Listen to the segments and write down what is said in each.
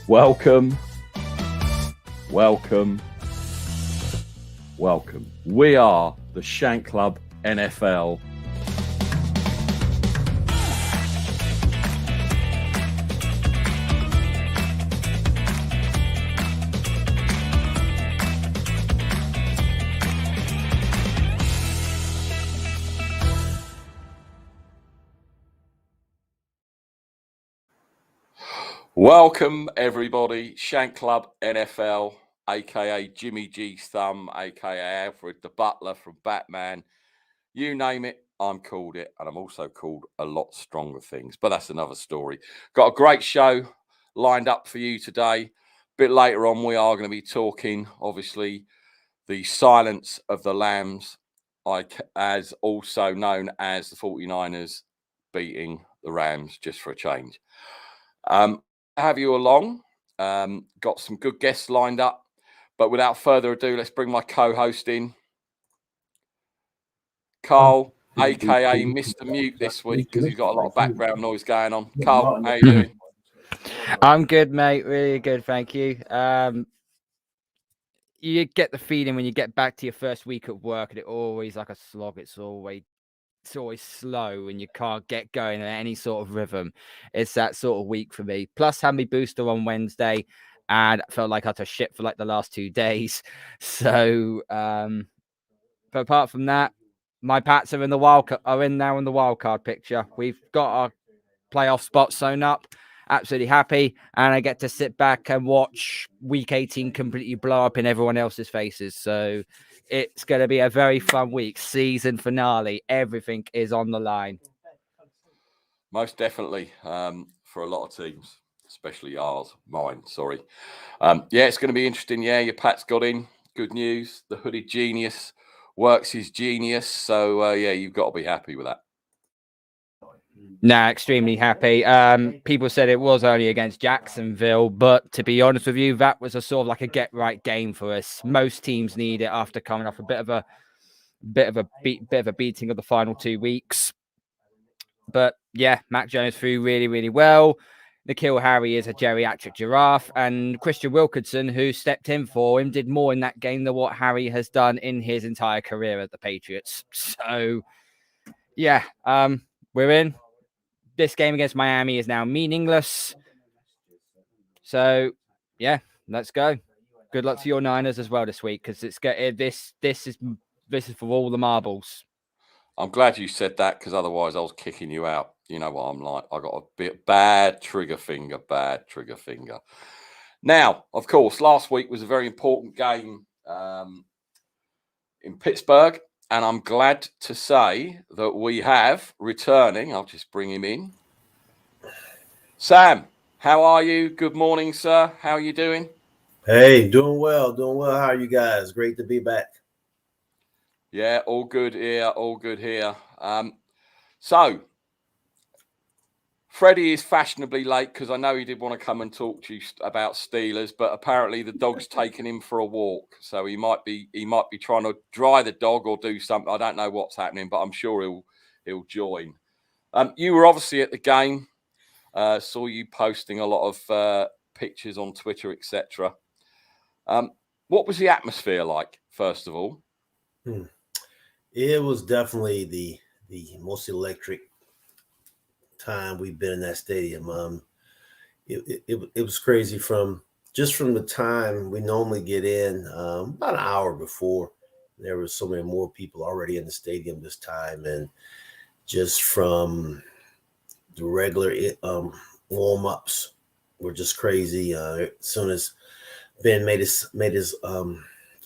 Welcome. We are the Shank Club NFL. Welcome, everybody. Shank Club NFL, a.k.a. Jimmy G's Thumb, a.k.a. Alfred the Butler from Batman. You name it, I'm called it. And I'm also called a lot stronger things. But that's another story. Got a great show lined up for you today. A bit later on, we are going to be talking, obviously, the silence of the Lambs, as also known as the 49ers beating the Rams just for a change. Have you along. Got some good guests lined up. But without further ado, let's bring my co-host in. Carl, a.k.a. Mr. Mute this week, because he's got a lot of background noise going on. Carl, how you doing? I'm good, mate. Really good, thank you. You get the feeling when you get back to your first week at work, and it's always like a slog. It's always slow, and you can't get going in any sort of rhythm. It's that sort of week for me. Plus, had my booster on Wednesday, and I felt like I had to shit for like the last 2 days. So, but apart from that, my Pats are in the now in the wild card picture. We've got our playoff spot sewn up. Absolutely happy, and I get to sit back and watch week 18 completely blow up in everyone else's faces. So it's going to be a very fun week. Season finale. Everything is on the line. Most definitely, for a lot of teams, especially mine. Sorry. It's going to be interesting. Yeah, your Pats got in. Good news. The hooded genius works his genius. So, you've got to be happy with that. Nah, extremely happy. People said it was only against Jacksonville, but to be honest with you, that was a sort of like a get right game for us. Most teams need it after coming off a bit of a beating of the final 2 weeks. But yeah, Mac Jones threw really, really well. N'Keal Harry is a geriatric giraffe, and Christian Wilkinson, who stepped in for him, did more in that game than what Harry has done in his entire career at the Patriots. So yeah, we're in. This game against Miami is now meaningless. So, yeah, let's go. Good luck to your Niners as well this week, because this is for all the marbles. I'm glad you said that, because otherwise I was kicking you out. You know what I'm like. I got a bit bad trigger finger. Now, of course, last week was a very important game in Pittsburgh. And I'm glad to say that we have returning. I'll just bring him in. Sam, how are you? Good morning, sir. How are you doing? Hey, doing well. How are you guys? Great to be back. Yeah, all good here. So, Freddie is fashionably late, because I know he did want to come and talk to you about Steelers, but apparently the dog's taking him for a walk. So he might be trying to dry the dog or do something. I don't know what's happening, but I'm sure he'll join. You were obviously at the game. Saw you posting a lot of pictures on Twitter, etc. What was the atmosphere like, first of all? It was definitely the most electric time we've been in that stadium. It was crazy from the time we normally get in, about an hour before. There were so many more people already in the stadium this time, and just from the regular warm-ups were just crazy. As soon as Ben made his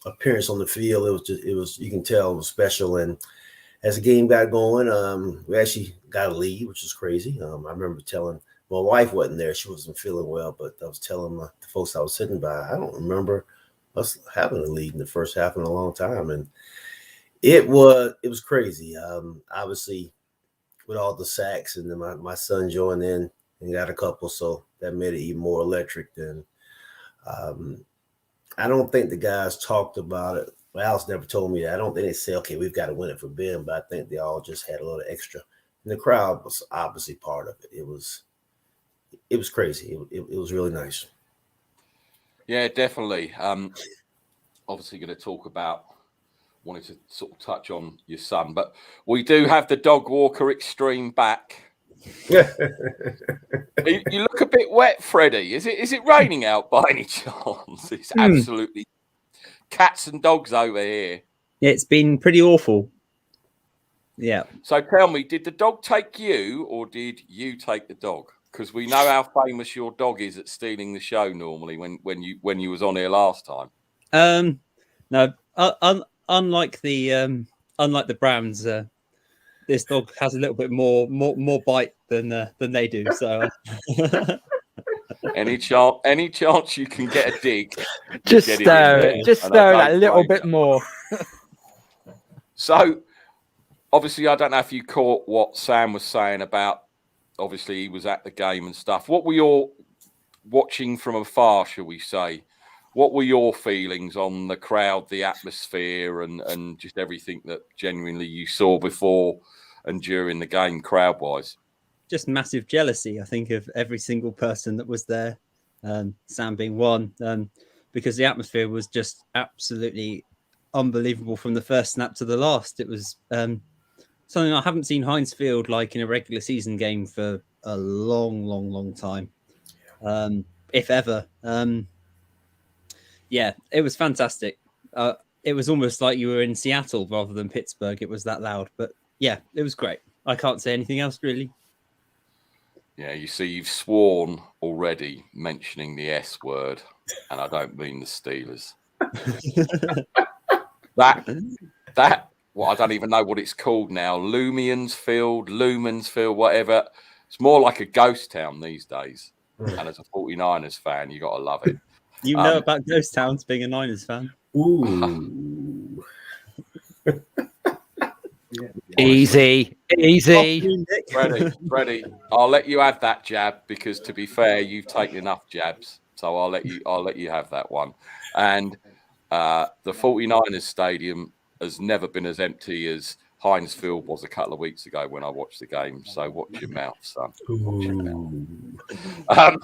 appearance on the field, it was you can tell it was special. And as the game got going, we actually got a lead, which is crazy. I remember telling my wife wasn't there; she wasn't feeling well, but I was telling the folks I was sitting by, I don't remember us having a lead in the first half in a long time, and it was crazy. Obviously, with all the sacks, and then my son joined in and got a couple, so that made it even more electric. Than I don't think the guys talked about it. Well, Alice never told me that. I don't think they said, okay, we've got to win it for Ben, but I think they all just had a little extra. And the crowd was obviously part of it. It was crazy. It was really nice. Yeah, definitely. Obviously going to talk about, wanted to sort of touch on your son, but we do have the dog walker extreme back. You look a bit wet, Freddie. Is it raining out by any chance? It's absolutely cats and dogs over here. It's been pretty awful. Yeah. So tell me, did the dog take you or did you take the dog? Because we know how famous your dog is at stealing the show normally when you was on here last time. No, unlike the Browns, this dog has a little bit more bite than they do. So any chance you can get a dig, just stir that a little bit more. So obviously, I don't know if you caught what Sam was saying about. Obviously, he was at the game and stuff. What were your watching from afar, shall we say? What were your feelings on the crowd, the atmosphere, and just everything that genuinely you saw before and during the game, crowd-wise? Just massive jealousy, I think, of every single person that was there. Sam being one, because the atmosphere was just absolutely unbelievable from the first snap to the last. It was something I haven't seen Heinz Field like in a regular season game for a long time, if ever. Yeah, it was fantastic. It was almost like you were in Seattle rather than Pittsburgh. It was that loud, but yeah, it was great. I can't say anything else really. Yeah, you see, you've sworn already mentioning the S word, and I don't mean the Steelers. that. Well, I don't even know what it's called now. Lumens Field, whatever. It's more like a ghost town these days. And as a 49ers fan, you got to love it. You know about ghost towns being a Niners fan. Ooh. Easy. Freddie, I'll let you have that jab because, to be fair, you've taken enough jabs. So I'll let you have that one. And the 49ers stadium has never been as empty as Heinz Field was a couple of weeks ago when I watched the game. So watch your mouth, son. Watch your mouth.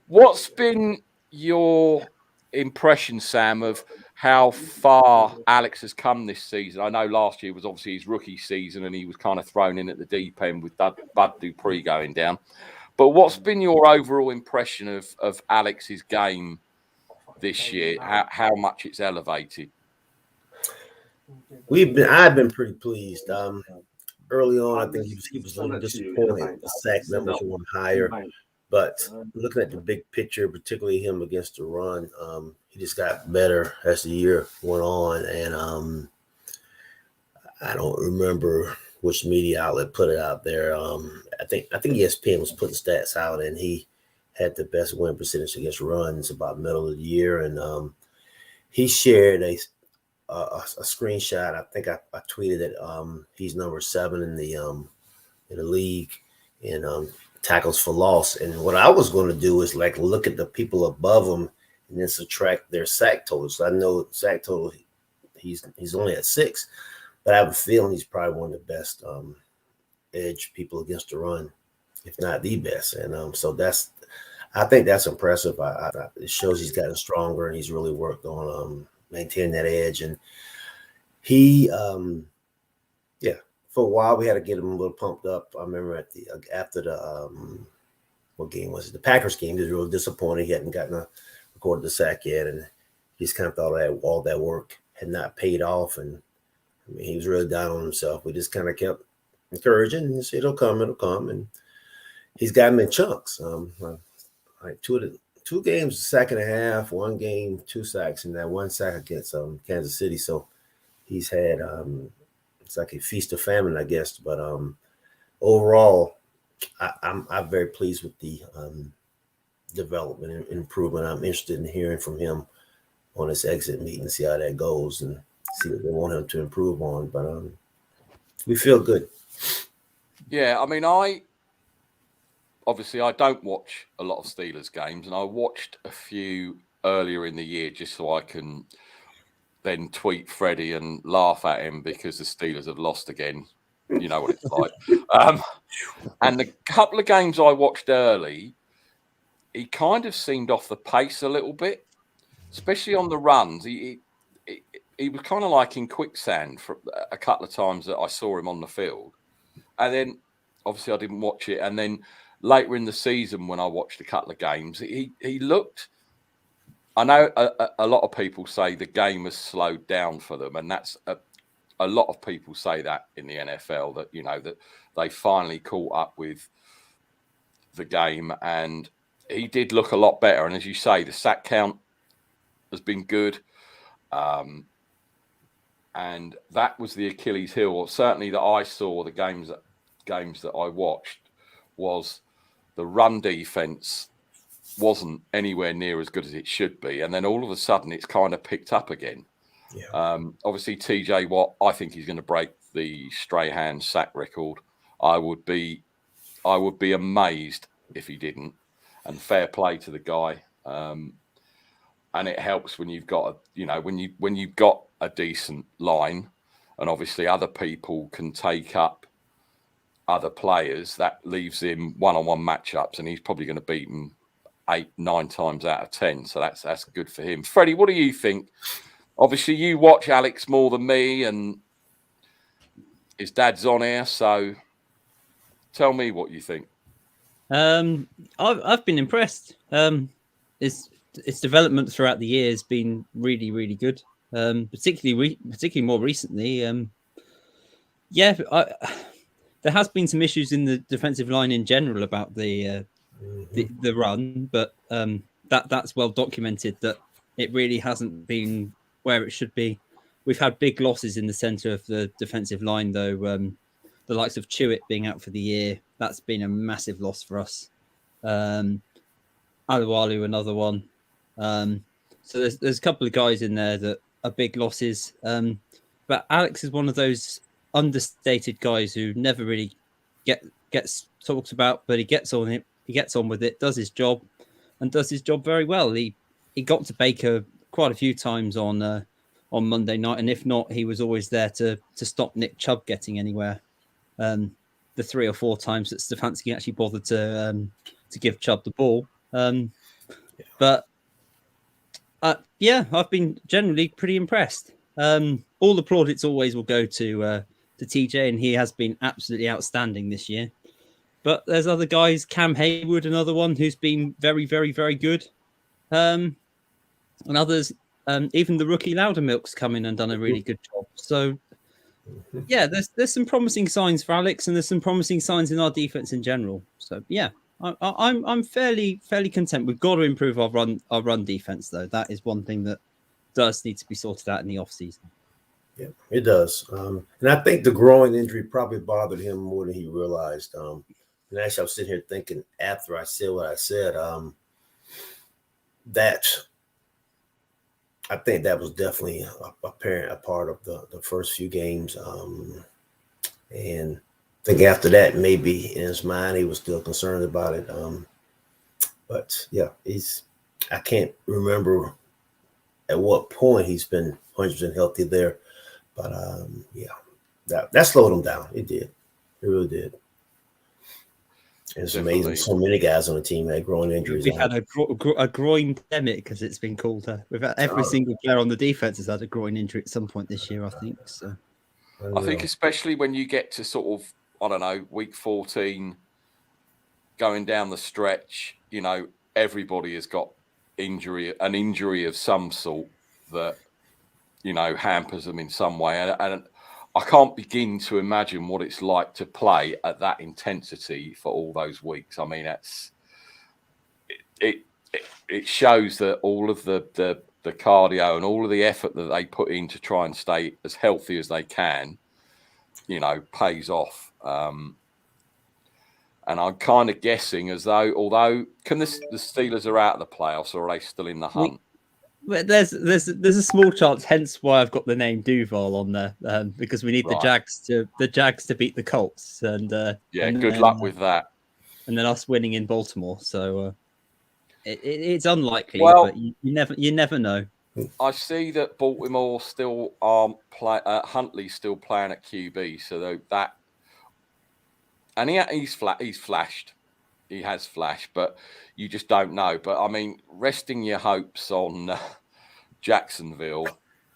What's been your impression, Sam, of how far Alex has come this season? I know last year was obviously his rookie season and he was kind of thrown in at the deep end with Bud Dupree going down. But what's been your overall impression of Alex's game this year? How much it's elevated? I've been pretty pleased. Early on, I think he was a little disappointed. The sack numbers were higher, but looking at the big picture, particularly him against the run, he just got better as the year went on. And I don't remember which media outlet put it out there. I think ESPN was putting stats out, and he had the best win percentage against runs about middle of the year, and he shared a screenshot. I think I tweeted that he's number 7 in the league in tackles for loss. And what I was going to do is like look at the people above him and then subtract their sack totals. So I know sack total he's only at 6, but I have a feeling he's probably one of the best edge people against the run, if not the best. And so I think that's impressive. It shows he's gotten stronger and he's really worked on maintain that edge. And he for a while we had to get him a little pumped up. I remember after the what game was it? The Packers game. He was really disappointed. He hadn't recorded the sack yet, and he just kind of thought that all that work had not paid off. And I mean, he was really down on himself. We just kind of kept encouraging and said, it'll come. And he's got him in chunks. Like two games, sack and a half, one game, 2 sacks, and that 1 sack against Kansas City. So he's had it's like a feast of famine, I guess. But overall, I'm very pleased with the development and improvement. I'm interested in hearing from him on his exit meeting, see how that goes, and see what they want him to improve on. But we feel good. Yeah, I mean, obviously, I don't watch a lot of Steelers games, and I watched a few earlier in the year just so I can then tweet Freddie and laugh at him because the Steelers have lost again. You know what it's like. And the couple of games I watched early, he kind of seemed off the pace a little bit. especially on the runs. He was kind of like in quicksand for a couple of times that I saw him on the field. And then, obviously, I didn't watch it. And then later in the season, when I watched a couple of games, he looked... I know a lot of people say the game has slowed down for them. And that's a lot of people say that in the NFL, that, that they finally caught up with the game. And he did look a lot better. And as you say, the sack count has been good. And that was the Achilles heel, or certainly that I saw the games that I watched, was the run defense wasn't anywhere near as good as it should be. And then all of a sudden it's kind of picked up again. Yeah. Obviously, TJ Watt, I think he's going to break the Strahan sack record. I would be amazed if he didn't. And fair play to the guy. And it helps when you've got when you've got a decent line, and obviously other people can take up other players. That leaves him one-on-one matchups, and he's probably going to beat him 8-9 times out of 10. So that's good for him. Freddie, what do you think? Obviously, you watch Alex more than me, and his dad's on here. So tell me what you think. I've been impressed. Its development throughout the year has been really, really good. Particularly more recently. There has been some issues in the defensive line in general about the run, but that's well documented that it really hasn't been where it should be. We've had big losses in the center of the defensive line, though. The likes of Chewett being out for the year, that's been a massive loss for us. Alualu, another one. So there's a couple of guys in there that are big losses. But Alex is one of those understated guys who never really gets talked about, but he gets on it. He gets on with it, does his job, and does his job very well. He got to Baker quite a few times on Monday night, and if not, he was always there to stop Nick Chubb getting anywhere. The 3 or 4 times that Stefanski actually bothered to give Chubb the ball. But I've been generally pretty impressed. All the plaudits always will go to TJ, and he has been absolutely outstanding this year. But there's other guys, Cam Hayward, another one who's been very, very, very good. And others, even the rookie Loudermilk's come in and done a really good job. So, yeah, there's some promising signs for Alex, and there's some promising signs in our defense in general. So, yeah, I'm fairly content. We've got to improve our run defense, though. That is one thing that does need to be sorted out in the offseason. Yeah, it does. And I think the growing injury probably bothered him more than he realized. And actually, I was sitting here thinking after I said what I said, that I think that was definitely a part of the first few games. And I think after that, maybe in his mind, he was still concerned about it. But yeah, I can't remember at what point he's been 100% healthy there. But that slowed him down. It did. It really did. And it's amazing. So many guys on the team had groin injuries. We've had a groin pandemic, as it's been called. We've had every single player on the defense has had a groin injury at some point this year, I think. So, I think especially when you get to sort of, I don't know, week 14, going down the stretch, everybody has got an injury of some sort that, hampers them in some way. And I can't begin to imagine what it's like to play at that intensity for all those weeks. I mean, it shows that all of the cardio and all of the effort that they put in to try and stay as healthy as they can, pays off. And I'm kind of guessing as though, although the Steelers are out of the playoffs, or are they still in the hunt? But there's a small chance, hence why I've got the name Duval on there, because we need the Jags to beat the Colts, and good luck with that. And then us winning in Baltimore, so it's unlikely, but you never know. I see that Baltimore still aren't Huntley's still playing at QB, so that, and he's flashed. He has flashed, but you just don't know. But I mean, resting your hopes on Jacksonville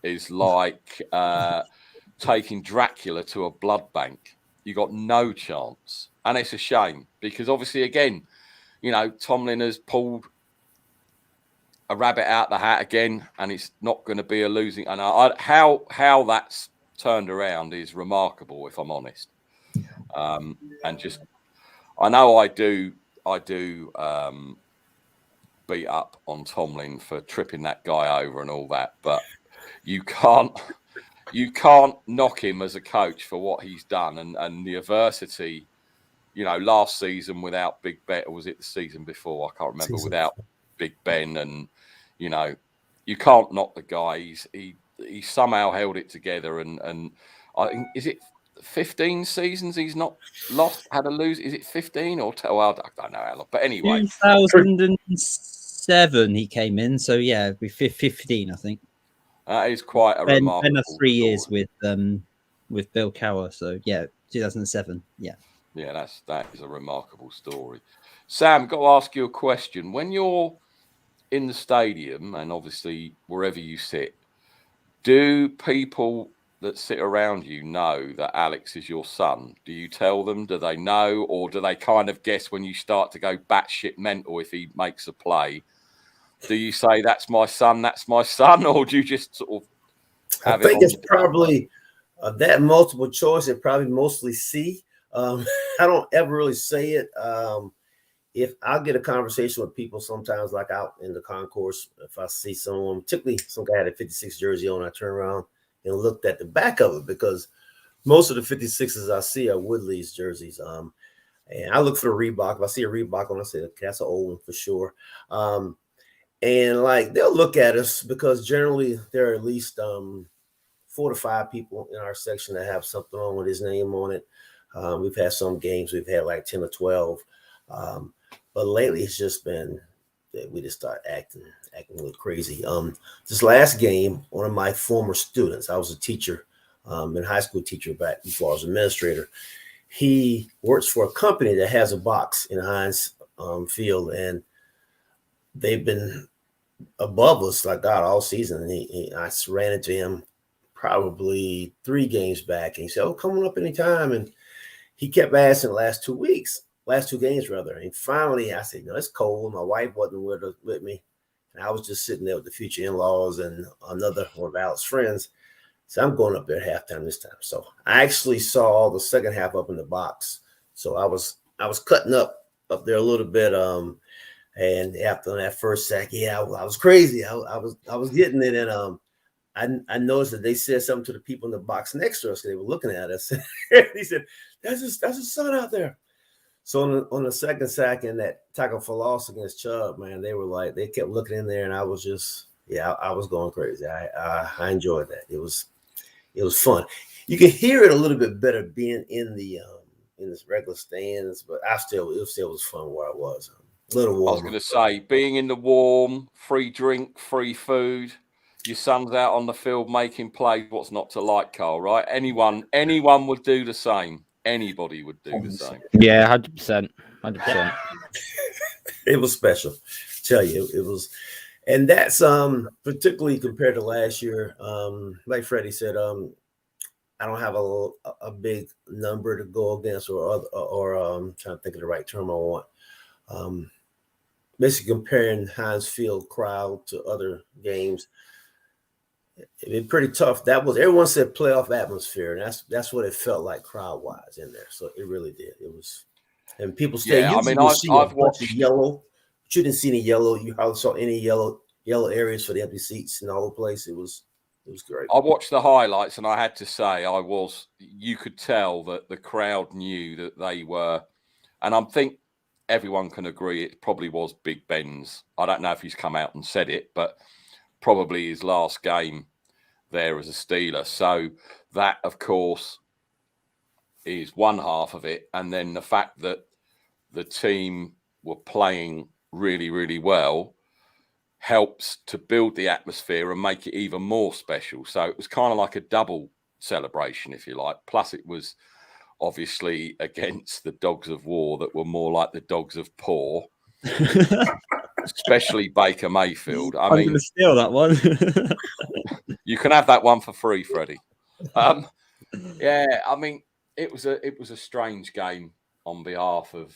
is like taking Dracula to a blood bank. You got no chance. And it's a shame because obviously, again, you know, Tomlin has pulled a rabbit out the hat again, and it's not going to be a losing. And how that's turned around is remarkable, if I'm honest. And just, I know I do beat up on Tomlin for tripping that guy over and all that, but you can't knock him as a coach for what he's done and the adversity. You know, last season without Big Ben, or was it the season before? I can't remember. Without Big Ben, and you know, you can't knock the guy. He somehow held it together, and I think, is it 15 seasons he's not had a lose? Is it 15 or well, I don't know how long. But anyway, 2007 he came in, so yeah, it'd be 15, I think. That is quite a remarkable. Ben 3 years with Bill Cowher, so yeah, 2007, yeah. Yeah, that is a remarkable story. Sam, got to ask you a question. When you're in the stadium, and obviously wherever you sit, do people that sit around you know that Alex is your son? Do you tell them? Do they know? Or do they kind of guess when you start to go batshit mental if he makes a play? Do you say, that's my son, or do you just sort of have I think it's probably that multiple choice and probably mostly C. I don't ever really say it. If I'll get a conversation with people sometimes, like out in the concourse, if I see someone, particularly some guy had a 56 jersey on, I turn around and looked at the back of it because most of the 56s I see are Woodley's jerseys. And I look for the Reebok. If I see a Reebok on, I say, okay, that's an old one for sure. And like they'll look at us because generally there are at least 4 to 5 people in our section that have something on with his name on it. We've had some games we've had like 10 or 12. But lately it's just been that we just start acting a little crazy. This last game, one of my former students, I was a teacher, and high school teacher back before I was administrator. He works for a company that has a box in Heinz Field, and they've been above us like that all season. And I ran into him probably 3 games back, and he said, "Oh, come on up anytime." And he kept asking the last 2 games rather. And finally I said, "No, it's cold." My wife wasn't with me. And I was just sitting there with the future in-laws and another one of Alex's friends. So I'm going up there at halftime this time. So I actually saw the second half up in the box. So I was cutting up there a little bit. And after that first sack, I was crazy. I was getting it. And I noticed that they said something to the people in the box next to us. They were looking at us. He said, that's his son out there. So on the second sack and that tackle for loss against Chubb, man, they kept looking in there, and I was just, I was going crazy. I enjoyed that. It was fun. You can hear it a little bit better being in this regular stands, but it still was fun where I was. A little warm. I was going to say, being in the warm, free drink, free food, your son's out on the field making plays. What's not to like, Carl? Right? Anyone would do the same. Anybody would do the same. Yeah, 100%. It was special. I tell you, it was, and that's particularly compared to last year. Like Freddie said, I don't have a big number to go against, or trying to think of the right term I want. Basically comparing Heinz Field crowd to other games. It'd be pretty tough. Everyone said playoff atmosphere, and that's what it felt like crowd wise in there. So it really did. It was, and people stay. Yeah, I mean, I've watched yellow. But you didn't see any yellow. You hardly saw any yellow areas for the empty seats in the whole place. It was great. I watched the highlights, and I had to say, you could tell that the crowd knew that they were, and I think everyone can agree it probably was Big Ben's. I don't know if he's come out and said it, but probably his last game there as a Steeler. So that, of course, is one half of it. And then the fact that the team were playing really, really well helps to build the atmosphere and make it even more special. So it was kind of like a double celebration, if you like. Plus it was obviously against the dogs of war that were more like the dogs of poor. especially Baker Mayfield. I I'm mean, going to steal that one. you can have that one for free, Freddie. Yeah, I mean, it was a strange game on behalf of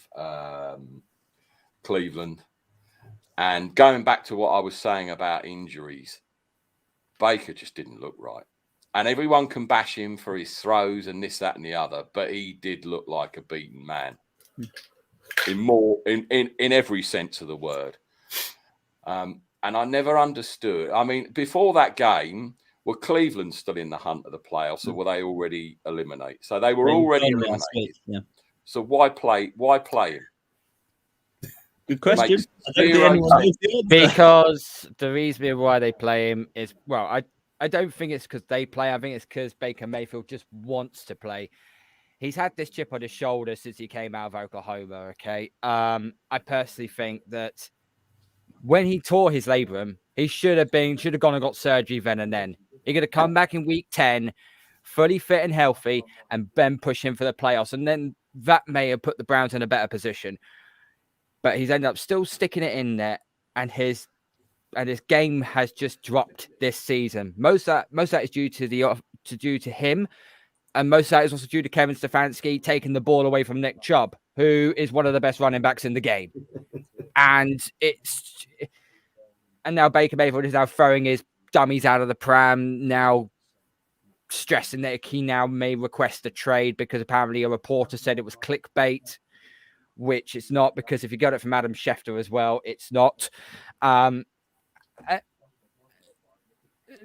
Cleveland. And going back to what I was saying about injuries, Baker just didn't look right. And everyone can bash him for his throws and this, that, and the other, but he did look like a beaten man in every sense of the word. And I never understood. I mean, before that game, were Cleveland still in the hunt of the playoffs, or were they already eliminated? So they were already eliminated. Yeah. So why play him? Good question. Makes I don't think zero anyone knows the answer. Because the reason why they play him is, well, I don't think it's because they play. I think it's because Baker Mayfield just wants to play. He's had this chip on his shoulder since he came out of Oklahoma. Okay. I personally think that when he tore his labrum, he should have gone and got surgery then and then. He's going to come back in week 10, fully fit and healthy, and then push him for the playoffs. And then that may have put the Browns in a better position. But he's ended up still sticking it in there, and his game has just dropped this season. Most of that is due to him, and most of that is also due to Kevin Stefanski taking the ball away from Nick Chubb, who is one of the best running backs in the game. And now Baker Mayfield is now throwing his dummies out of the pram, now stressing that he now may request a trade because apparently a reporter said it was clickbait, which it's not, because if you got it from Adam Schefter as well, it's not.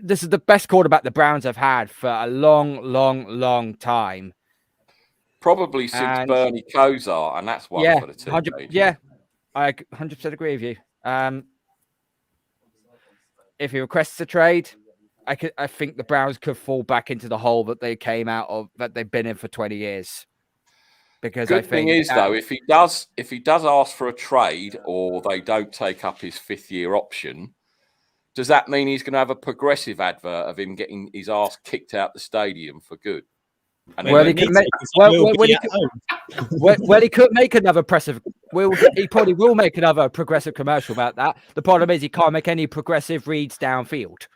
This is the best quarterback the Browns have had for a long time. Probably since Bernie Kosar, and that's one for the team. I 100% agree with you. If he requests a trade, I think the Browns could fall back into the hole that they came out of, that they've been in for 20 years. Because good thing is, though, if he does ask for a trade, or they don't take up his 5th-year option, does that mean he's going to have a progressive advert of him getting his ass kicked out the stadium for good? And he could make another he probably will make another progressive commercial about that. The problem is he can't make any progressive reads downfield.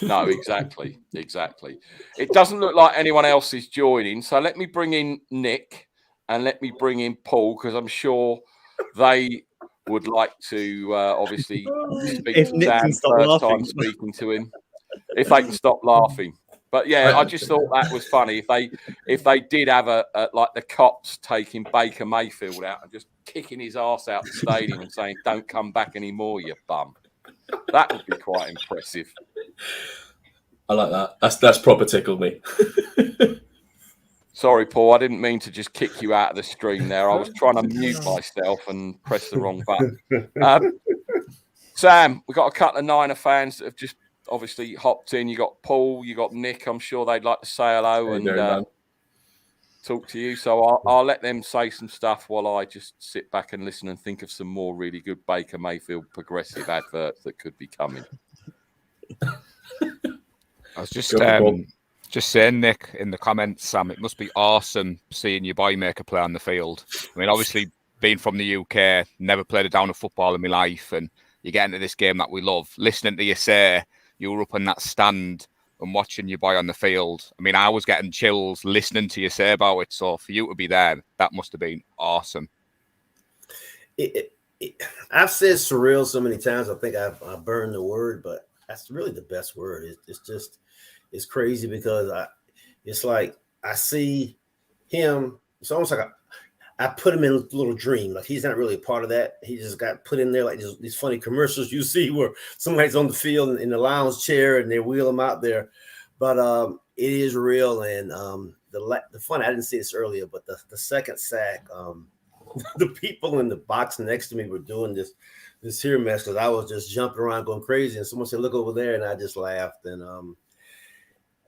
No, exactly. It doesn't look like anyone else is joining, so let me bring in Nick and let me bring in Paul, because I'm sure they would like to obviously speak to Sam first time speaking to him, if they can stop laughing. But yeah, I just thought that was funny. If they did have a like the cops taking Baker Mayfield out and just kicking his ass out the stadium and saying, "Don't come back anymore, you bum." That would be quite impressive. I like that. That's proper tickled me. Sorry, Paul. I didn't mean to just kick you out of the stream there. I was trying to mute myself and press the wrong button. Sam, we've got a couple of Niner fans that have just obviously hopped in. You got Paul, you got Nick. I'm sure they'd like to say hello and talk to you. So I'll let them say some stuff while I just sit back and listen and think of some more really good Baker Mayfield progressive adverts that could be coming. I was just saying, Nick, in the comments, Sam, it must be awesome seeing your boy make a play on the field. I mean, obviously, being from the UK, never played a down of football in my life, and you get into this game that we love. Listening to you say you were up in that stand and watching your boy on the field. I mean, I was getting chills listening to you say about it. So for you to be there, that must have been awesome. I've said surreal so many times. I think I've burned the word, but that's really the best word. It's crazy because it's like I see him. It's almost like I put him in a little dream. Like he's not really a part of that. He just got put in there like these funny commercials you see where somebody's on the field in the lounge chair and they wheel him out there. But it is real. And the fun, I didn't see this earlier, but the second sack, the people in the box next to me were doing this here mess because I was just jumping around going crazy. And someone said, "Look over there," and I just laughed. And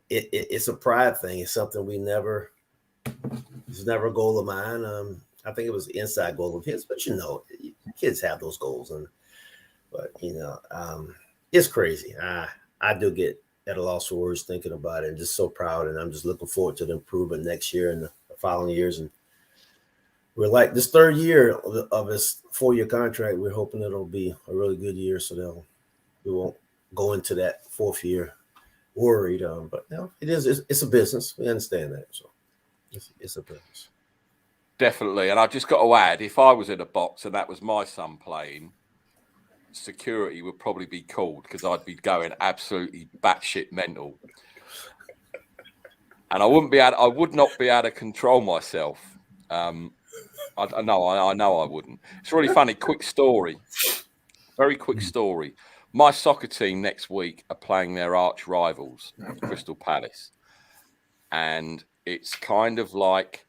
it's a pride thing. It's something it's never a goal of mine. I think it was an inside goal of his, but kids have those goals. But it's crazy. I do get at a loss for words thinking about it, and just so proud. And I'm just looking forward to the improvement next year and the following years. And we're like this third year of his 4-year contract. We're hoping it'll be a really good year, so we won't go into that fourth year worried. But it's a business. We understand that, so it's a business. Definitely. And I just got to add, if I was in a box and that was my son playing, security would probably be called because I'd be going absolutely batshit mental. And I would not be able to control myself. I know I wouldn't. It's really funny. Quick story. Very quick story. My soccer team next week are playing their arch rivals, Crystal Palace. And it's kind of like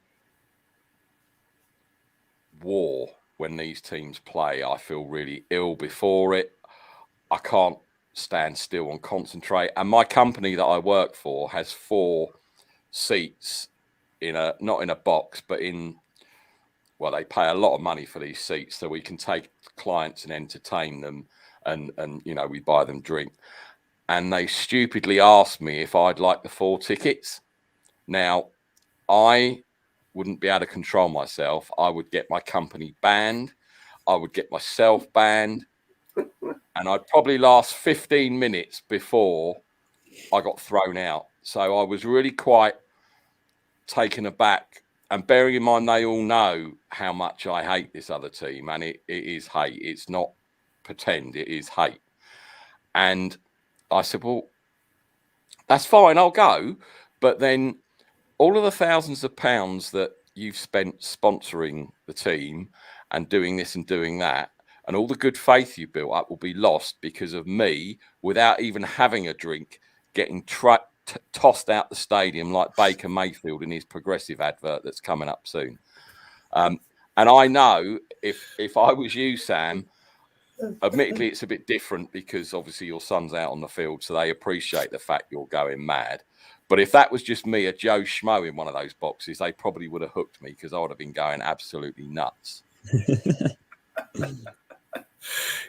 war when these teams play. I feel really ill before it. I can't stand still and concentrate. And my company that I work for has 4 seats not in a box, but they pay a lot of money for these seats so we can take clients and entertain them and we buy them drink. And they stupidly asked me if I'd like the 4 tickets. Now, I wouldn't be able to control myself. I would get my company banned. I would get myself banned. And I'd probably last 15 minutes before I got thrown out. So I was really quite taken aback. And bearing in mind, they all know how much I hate this other team. And it is hate. It's not pretend. It is hate. And I said, well, that's fine. I'll go. But then all of the thousands of pounds that you've spent sponsoring the team and doing this and doing that, and all the good faith you built up will be lost because of me, without even having a drink, getting tossed out the stadium like Baker Mayfield in his Progressive advert that's coming up soon. And I know if I was you, Sam, admittedly it's a bit different because obviously your son's out on the field, so they appreciate the fact you're going mad. But if that was just me, a Joe Schmo in one of those boxes, they probably would have hooked me because I would have been going absolutely nuts.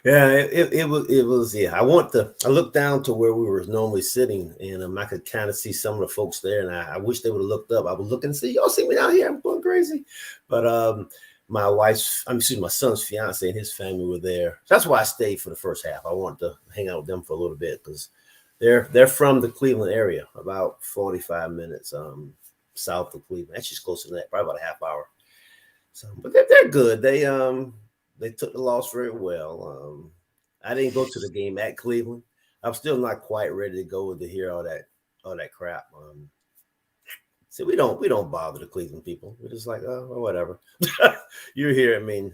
Yeah, it was. Yeah, I looked down to where we were normally sitting, and I could kind of see some of the folks there, and I wish they would have looked up. I was looking and see, y'all see me down here? I'm going crazy. But my son's fiance and his family were there. That's why I stayed for the first half. I wanted to hang out with them for a little bit because they're from the Cleveland area, about 45 minutes south of Cleveland. Actually, it's closer than that, probably about a half hour. So, but they're good. They took the loss very well. I didn't go to the game at Cleveland. I'm still not quite ready to go to hear all that crap. So we don't bother the Cleveland people. We're just like, oh, well, whatever. You're here. I mean,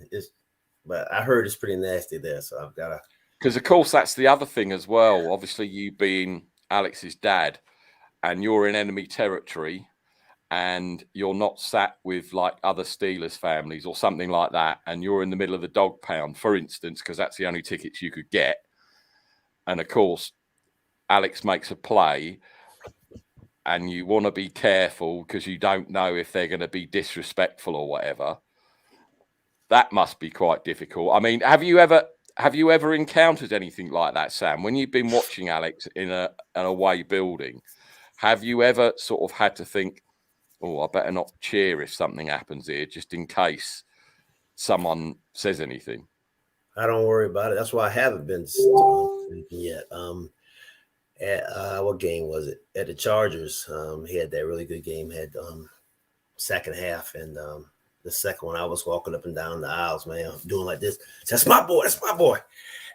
but I heard it's pretty nasty there, so I've got to. Because, of course, that's the other thing as well. Obviously, you being Alex's dad and you're in enemy territory and you're not sat with like other Steelers families or something like that, and you're in the middle of the dog pound, for instance, because that's the only tickets you could get. And, of course, Alex makes a play and you want to be careful because you don't know if they're going to be disrespectful or whatever. That must be quite difficult. I mean, have you ever encountered anything like that, Sam? When you've been watching Alex in an away building, have you ever sort of had to think, oh, I better not cheer if something happens here, just in case someone says anything? I don't worry about it. That's why I haven't been yet. At what game was it? At the Chargers. He had that really good game. Had second half, and the second one, I was walking up and down the aisles, man, doing like this. That's my boy. That's my boy.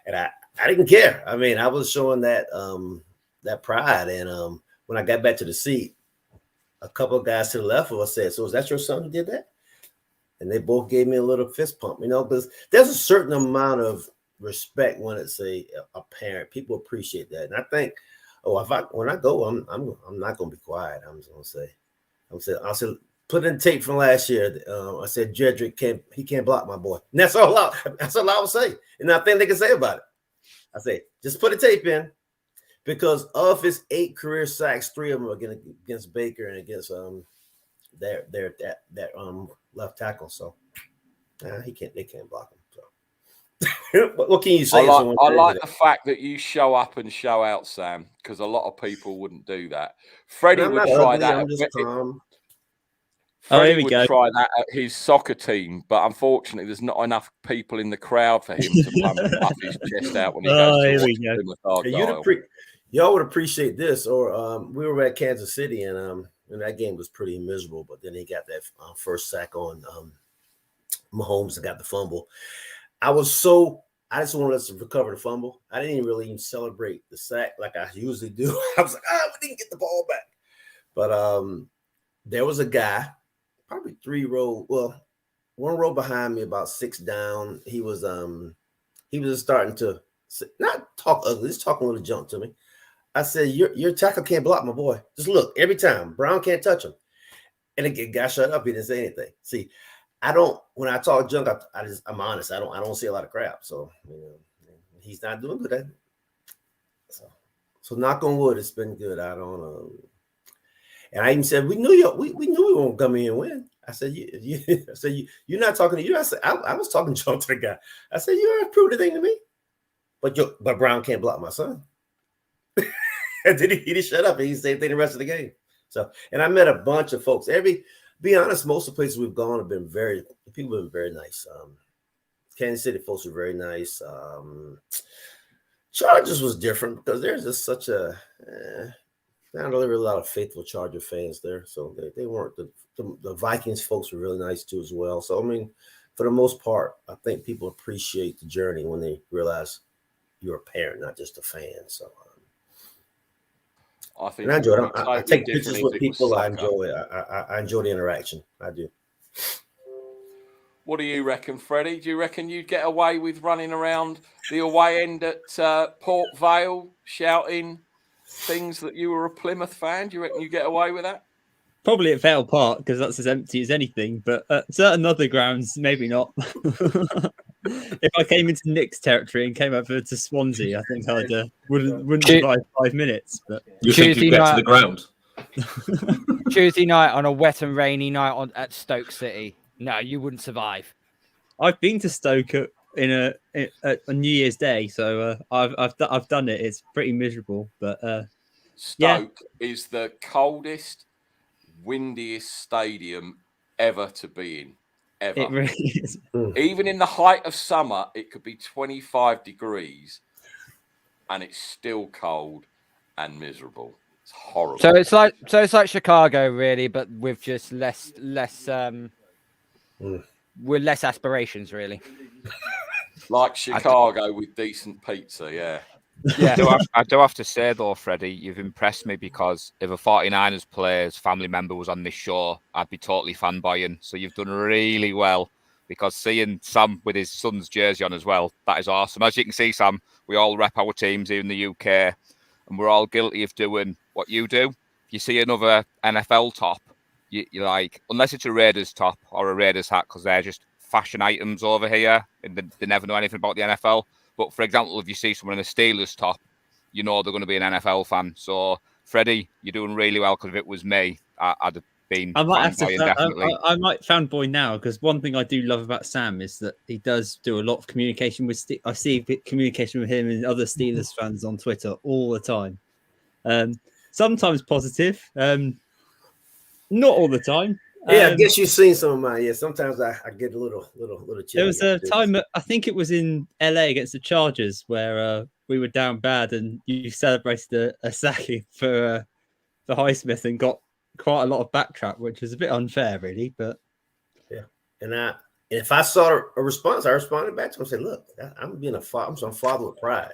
And I didn't care. I mean, I was showing that pride. And when I got back to the seat, a couple of guys to the left of us said, "So is that your son who did that?" And they both gave me a little fist pump, because there's a certain amount of respect when it's a parent. People appreciate that. And I think, when I go, I'm not going to be quiet. I'm just going to say, I'll say, put in tape from last year. I said, Jedrick can't block my boy. And that's all I would say. And nothing they can say about it. I say, just put a tape in, because of his 8 career sacks, 3 of them are against Baker and against their left tackle. So they can't block him. So what can you say? I like the fact that you show up and show out, Sam, because a lot of people wouldn't do that. Freddie would try that. I'm just calm. Freddie here we would go. try that at his soccer team, but unfortunately, there's not enough people in the crowd for him to puff his chest out when he goes to here watch we go. Plymouth Hey, Argyle. y'all would appreciate this. Or we were at Kansas City, and that game was pretty miserable. But then he got that first sack on Mahomes and got the fumble. I just wanted us to recover the fumble. I didn't really even celebrate the sack like I usually do. I was like, we didn't get the ball back. But there was a guy, probably one row behind me, about 6 down. He was starting to not talk ugly, just talking a little junk to me. I said, your tackle can't block my boy. Just look, every time. Brown can't touch him. And the guy shut up. He didn't say anything. See, when I talk junk, I'm honest. I don't say a lot of crap. So, he's not doing good at it. So knock on wood, it's been good. I don't know. And I even said, we knew we won't come in and win. I said, you're not talking to you. I said, I was talking junk to the guy. I said, you don't prove the thing to me. But Brown can't block my son. And then he just shut up and he said the rest of the game. So, and I met a bunch of folks. Be honest, most of the places we've gone have been people have been very nice. Kansas City folks were very nice. Chargers was different because there's just such a not really a lot of faithful Charger fans there. So they weren't the Vikings folks were really nice too as well. So I mean, for the most part, I think people appreciate the journey when they realize you're a parent, not just a fan. So I think and I enjoy it. I take pictures with people. I enjoy it. I enjoy the interaction. I do. What do you reckon, Freddie? Do you reckon you'd get away with running around the away end at Port Vale shouting things that you were a Plymouth fan? Do you reckon you get away with that? Probably at Vale Park because that's as empty as anything, but at certain other grounds, maybe not. If I came into Nick's territory and came over to Swansea, I think I wouldn't survive 5 minutes. But You think you get to the ground? Tuesday night on a wet and rainy night at Stoke City. No, you wouldn't survive. I've been to Stoke on New Year's Day, so I've done it. It's pretty miserable, but Stoke is the coldest, windiest stadium ever to be in. Ever. It really is. Even in the height of summer, it could be 25 degrees and it's still cold and miserable. It's horrible. So it's like Chicago, really, but with just less with less aspirations, really. Like Chicago with decent pizza, yeah. Yeah. I do have to say, though, Freddie, you've impressed me because if a 49ers player's family member was on this show, I'd be totally fanboying. So you've done really well because seeing Sam with his son's jersey on as well, that is awesome. As you can see, Sam, we all rep our teams here in the UK and we're all guilty of doing what you do. If you see another NFL top, you're like, unless it's a Raiders top or a Raiders hat, because they're just fashion items over here and they never know anything about the NFL. But for example, if you see someone in a Steelers top, you know they're going to be an NFL fan. So, Freddie, you're doing really well because if it was me, I'd have been. I might definitely. I might fanboy now because one thing I do love about Sam is that he does do a lot of communication with. I see communication with him and other Steelers fans on Twitter all the time. Sometimes positive, not all the time. Yeah, I guess you've seen some of mine. Yeah, sometimes I get a little chilly. There was a time, I think it was in LA against the Chargers, where we were down bad and you celebrated a sacking for Highsmith and got quite a lot of backtrack, which was a bit unfair, really. But yeah, and if I saw a response, I responded back to him and said, "Look, I'm being I'm some father with pride."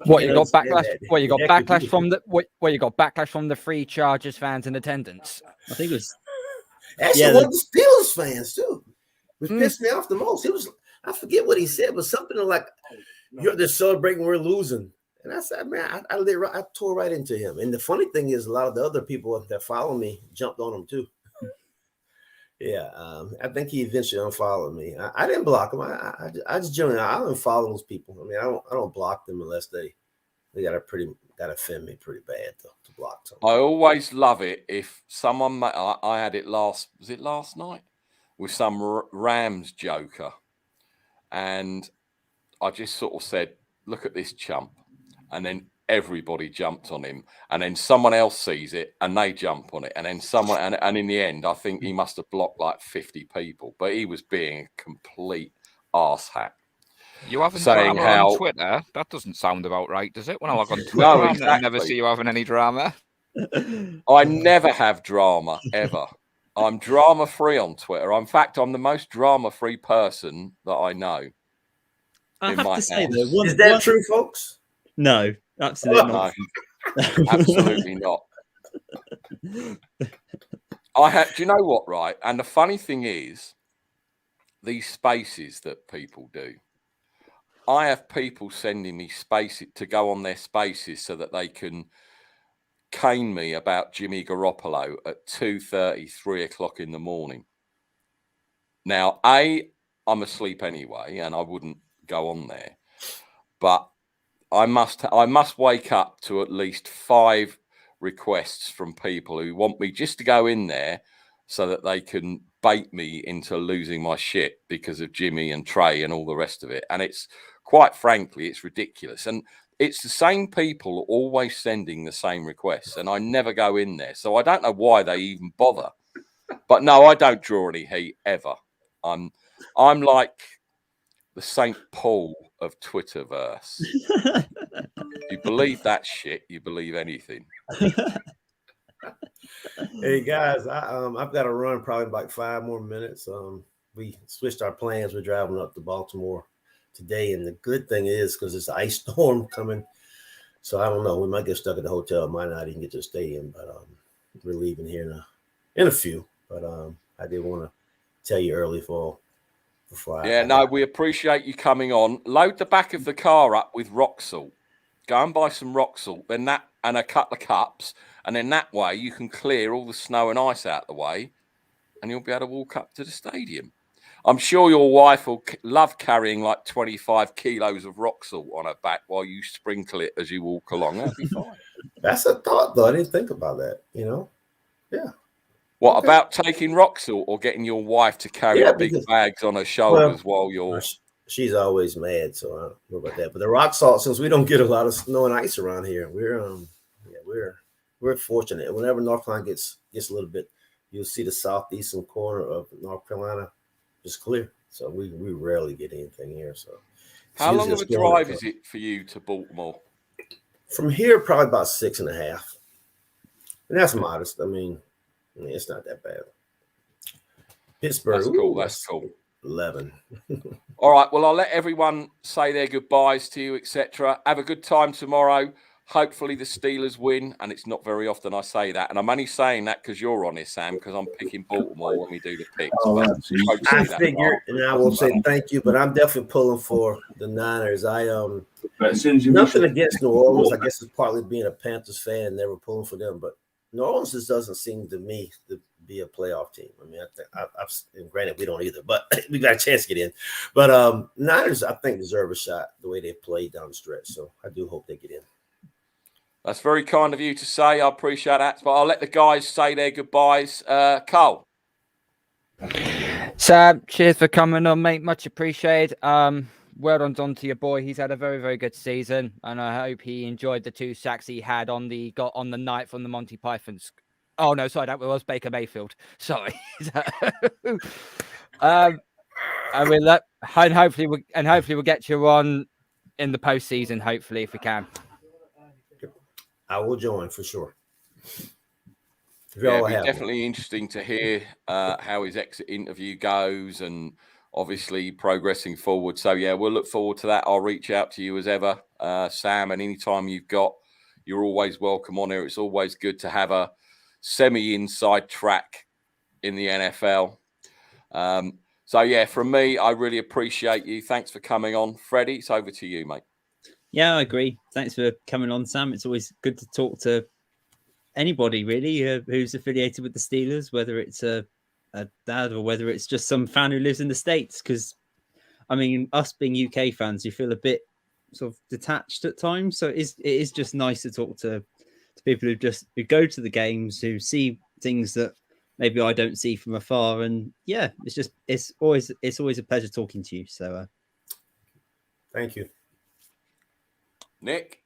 What you got backlash? What you got backlash from the? What you got backlash from the free Chargers fans in attendance? I think it was. Actually, one of the Steelers fans too, which pissed me off the most. It was, I forget what he said, but something like, "They're celebrating, we're losing." And I said, "Man, I tore right into him." And the funny thing is, a lot of the other people that follow me jumped on him too. Yeah, I think he eventually unfollowed me. I didn't block him. I just generally I don't follow those people. I mean, I don't block them unless they got to offend me pretty bad to block them. I always love it if someone. I had it last night with some Rams joker, and I just sort of said, "Look at this chump," and then everybody jumped on him, and then someone else sees it and they jump on it, and then someone, and in the end, I think he must have blocked like 50 people, but he was being a complete arsehat. You having saying drama how on Twitter? That doesn't sound about right, does it? When I log on Twitter, No, I exactly. never see you having any drama. I never have drama ever. I'm drama free on Twitter. In fact, I'm the most drama free person that I know. I in have my to say house. though, Is that true, folks? No, absolutely not. No, absolutely not. Do you know what, right? And the funny thing is, these spaces that people do, I have people sending me spaces to go on their spaces so that they can cane me about Jimmy Garoppolo at 2:30, 3 o'clock in the morning. Now, I'm asleep anyway, and I wouldn't go on there. But I must wake up to at least 5 requests from people who want me just to go in there so that they can bait me into losing my shit because of Jimmy and Trey and all the rest of it. And it's quite frankly, it's ridiculous. And it's the same people always sending the same requests, and I never go in there. So I don't know why they even bother. But no, I don't draw any heat ever. I'm like the St. Paul of Twitterverse. You believe that shit, you believe anything. Hey guys, I've got to run probably like 5 more minutes. We switched our plans. We're driving up to Baltimore today, and the good thing is because it's an ice storm coming, so I don't know. We might get stuck at the hotel, might not even get to the stadium, but we're leaving here in a few. But I did want to tell you early before we appreciate you coming on. Load the back of the car up with rock salt. Go and buy some rock salt, then that and a couple of cups, and then that way you can clear all the snow and ice out of the way, and you'll be able to walk up to the stadium. I'm sure your wife will love carrying like 25 kilos of rock salt on her back while you sprinkle it as you walk along. That'll be fine. That's a thought, though. I didn't think about that. Yeah. What about taking rock salt or getting your wife to carry the big bags on her shoulders while you're? She's always mad, so I don't know about that. But the rock salt, since we don't get a lot of snow and ice around here, we're fortunate. Whenever North Carolina gets a little bit, you'll see the southeastern corner of North Carolina just clear. So we rarely get anything here. So how long of a drive is it for you to Baltimore? From here, probably about 6.5, and that's modest. I mean, it's not that bad. Pittsburgh, that's cool. 11. All right. Well, I'll let everyone say their goodbyes to you, etc. Have a good time tomorrow. Hopefully the Steelers win, and it's not very often I say that. And I'm only saying that because you're on it, Sam, because I'm picking Baltimore when we do the picks. I figure, and I will say thank you, but I'm definitely pulling for the Niners. Nothing against New Orleans. I guess it's partly being a Panthers fan and never pulling for them, but New Orleans just doesn't seem to me to be a playoff team. I mean, and granted, we don't either, but we got a chance to get in. But Niners, I think, deserve a shot the way they played down the stretch. So I do hope they get in. That's very kind of you to say. I appreciate that. But I'll let the guys say their goodbyes. Carl. Sam, cheers for coming on, mate. Much appreciated. Well done to your boy. He's had a very, very good season, and I hope he enjoyed the 2 sacks he had on the night from the Monty Python's. Oh no, sorry, that was Baker Mayfield. Sorry. And hopefully we'll get you on in the postseason. Hopefully, if we can. I will join for sure. Yeah, it'll be definitely interesting to hear how his exit interview goes, and obviously progressing forward. So yeah, we'll look forward to that. I'll reach out to you as ever, Sam, and anytime you're always welcome on here. It's always good to have a semi-inside track in the NFL. So yeah, from me, I really appreciate you. Thanks for coming on. Freddie, it's over to you, mate. Yeah, I agree. Thanks for coming on, Sam. It's always good to talk to anybody really who's affiliated with the Steelers, whether it's a dad or whether it's just some fan who lives in the States. Because I mean, us being UK fans, you feel a bit sort of detached at times. So it is just nice to talk to people who go to the games, who see things that maybe I don't see from afar. And yeah, it's always a pleasure talking to you. So thank you, Nick.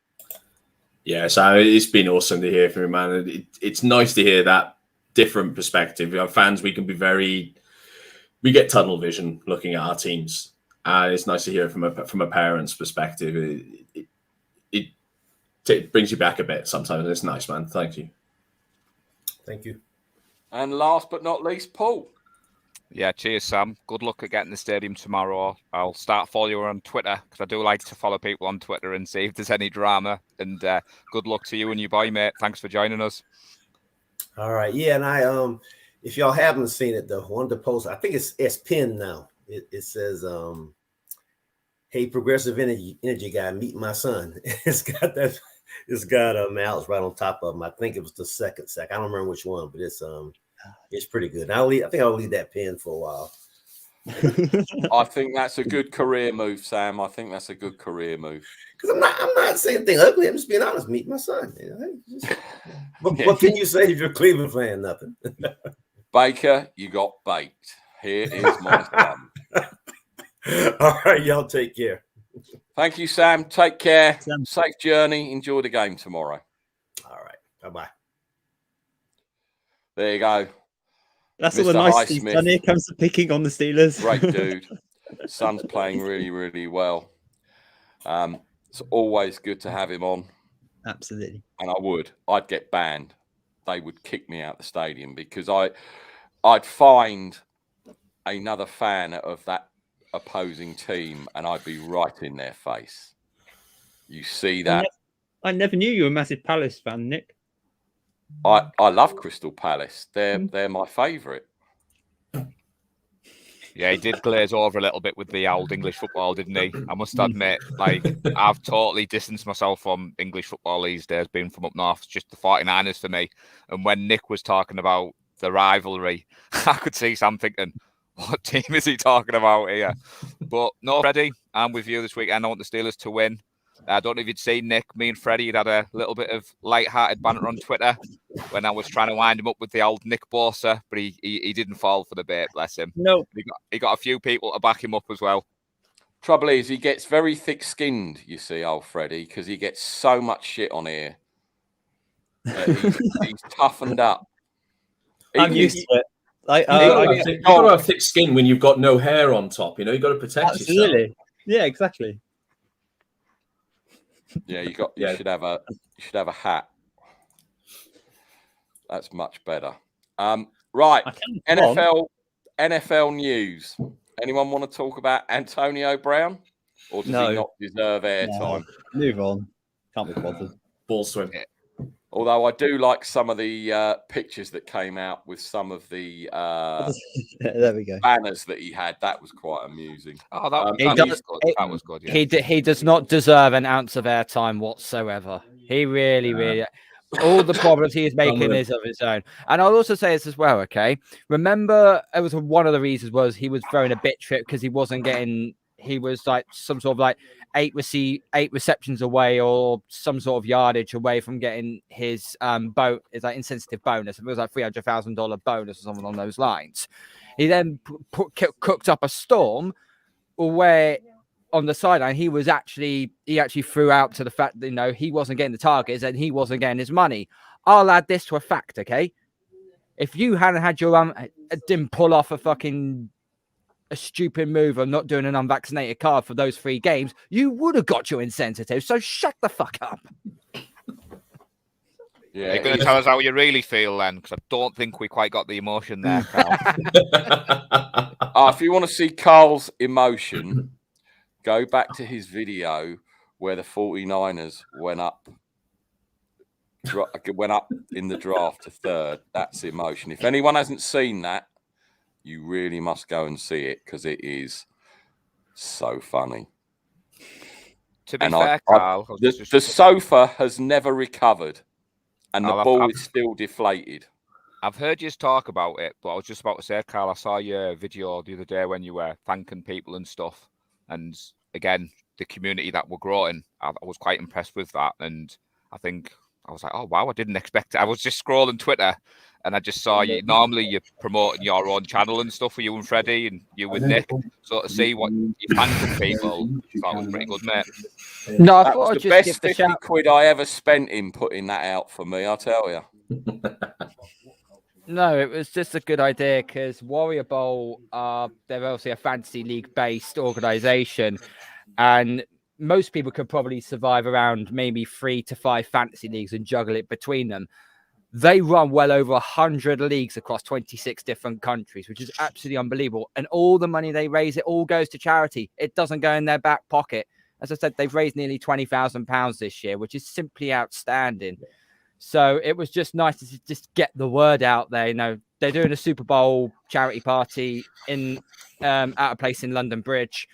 Yeah, so it's been awesome to hear from you, man. It's nice to hear that different perspective. Fans, we can be we get tunnel vision looking at our teams. It's nice to hear from a parent's perspective. It brings you back a bit sometimes. It's nice, man. Thank you. Thank you. And last but not least, Paul. Yeah, cheers, Sam. Good luck at getting the stadium tomorrow. I'll start following you on Twitter because I do like to follow people on Twitter and see if there's any drama. And good luck to you and your boy, mate. Thanks for joining us. All right. Yeah, and I if y'all haven't seen it though, one of the posts, I think it's pinned now. It says hey, progressive energy guy, meet my son. It's got Mal's right on top of him. I think it was the second sack. I don't remember which one, but it's pretty good. I think I'll leave that pin for a while. I think that's a good career move, Sam. I think that's a good career move. Because I'm not saying anything ugly. I'm just being honest. Meet my son. What can you say if you're a Cleveland fan? Nothing. Baker, you got baked. Here is my son. All right, y'all take care. Thank you, Sam. Take care. Sam. Safe journey. Enjoy the game tomorrow. All right. Bye-bye. There you go. That's all the Mr. nice he's Highsmith. done. Here comes the picking on the Steelers. Great dude. Son's playing really, really well. It's always good to have him on. Absolutely. And I'd get banned. They would kick me out the stadium because I'd find another fan of that opposing team and I'd be right in their face. You see that? I never knew you were a massive Palace fan, Nick. I love Crystal Palace. They're my favourite. Yeah, he did glaze over a little bit with the old English football, didn't he? I must admit, I've totally distanced myself from English football these days, being from up north. It's just the 49ers for me. And when Nick was talking about the rivalry, I could see Sam thinking, what team is he talking about here? But no, Freddie, I'm with you this weekend. I want the Steelers to win. I don't know if you'd seen Nick, me and Freddie had a little bit of light-hearted banter on Twitter when I was trying to wind him up with the old Nick Bosa, but he didn't fall for the bait, bless him. No. He got a few people to back him up as well. Trouble is, he gets very thick-skinned, you see, old Freddie, because he gets so much shit on here. He's toughened up. I'm used to it. You've got to have thick skin when you've got no hair on top. You've got to protect yourself. Absolutely. Yeah, exactly. Yeah, you should have a hat. That's much better. Right, NFL news. Anyone want to talk about Antonio Brown, or does he not deserve airtime? No. Move on. Can't be bothered. Ball swim. Although I do like some of the pictures that came out with some of the there we go. banners that he had. That was quite amusing. Oh, that was good. Yeah. He does not deserve an ounce of airtime whatsoever. He really. All the problems he is making is of his own. And I'll also say this as well, okay? Remember, it was one of the reasons was he was throwing a bit trip because he wasn't getting. He was like some sort of like 8 receptions away or some sort of yardage away from getting his is like insensitive bonus. It was like $300,000 bonus or something along those lines. He then cooked up a storm where on the sideline he actually threw out to the fact that he wasn't getting the targets and he wasn't getting his money. I'll add this to a fact, okay? If you hadn't had your didn't pull off a stupid move of not doing an unvaccinated card for those 3 games, you would have got your incentive. So shut the fuck up. Yeah, you're going to tell us how you really feel then, because I don't think we quite got the emotion there, Carl. If you want to see Carl's emotion, go back to his video where the 49ers went up in the draft to 3rd. That's emotion. If anyone hasn't seen that, you really must go and see it because it is so funny. To be fair, Carl, the sofa has never recovered and the ball is still deflated. I've heard you talk about it, but I was just about to say, Carl, I saw your video the other day when you were thanking people and stuff. And again, the community that we're growing, I was quite impressed with that. And I think I was like, oh wow, I didn't expect it. I was just scrolling Twitter and I just saw you. Normally you're promoting your own channel and stuff for you and Freddie and you and Nick. So to see what your fans and people, I thought was pretty good, mate. No, I That thought was I'd the just best give the 50 shout. quid I ever spent in putting that out for me, I tell you. No, it was just a good idea because Warrior Bowl, they're obviously a fantasy league based organization, and most people could probably survive around maybe 3 to 5 fantasy leagues and juggle it between them. They run well over 100 leagues across 26 different countries, which is absolutely unbelievable. And all the money they raise, it all goes to charity. It doesn't go in their back pocket. As I said, they've raised nearly £20,000 this year, which is simply outstanding. So it was just nice to just get the word out there. You know, they're doing a Super Bowl charity party in at a place in London Bridge.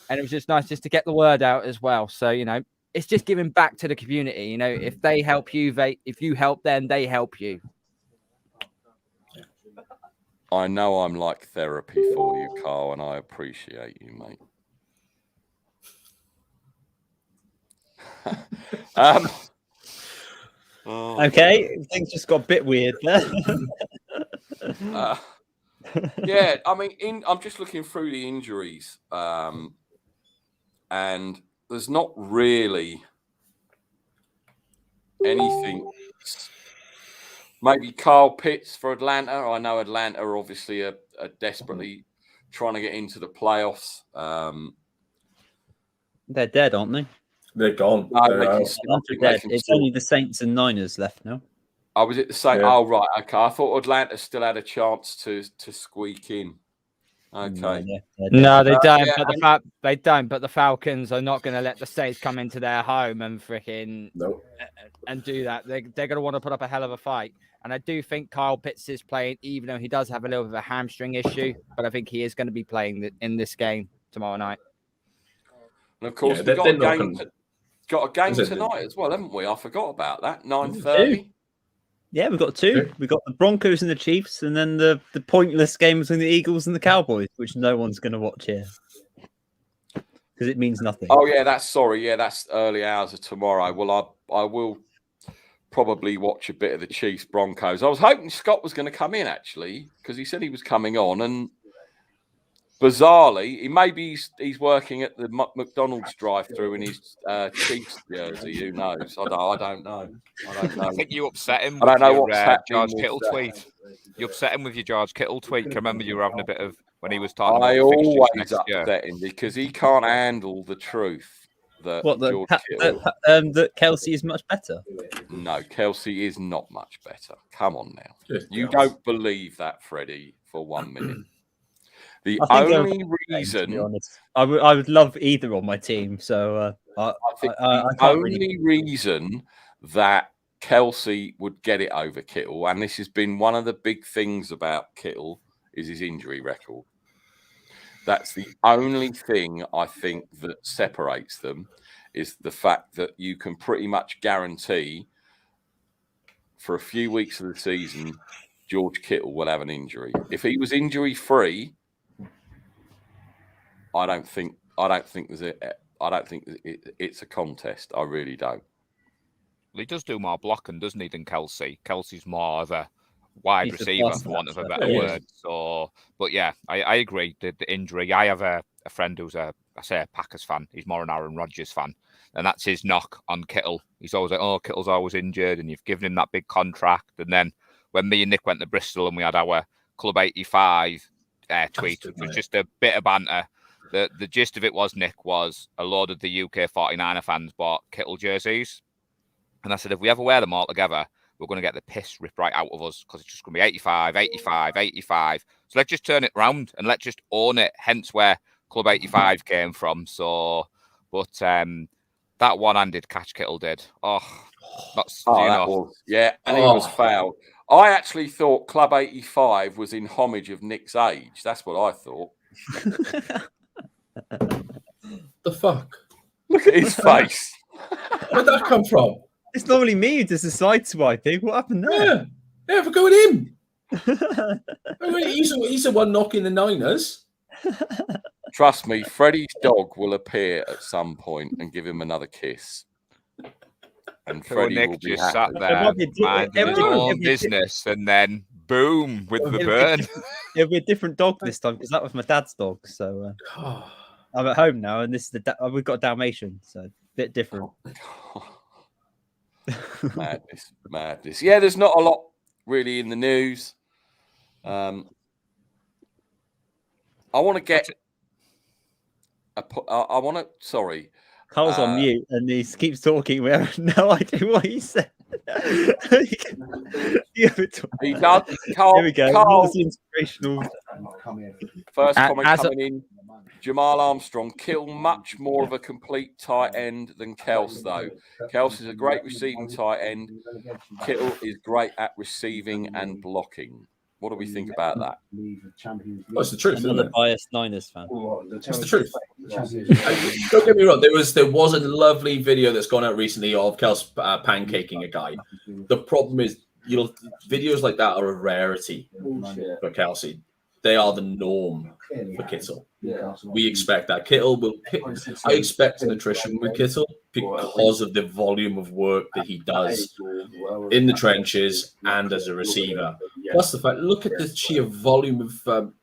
And it was just nice just to get the word out as well. So, you know, it's just giving back to the community. You know, if they help you, if you help them, they help you. I know I'm like therapy for you, Carl, and I appreciate you, mate. Okay, things just got a bit weird there. Yeah, I mean, I'm just looking through the injuries, and there's not really anything. Maybe Kyle Pitts for Atlanta. I know Atlanta are obviously are desperately trying to get into the playoffs. They're dead, aren't they? They're gone. No, They're dead. It's only the Saints and Niners left now. Oh, was it the same? Yeah. Oh, right. Okay. I thought Atlanta still had a chance to squeak in. Okay. No, they don't. yeah, But they don't. But the Falcons are not going to let the Saints come into their home and freaking and do that. They're going to want to put up a hell of a fight. And I do think Kyle Pitts is playing, even though he does have a little bit of a hamstring issue. But I think he is going to be playing in this game tomorrow night. And of course, we've got a game tonight as well, haven't we? I forgot about that. 9:30. Yeah, we've got 2. We've got the Broncos and the Chiefs, and then the pointless game between the Eagles and the Cowboys, which no one's going to watch here because it means nothing. Oh yeah, that's early hours of tomorrow. Well, I will probably watch a bit of the Chiefs Broncos. I was hoping Scott was going to come in actually because he said he was coming on, and bizarrely, he's working at the McDonald's drive-through in his Chiefs jersey. Who knows? I don't know. I think you upset him. I don't know with what's happening George with Kittle that. tweet. You upset him with your George Kittle tweet. I remember you were having a bit of when he was talking. I about the fixtures always next year. upset him because he can't handle the truth that George Kittle. That Kelsey is much better. No, Kelsey is not much better. Come on now. You don't believe that, Freddie, for 1 minute. The only reason I would love either on my team. So I think the only reason that Kelsey would get it over Kittle, and this has been one of the big things about Kittle, is his injury record. That's the only thing I think that separates them, is the fact that you can pretty much guarantee for a few weeks of the season, George Kittle will have an injury. If he was injury free, I don't think it's a contest. I really don't. Well, he does do more blocking, doesn't he, than Kelsey? Kelsey's more of a wide receiver, for want of a better word. So, but yeah, I agree. The injury. I have a friend who's a Packers fan. He's more an Aaron Rodgers fan, and that's his knock on Kittle. He's always like, "Oh, Kittle's always injured," and you've given him that big contract. And then when me and Nick went to Bristol and we had our Club 85 tweet, which was just a bit of banter. The gist of it was, Nick, was a load of the UK 49er fans bought Kittle jerseys. And I said, if we ever wear them all together, we're going to get the piss ripped right out of us because it's just going to be 85, 85, 85. So let's just turn it round and let's just own it. Hence where Club 85 came from. So, but that one-handed catch Kittle did. And he was fouled. I actually thought Club 85 was in homage of Nick's age. That's what I thought. The fuck? Look at his face. Where'd that come from? It's normally me who does the side swiping. What happened there? Yeah, have a go at him. I mean, he's the one knocking the Niners. Trust me, Freddie's dog will appear at some point and give him another kiss. And Poor Freddie will Nick be just happy. sat there minding his own business, and then boom with the burn. It'll be a different dog this time because that was my dad's dog. So I'm at home now, and this is we've got a Dalmatian, so a bit different. Madness. Yeah, there's not a lot really in the news. I want to get. I want to. Sorry. Carl's on mute and he keeps talking. We have no idea what he said. He does. Carl, Here we go. Carl, inspirational. First comment coming in. Jamal Armstrong, Kittle much more of a complete tight end than Kels, though. Kels is a great receiving tight end. Kittle is great at receiving and blocking. What do we think about that? Well, it's the truth. Another biased Niners fan. It's the truth. Don't get me wrong. There was a lovely video that's gone out recently of Kels pancaking a guy. The problem is, videos like that are a rarity for Kelsey. They are the norm for Kittle. We expect that. I expect an attrition with Kittle because of the volume of work that he does in the trenches and as a receiver. Plus the fact, look at the sheer volume of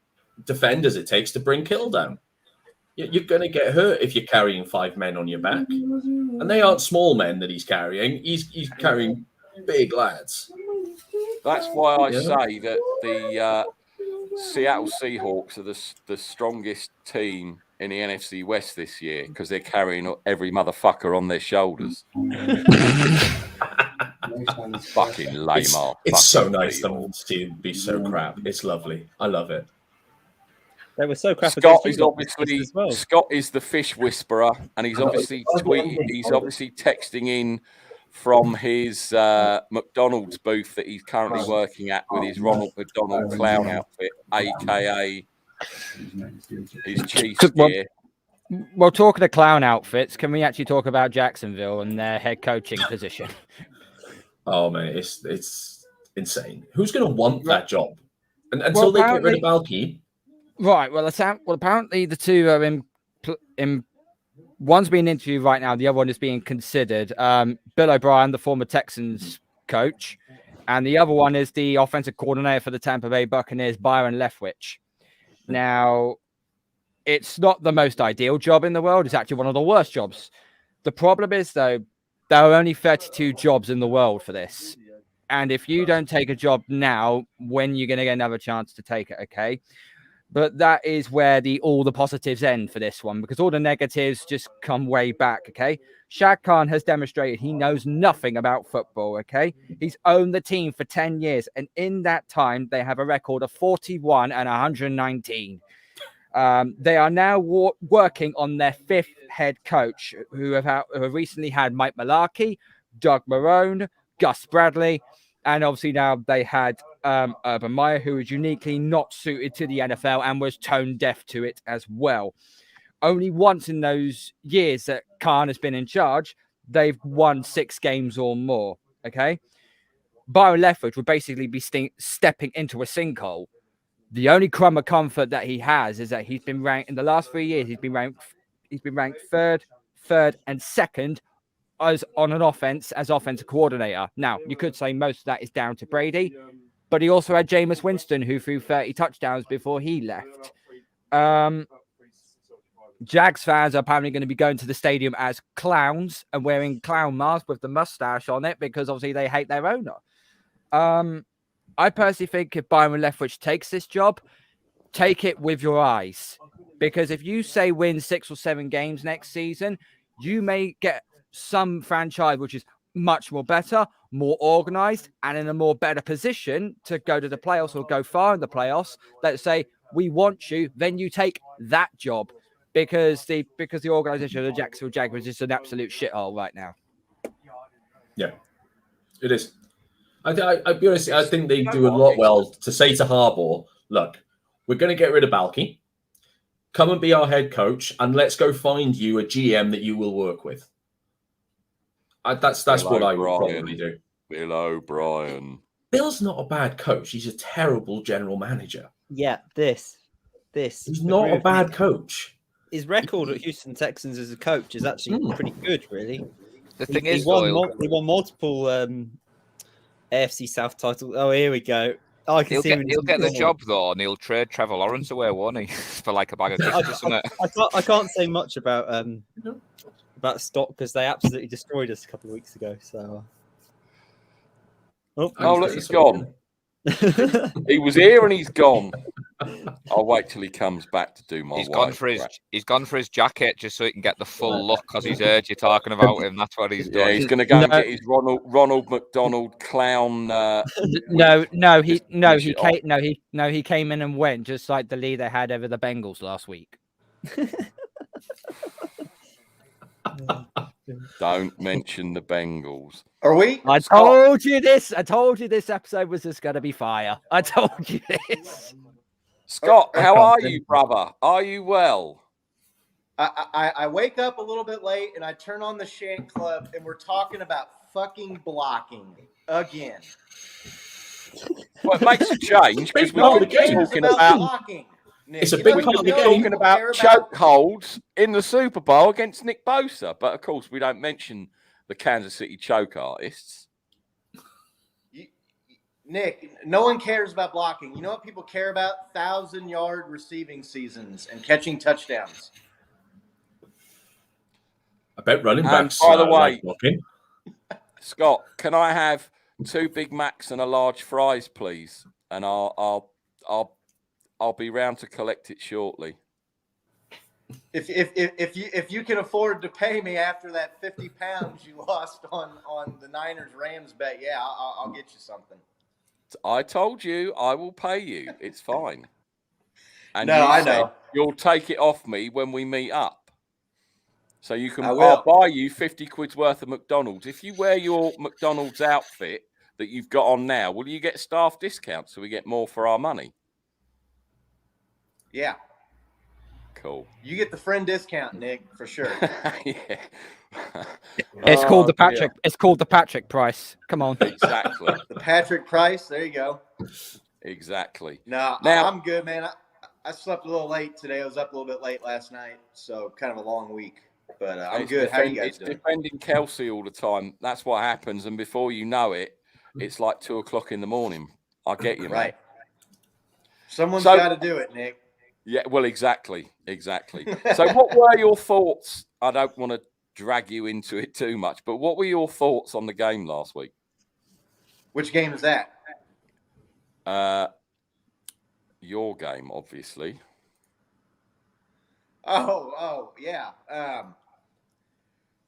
defenders it takes to bring Kittle down. You're going to get hurt if you're carrying 5 men on your back. And they aren't small men that he's carrying. He's carrying big lads. That's why I say that the Seattle Seahawks are the strongest team in the NFC West this year because they're carrying every motherfucker on their shoulders. Fucking lame. It's so nice to be so crap. It's lovely. I love it. They were so crap. Scott is obviously Scott is the fish whisperer, and he's obviously tweeting. He's obviously texting in from his McDonald's booth that he's currently working at with his Ronald McDonald clown outfit, aka his Chiefs gear. Well, talking of clown outfits, can we actually talk about Jacksonville and their head coaching position? Oh man, it's insane. Who's going to want that job? And until they get rid of Balky. Right. Well, apparently the two are in. One's being interviewed right now. The other one is being considered. Bill O'Brien, the former Texans coach, and the other one is the offensive coordinator for the Tampa Bay Buccaneers, Byron Leftwich. Now, it's not the most ideal job in the world. It's actually one of the worst jobs. The problem is, though, there are only 32 jobs in the world for this. And if you don't take a job now, when you're going to get another chance to take it, okay? But that is where all the positives end for this one, because all the negatives just come way back, okay? Shad Khan has demonstrated he knows nothing about football, okay? He's owned the team for 10 years, and in that time, they have a record of 41 and 119. They are now working on their 5th head coach, who have recently had Mike Mularkey, Doug Marrone, Gus Bradley, and obviously now they had Urban Meyer, who is uniquely not suited to the NFL and was tone deaf to it as well. Only once in those years that Khan has been in charge, they've won 6 games or more, okay? Byron Leftwich would basically be stepping into a sinkhole. The only crumb of comfort that he has is that he's been ranked in the last 3 years. He's been ranked third, and second as on an offense as offensive coordinator. Now, you could say most of that is down to Brady, but he also had Jameis Winston, who threw 30 touchdowns before he left. Jags fans are apparently going to be going to the stadium as clowns and wearing clown masks with the mustache on it because obviously they hate their owner. I personally think if Byron Leftwich takes this job, take it with your eyes. Because if you say win 6 or 7 games next season, you may get some franchise which is much more better, more organized, and in a more better position to go to the playoffs or go far in the playoffs. Let's say we want you, then you take that job because the organization of the Jacksonville Jaguars is an absolute shithole right now. Yeah, it is. I'll be honest, I think they do a lot well to say to Harbaugh, look, we're going to get rid of Balky. Come and be our head coach, and let's go find you a GM that you will work with. That's what I would probably do. Bill O'Brien. Bill's not a bad coach. He's a terrible general manager. Yeah, this. He's not a bad coach. His record at Houston Texans as a coach is actually pretty good, really. The thing He is, won, though, he won multiple AFC South titles. Oh, here we go. Oh, I can he'll see get him in he'll his get the corner. job though, and he'll trade Trevor Lawrence away, won't he? For like a bag of crisps or something. I can't say much about stock because they absolutely destroyed us a couple of weeks ago. So, Oh, look, he's gone. He was here and he's gone. I'll wait till he comes back to do my He's wife. gone for his jacket just so he can get the full look because he's heard you talking about him. That's what he's done. Yeah, he's going to go and get his Ronald McDonald clown. He came in and went just like the lead they had over the Bengals last week. Don't mention the Bengals. Are we? I told you this episode was just going to be fire. I told you this. Scott, how are you, brother? Are you well? I wake up a little bit late and I turn on the Shank Club and we're talking about fucking blocking again. Well, it makes a change because we're talking about blocking. Nick, it's a big part of the game. Talking about chokeholds in the Super Bowl against Nick Bosa, but of course we don't mention the Kansas City choke artists. Nick, no one cares about blocking. You know what people care about? 1,000-yard receiving seasons and catching touchdowns. I bet running backs. By the way, blocking. Scott, can I have 2 Big Macs and a large fries, please? And I'll be round to collect it shortly. If you can afford to pay me after that 50 pounds you lost on the Niners Rams bet, yeah, I'll get you something. I told you I will pay you. It's fine. And no, I know. You'll take it off me when we meet up. So you can. I'll buy you 50 quid's worth of McDonald's. If you wear your McDonald's outfit that you've got on now, will you get staff discounts so we get more for our money? Yeah. Cool. You get the friend discount, Nick, for sure. Yeah. It's called the Patrick. It's called the Patrick price. Come on. Exactly. The Patrick price. There you go. Exactly. No, now I'm good, man. I slept a little late today. I was up a little bit late last night, so kind of a long week. But I'm good. How are you guys doing? It's defending Kelsey all the time. That's what happens, and before you know it, it's like 2:00 in the morning. I get you, right. Man. Someone's got to do it, Nick. Yeah, well, exactly. So what were your thoughts? I don't want to drag you into it too much, but what were your thoughts on the game last week? Which game is that? Your game, obviously. Oh, yeah.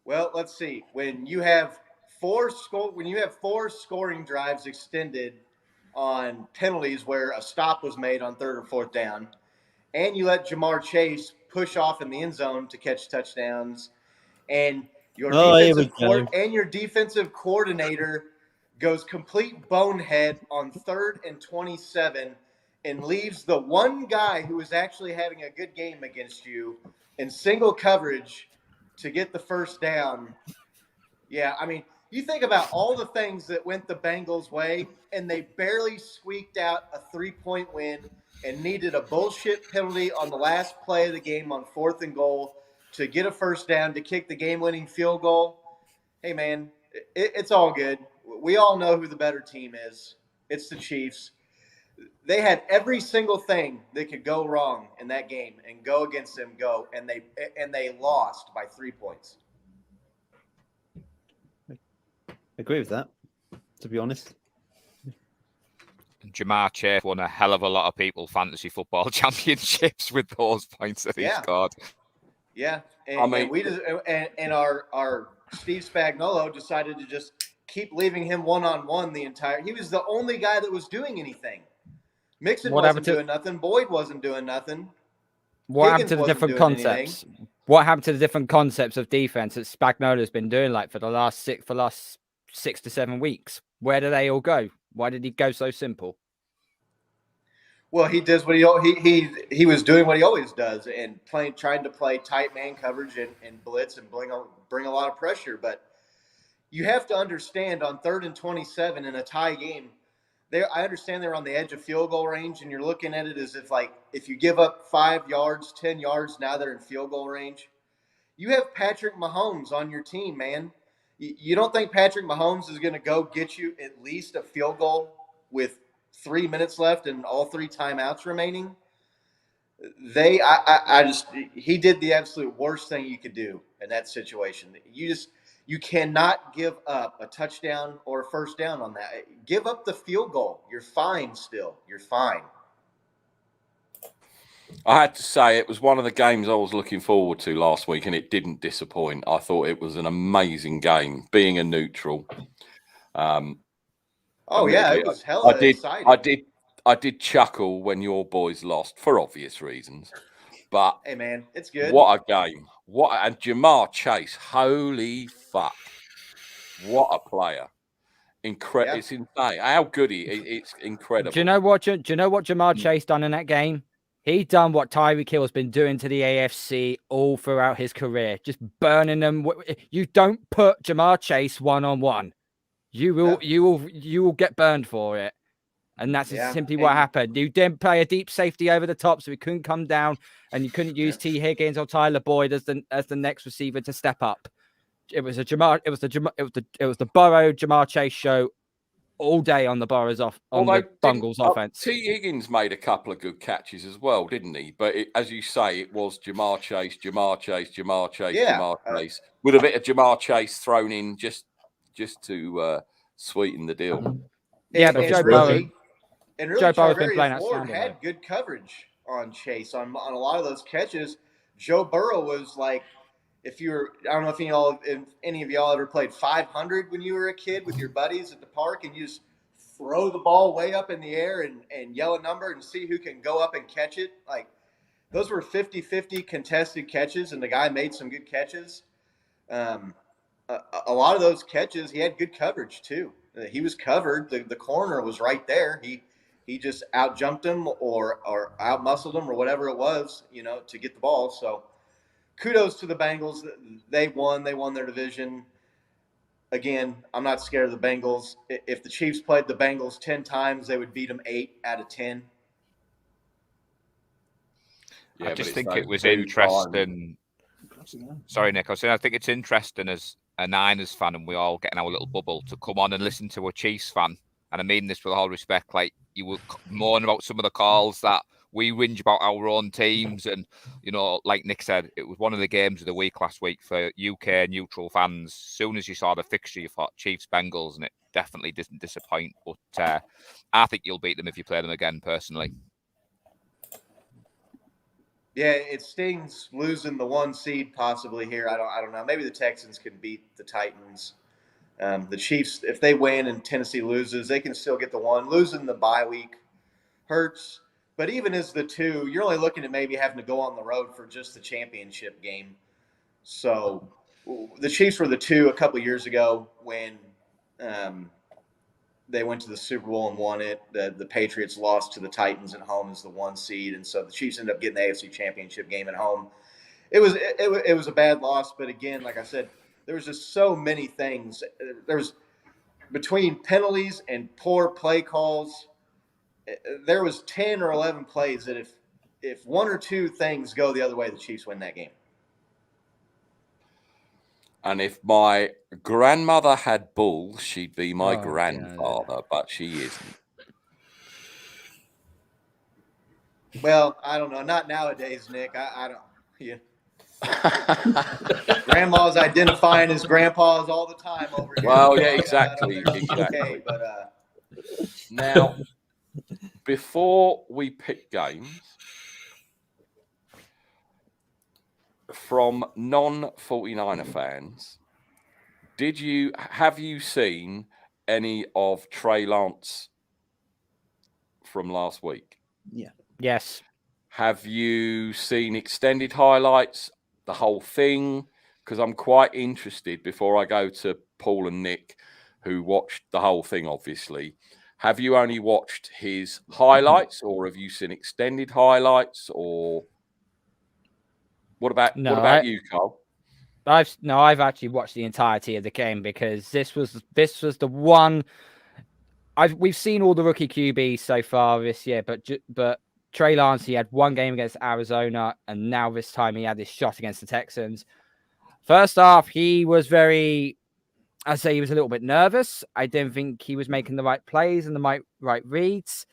Well, let's see. When you have four scoring drives extended on penalties where a stop was made on 3rd or 4th down, and you let Jamar Chase push off in the end zone to catch touchdowns, and your defensive coordinator goes complete bonehead on 3rd and 27 and leaves the one guy who is actually having a good game against you in single coverage to get the first down. Yeah, I mean, you think about all the things that went the Bengals' way, and they barely squeaked out a 3-point win and needed a bullshit penalty on the last play of the game on 4th and goal to get a first down to kick the game-winning field goal. Hey, man, it's all good. We all know who the better team is. It's the Chiefs. They had every single thing that could go wrong in that game and go against them, and they lost by 3 points. I agree with that, to be honest. Jamar Chase won a hell of a lot of people fantasy football championships with those points that he scored. Yeah, and our Steve Spagnuolo decided to just keep leaving him one-on-one the entire. He was the only guy that was doing anything. Mixon wasn't doing nothing. Boyd wasn't doing nothing. What happened to the different concepts? What happened to the different concepts of defense that Spagnuolo's been doing for the last 6 to 7 weeks? Where do they all go? Why did he go so simple? Well, he does what he was doing what he always does, and trying to play tight man coverage and blitz and bring a lot of pressure. But you have to understand, on 3rd and 27 in a tie game, I understand they're on the edge of field goal range, and you're looking at it as if you give up 5 yards, 10 yards, now they're in field goal range. You have Patrick Mahomes on your team, man. You don't think Patrick Mahomes is going to go get you at least a field goal with 3 minutes left and all 3 timeouts remaining? He did the absolute worst thing you could do in that situation. You cannot give up a touchdown or a first down on that. Give up the field goal. You're fine still. You're fine. I had to say it was one of the games I was looking forward to last week, and it didn't disappoint. I thought it was an amazing game, being a neutral. It was hella exciting. I did chuckle when your boys lost for obvious reasons, but hey man, it's good. What a game! And Jamar Chase, holy fuck! What a player! Incredible! Yeah. It's insane how good it's incredible. Do you know what Jamar Chase done in that game? He done what Tyreek Hill has been doing to the AFC all throughout his career, just burning them. You don't put Jamar Chase 1-on-1. You will get burned for it. And that's simply what happened. You didn't play a deep safety over the top, so he couldn't come down, and you couldn't use T. Higgins or Tyler Boyd as the next receiver to step up. It was the Burrow Jamar Chase show all day on the Bungles offense. T. Higgins made a couple of good catches as well, didn't he? But as you say, it was Jamar Chase, with a bit of Jamar Chase thrown in just to sweeten the deal. But Joe Burrow. And really, Joe Burrow's been playing outstanding. Had good coverage on Chase on a lot of those catches. Joe Burrow was like, I don't know if any of y'all ever played 500 when you were a kid with your buddies at the park, and you just throw the ball way up in the air and yell a number and see who can go up and catch it. Like, those were 50-50 contested catches, and the guy made some good catches. A lot of those catches, he had good coverage too. He was covered. The corner was right there. He just out-jumped him or out-muscled him or whatever it was, to get the ball. So kudos to the Bengals. They won. They won their division. Again, I'm not scared of the Bengals. If the Chiefs played the Bengals 10 times, they would beat them 8 out of 10. Yeah, I just think it was interesting. Sorry, Nick. I think it's interesting as a Niners fan, and we all get in our little bubble, to come on and listen to a Chiefs fan. And I mean this with all respect. Like, you were mourn about some of the calls that we whinge about our own teams. And, like Nick said, it was one of the games of the week last week for UK neutral fans. As soon as you saw the fixture, you thought Chiefs Bengals, and it definitely didn't disappoint. But I think you'll beat them if you play them again, personally. Yeah, it stings losing the 1 seed possibly here. I don't know. Maybe the Texans can beat the Titans. The Chiefs, if they win and Tennessee loses, they can still get the 1. Losing the bye week hurts. But even as the 2, you're only looking at maybe having to go on the road for just the championship game. So the Chiefs were the 2 a couple of years ago when they went to the Super Bowl and won it. The Patriots lost to the Titans at home as the 1 seed, and so the Chiefs ended up getting the AFC Championship game at home. It was a bad loss, but again, like I said, there was just so many things. There was, between penalties and poor play calls, there was 10 or 11 plays that if 1 or 2 things go the other way, the Chiefs win that game. And if my grandmother had balls, she'd be my grandfather, but she isn't. Well, I don't know. Not nowadays, Nick. I don't. Yeah. Grandma's identifying as grandpas all the time over here. Well, yeah, exactly. Okay, but now, before we pick games, from non-49er fans, have you seen any of Trey Lance from last week? Yeah. Yes. Have you seen extended highlights, the whole thing? Because I'm quite interested, before I go to Paul and Nick, who watched the whole thing, obviously. Have you only watched his highlights, or have you seen extended highlights, or what about you, Carl? I've actually watched the entirety of the game, because this was the one we've seen all the rookie QBs so far this year, but Trey Lance, he had 1 game against Arizona, and now this time he had this shot against the Texans. First half, he was very I'd say he was a little bit nervous. I didn't think he was making the right plays and the right reads.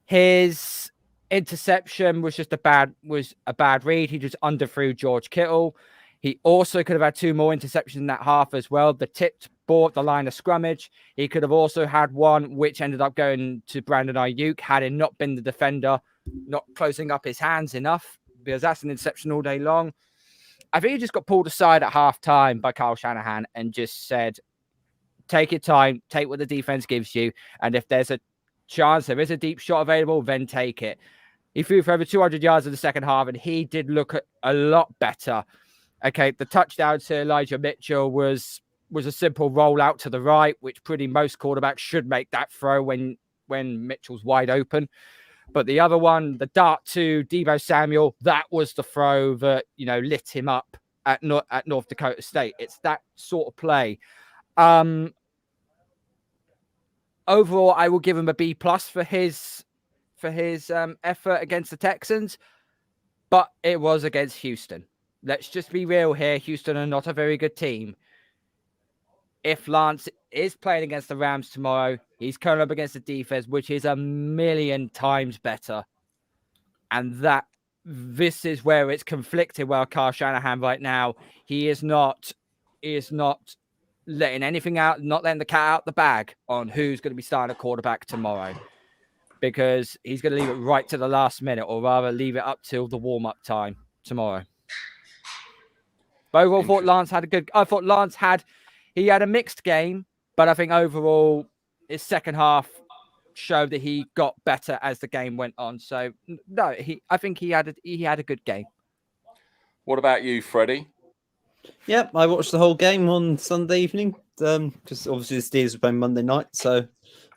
His interception was just a bad read. He just underthrew George Kittle. He also could have had 2 more interceptions in that half as well. The tipped ball at the line of scrimmage. He could have also had one which ended up going to Brandon Ayuk had it not been the defender not closing up his hands enough, because that's an interception all day long. I think he just got pulled aside at halftime by Kyle Shanahan and just said, take your time, take what the defense gives you. And if there's a chance, there is a deep shot available, then take it. He threw for over 200 yards in the second half, and he did look a lot better. Okay, the touchdown to Elijah Mitchell was a simple rollout to the right, which pretty most quarterbacks should make that throw when Mitchell's wide open. But the other one, the dart to Deebo Samuel, that was the throw that, lit him up at North Dakota State. It's that sort of play. Overall, I will give him a B+ for his effort against the Texans, but it was against Houston. Let's just be real here. Houston are not a very good team. If Lance is playing against the Rams tomorrow, he's coming up against the defense, which is a million times better. And this is where it's conflicted. Well, Kyle Shanahan right now, he is not letting anything out, not letting the cat out the bag on who's going to be starting a quarterback tomorrow, because he's going to leave it right to the last minute, or rather leave it up till the warm-up time tomorrow. But overall, he had a mixed game, but I think overall his second half showed that he got better as the game went on. So no, I think he had a good game. What about you, Freddie? Yep, I watched the whole game on Sunday evening because obviously the Steelers were playing Monday night. So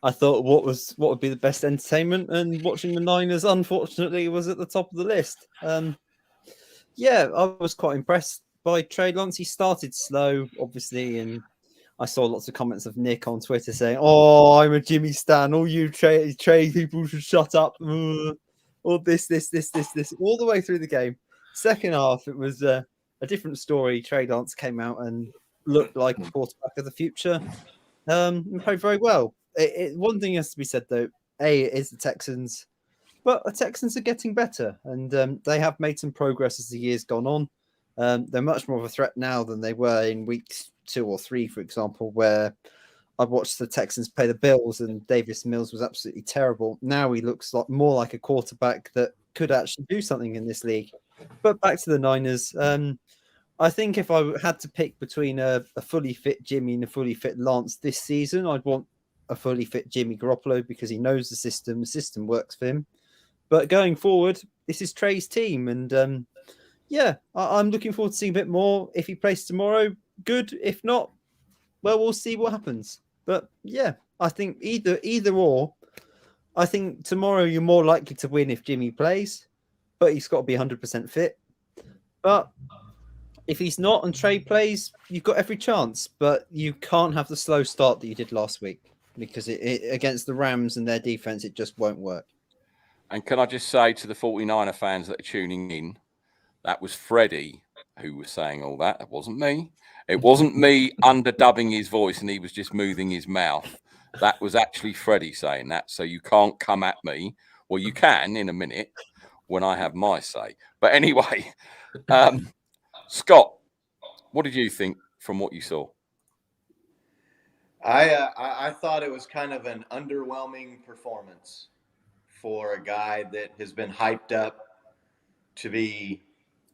I thought what would be the best entertainment, and watching the Niners, unfortunately, was at the top of the list. Yeah, I was quite impressed by Trey Lance. He started slow, obviously, and I saw lots of comments of Nick on Twitter saying, "Oh, I'm a Jimmy stan. All you Trey people should shut up." All this, all the way through the game. Second half, it was a different story. Trey Lance came out and looked like a quarterback of the future, and played very well. One thing has to be said, though. It is the Texans, but the Texans are getting better, and they have made some progress as the year's gone on. They're much more of a threat now than they were in weeks 2 or 3, for example, where I watched the Texans play the Bills and Davis Mills was absolutely terrible. Now he looks more like a quarterback that could actually do something in this league. But back to the Niners. I think if I had to pick between a fully fit Jimmy and a fully fit Lance this season, I'd want a fully fit Jimmy Garoppolo because he knows the system. The system works for him. But going forward, this is Trey's team. And yeah, I'm looking forward to seeing a bit more. If he plays tomorrow, good. If not, well, we'll see what happens. But yeah, I think either or. I think tomorrow you're more likely to win if Jimmy plays, but he's got to be 100% fit. But if he's not and Trey plays, you've got every chance. But you can't have the slow start that you did last week because it against the Rams and their defense, it just won't work. And can I just say to the 49er fans that are tuning in, that was Freddie who was saying all that. It wasn't me. It wasn't me underdubbing his voice and he was just moving his mouth. That was actually Freddie saying that. So you can't come at me. Well, you can in a minute when I have my say. But anyway, Scott, what did you think from what you saw? I thought it was kind of an underwhelming performance for a guy that has been hyped up to be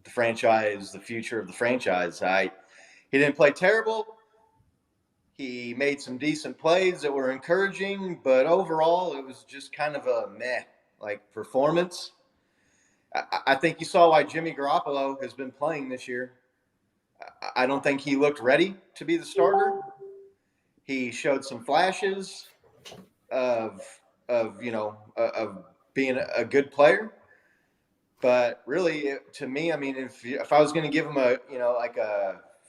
the future of the franchise. He didn't play terrible. He made some decent plays that were encouraging, but overall it was just kind of a meh performance. I think you saw why Jimmy Garoppolo has been playing this year. I don't think he looked ready to be the starter. He showed some flashes of being a good player. But really, to me, I mean, if I was going to give him a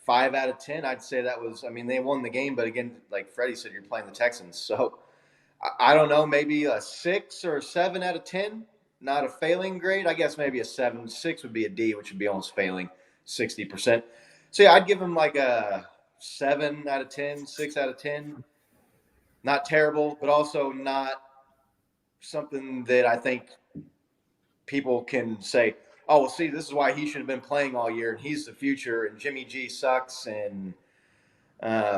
5 out of 10, I'd say that was. I mean, they won the game, but again, like Freddie said, you're playing the Texans, so I don't know, maybe a 6 or a 7 out of 10. Not a failing grade. I guess maybe a 7. 6 would be a D, which would be almost failing, 60%. So yeah, I'd give him like a 7 out of 10, 6 out of 10. Not terrible, but also not something that I think people can say, oh, well, see, this is why he should have been playing all year, and he's the future, and Jimmy G sucks, and that's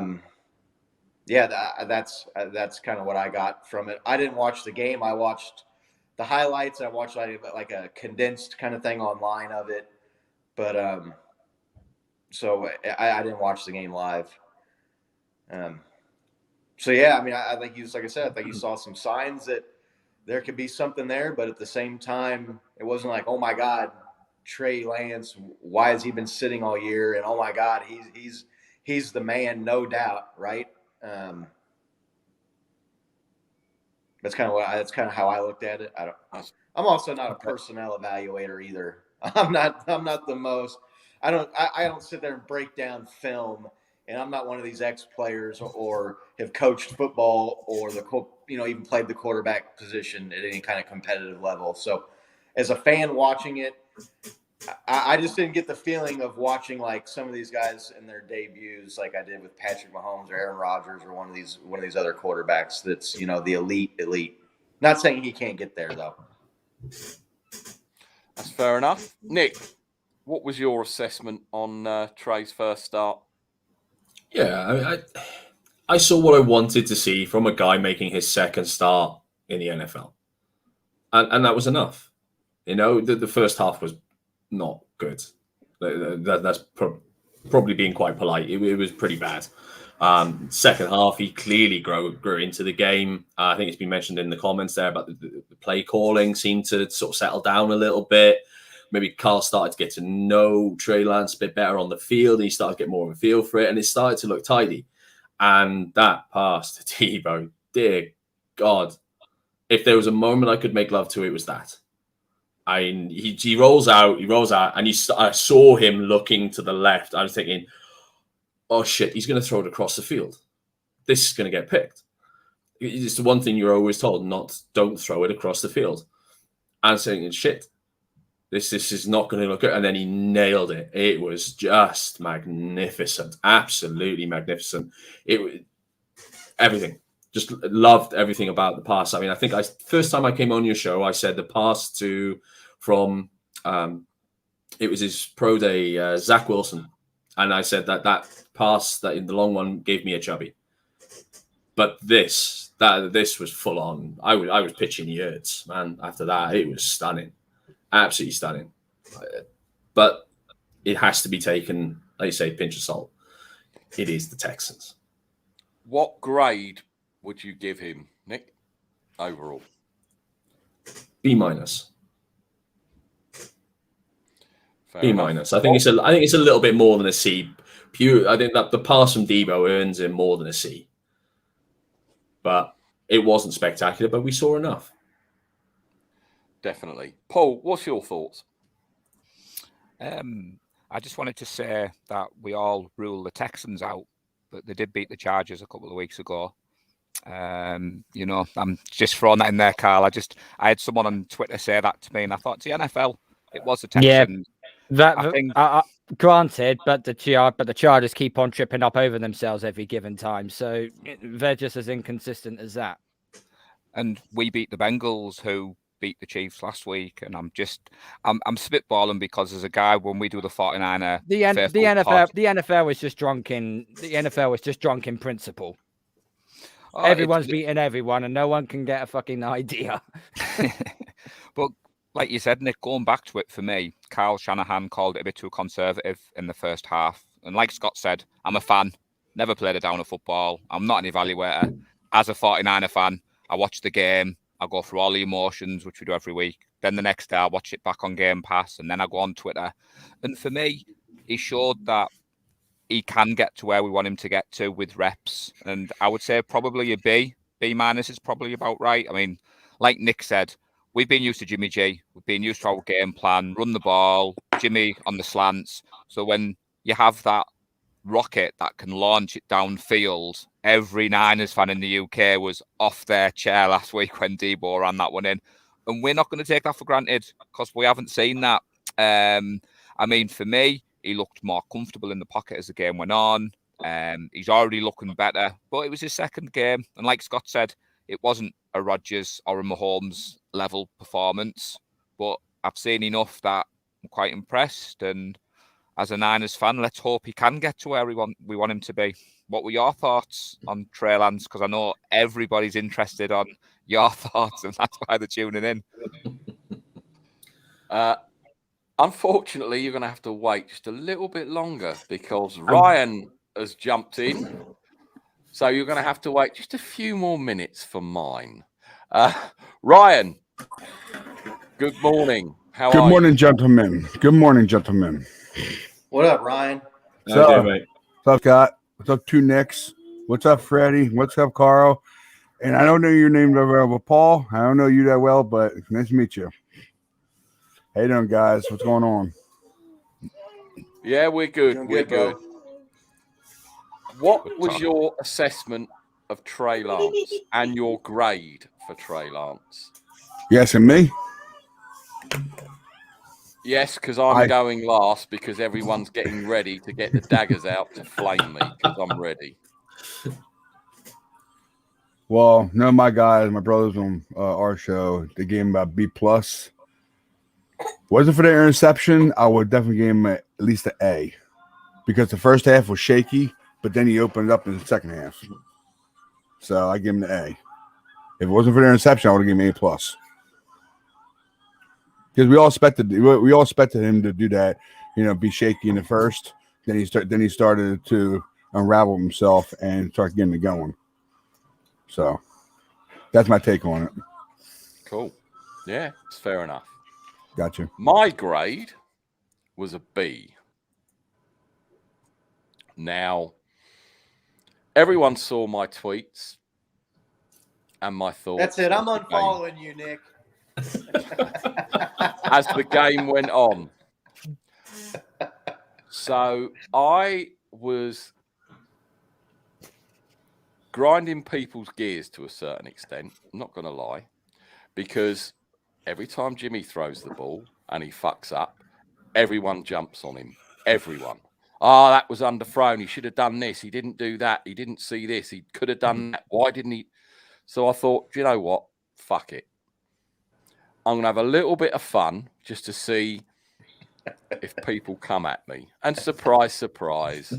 kind of what I got from it. I didn't watch the game. I watched the highlights. I watched like a condensed kind of thing online of it, but so I didn't watch the game live. So yeah, I mean, I think like I said, I think you saw some signs that there could be something there, but at the same time, it wasn't like, oh my God, Trey Lance, why has he been sitting all year? And oh my God, he's the man, no doubt, right? That's kind of how I looked at it. I'm also not a personnel evaluator either. I'm not the most. I don't sit there and break down film, and I'm not one of these ex-players or have coached football or even played the quarterback position at any kind of competitive level. So, as a fan watching it, I just didn't get the feeling of watching like some of these guys in their debuts, like I did with Patrick Mahomes or Aaron Rodgers or one of these other quarterbacks. That's the elite. Not saying he can't get there though. That's fair enough. Nick, what was your assessment on Trey's first start? Yeah, I saw what I wanted to see from a guy making his second start in the NFL, and that was enough. The first half was not good. That's probably being quite polite. It was pretty bad. Second half, he clearly grew into the game. I think it's been mentioned in the comments there about the play calling seemed to sort of settle down a little bit. Maybe Carl started to get to know Trey Lance a bit better on the field, and he started to get more of a feel for it, and it started to look tidy. And that pass to Tebow, dear God, if there was a moment I could make love to, it was that. He rolls out, and I saw him looking to the left. I was thinking, oh shit, he's going to throw it across the field. This is going to get picked. It's the one thing you're always told, don't throw it across the field. I'm saying, shit, this is not going to look good. And then he nailed it. It was just magnificent, absolutely magnificent. Everything. Just loved everything about the pass. I mean, I think first time I came on your show, I said the pass from it was his pro day, Zach Wilson. And I said that pass that in the long one gave me a chubby. But this was full on. I was pitching yards, man. After that, it was stunning. Absolutely stunning. But it has to be taken, like you say, pinch of salt. It is the Texans. What grade would you give him, Nick, overall? B-. B-. I think it's a little bit more than a C. I think that the pass from Debo earns him more than a C. But it wasn't spectacular, but we saw enough. Definitely. Paul, what's your thoughts? I just wanted to say that we all rule the Texans out, but they did beat the Chargers a couple of weeks ago. I'm just throwing that in there, Carl. I had someone on Twitter say that to me, and I thought, it's the NFL. It was the Texans. Yeah, granted, but the Chargers keep on tripping up over themselves every given time, so they're just as inconsistent as that. And we beat the Bengals, who beat the Chiefs last week, and I'm spitballing because as a guy, when we do the 49er, the NFL was just drunk in principle. Everyone's beating everyone, and no one can get a fucking idea. But like you said, Nick, going back to it, for me, Kyle Shanahan called it a bit too conservative in the first half. And like Scott said, I'm a fan, never played a down of football. I'm not an evaluator. As a 49er fan, I watch the game. I go through all the emotions, which we do every week. Then the next day, I watch it back on Game Pass, and then I go on Twitter. And for me, he showed that he can get to where we want him to get to with reps. And I would say probably a B. B- is probably about right. I mean, like Nick said, we've been used to Jimmy G. We've been used to our game plan, run the ball, Jimmy on the slants. So when you have that rocket that can launch it downfield, every Niners fan in the UK was off their chair last week when Debo ran that one in. And we're not going to take that for granted because we haven't seen that. I mean, for me, he looked more comfortable in the pocket as the game went on. He's already looking better, but it was his second game. And like Scott said, it wasn't a Rodgers or a Mahomes level performance, but I've seen enough that I'm quite impressed. And as a Niners fan, let's hope he can get to where we want him to be. What were your thoughts on Trey Lance? Because I know everybody's interested on your thoughts, and that's why they're tuning in. Unfortunately, you're going to have to wait just a little bit longer because Ryan has jumped in. So you're going to have to wait just a few more minutes for mine. Ryan, good morning. How are you? Good morning, gentlemen. Good morning, gentlemen. What up, Ryan? How you doing, mate? What's up, Scott? What's up, two Nicks? What's up, Freddie? What's up, Carl? And I don't know your name that well, but Paul, I don't know you that well, but nice to meet you. How you doing, guys? What's going on? Yeah, we're good. Doing We're good, bro. good. What was your assessment of Trey Lance and your grade for Trey Lance? Yes, and me? Yes, because I'm going last because everyone's getting ready to get the daggers out to flame me because I'm ready. Well, none of my guys, my brothers on our show, they gave him a B+. Wasn't for the interception, I would definitely give him at least an A because the first half was shaky, but then he opened up in the second half. So I give him the A. If it wasn't for the interception, I would have given him A+. Because we all expected him to do that, be shaky in the first. Then he started to unravel himself and start getting it going. So that's my take on it. Cool. Yeah, it's fair enough. Gotcha. My grade was a B. Now, everyone saw my tweets and my thoughts. That's it. I'm unfollowing you, Nick. As the game went on. So I was grinding people's gears to a certain extent. I'm not going to lie. Because every time Jimmy throws the ball and he fucks up, everyone jumps on him. Everyone. Oh, that was underthrown. He should have done this. He didn't do that. He didn't see this. He could have done that. Why didn't he? So I thought, you know what? Fuck it. I'm going to have a little bit of fun just to see if people come at me. And surprise, surprise,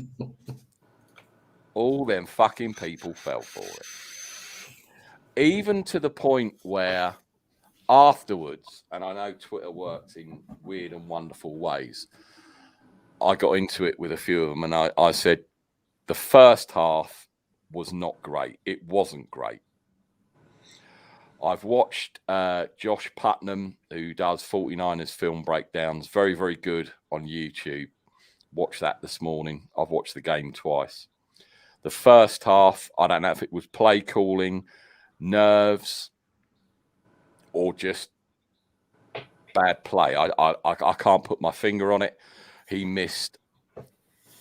all them fucking people fell for it. Even to the point where afterwards, and I know Twitter works in weird and wonderful ways, I got into it with a few of them and I said the first half was not great. It wasn't great. I've watched Josh Putnam, who does 49ers film breakdowns, very, very good on YouTube. Watched that this morning. I've watched the game twice. The first half, I don't know if it was play calling, nerves, or just bad play. I can't put my finger on it. He missed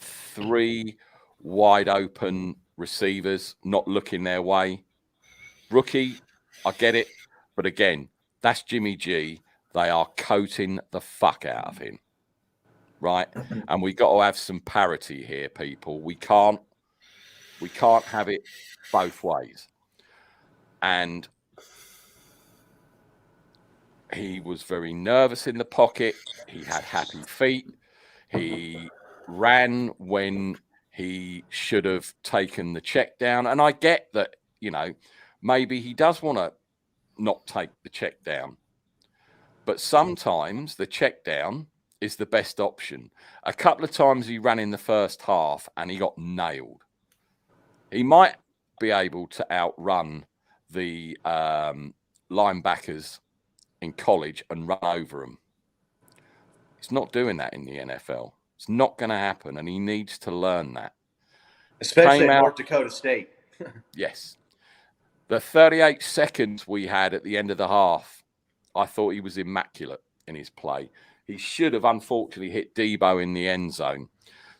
3 wide open receivers, not looking their way. Rookie, I get it. But again, that's Jimmy G. They are coating the fuck out of him. Right? And we got to have some parity here, people. We can't have it both ways. And he was very nervous in the pocket. He had happy feet. He ran when he should have taken the check down. And I get that, maybe he does want to not take the check down. But sometimes the check down is the best option. A couple of times he ran in the first half and he got nailed. He might be able to outrun the linebackers in college and run over them. He's not doing that in the NFL. It's not going to happen, and he needs to learn that. Especially at North Dakota State. Yes. The 38 seconds we had at the end of the half, I thought he was immaculate in his play. He should have, unfortunately, hit Debo in the end zone.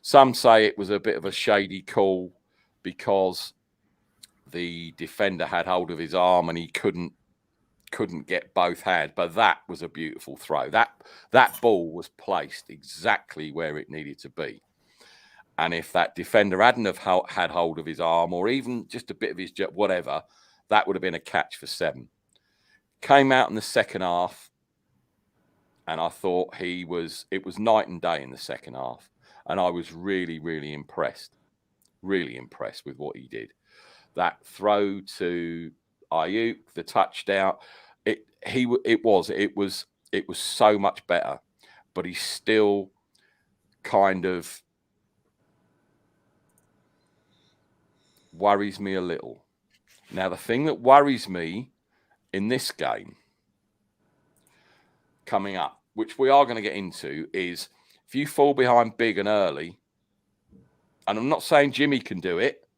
Some say it was a bit of a shady call because the defender had hold of his arm and he couldn't get both hands, but that was a beautiful throw. That ball was placed exactly where it needed to be. And if that defender hadn't have had hold of his arm or even just a bit of his whatever, that would have been a catch for 7. Came out in the second half, and I thought it was night and day in the second half. And I was really, really impressed with what he did. That throw to Ayuk, the touchdown, it was so much better, but he still kind of worries me a little. Now, the thing that worries me in this game coming up, which we are going to get into, is if you fall behind big and early, and I'm not saying Jimmy can do it,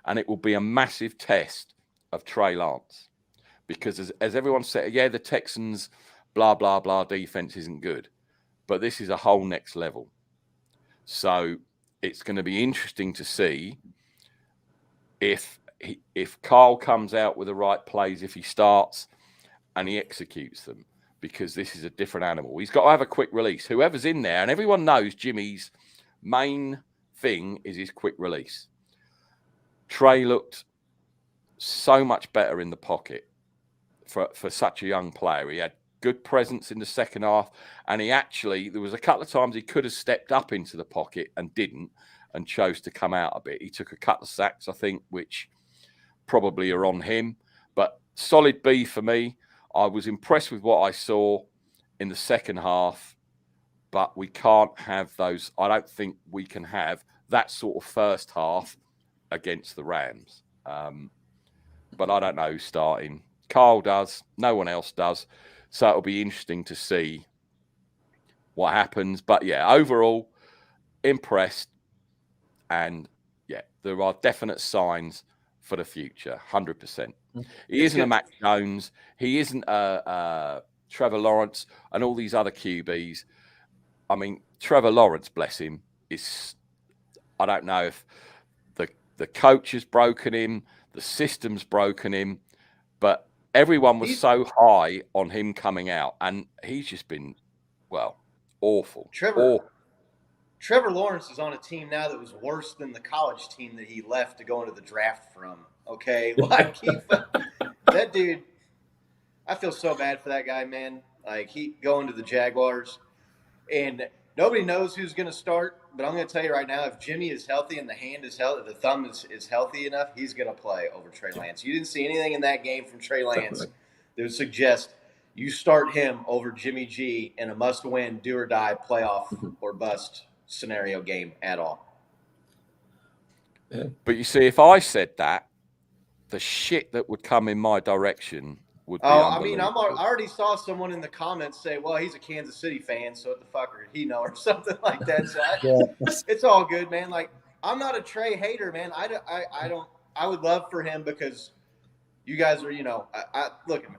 and it will be a massive test of Trey Lance. Because as everyone said, yeah, the Texans, blah, blah, blah, defense isn't good. But this is a whole next level. So it's going to be interesting to see if Carl comes out with the right plays, if he starts and he executes them, because this is a different animal. He's got to have a quick release. Whoever's in there, and everyone knows Jimmy's main thing is his quick release. Trey looked so much better in the pocket for such a young player. He had good presence in the second half, and there was a couple of times he could have stepped up into the pocket and didn't, and chose to come out a bit. He took a couple of sacks, I think, which probably are on him. But solid B for me. I was impressed with what I saw in the second half, but we can't have those. I don't think we can have that sort of first half against the Rams. But I don't know who's starting. Carl does. No one else does. So it'll be interesting to see what happens. But yeah, overall, impressed. And yeah, there are definite signs for the future, 100%. He isn't a Mac Jones. He isn't a Trevor Lawrence and all these other QBs. I mean, Trevor Lawrence, bless him, I don't know if the coach has broken him, the system's broken him, but everyone was so high on him coming out, and he's just been, awful. Trevor Lawrence is on a team now that was worse than the college team that he left to go into the draft from. Okay, like that dude, I feel so bad for that guy, man. Like he going to the Jaguars, and nobody knows who's going to start. But I'm going to tell you right now, if Jimmy is healthy and the hand is healthy, the thumb is healthy enough, he's going to play over Trey Lance. You didn't see anything in that game from Trey Lance that would suggest you start him over Jimmy G in a must-win, do-or-die playoff or bust scenario game at all. Yeah. But you see, if I said that, the shit that would come in my direction would be unbelievable. I already saw someone in the comments say, well, he's a Kansas City fan, so what the fuck would he know, or something like that. So it's all good, man. Like, I'm not a Trey hater, man. I would love for him because you guys are, look at me.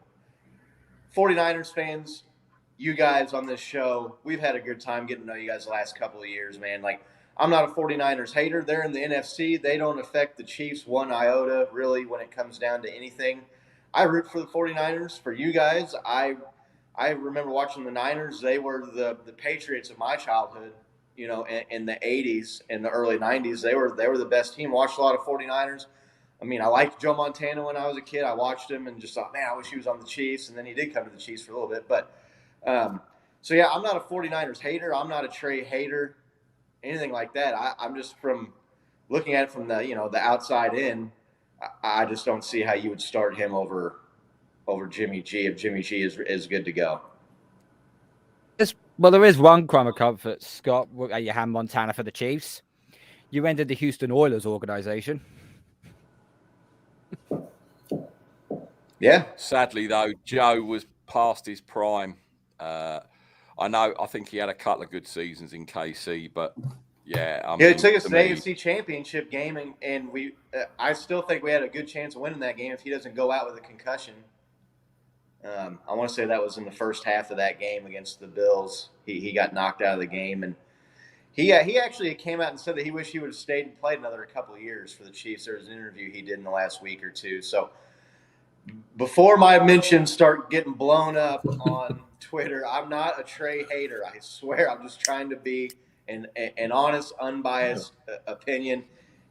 49ers fans, you guys on this show, we've had a good time getting to know you guys the last couple of years, man. Like, I'm not a 49ers hater. They're in the NFC. They don't affect the Chiefs one iota, really, when it comes down to anything. I root for the 49ers. For you guys, I remember watching the Niners. They were the Patriots of my childhood, in the 80s and the early 90s. They were the best team. Watched a lot of 49ers. I mean, I liked Joe Montana when I was a kid. I watched him and just thought, man, I wish he was on the Chiefs. And then he did come to the Chiefs for a little bit. But, so, yeah, I'm not a 49ers hater. I'm not a Trey hater, anything like that. I'm just from looking at it from the, the outside in. I just don't see how you would start him over Jimmy G if Jimmy G is good to go. Well, there is one crumb of comfort, Scott. You had Montana for the Chiefs. You entered the Houston Oilers organization. Yeah. Sadly, though, Joe was past his prime. I think he had a couple of good seasons in KC, but yeah. It took us to the AFC Championship game, and I still think we had a good chance of winning that game if he doesn't go out with a concussion. I want to say that was in the first half of that game against the Bills. He got knocked out of the game, and he actually came out and said that he wished he would have stayed and played another couple of years for the Chiefs. There was an interview he did in the last week or two. So before my mentions start getting blown up on Twitter, I'm not a Trey hater. I swear, I'm just trying to be an honest, unbiased opinion.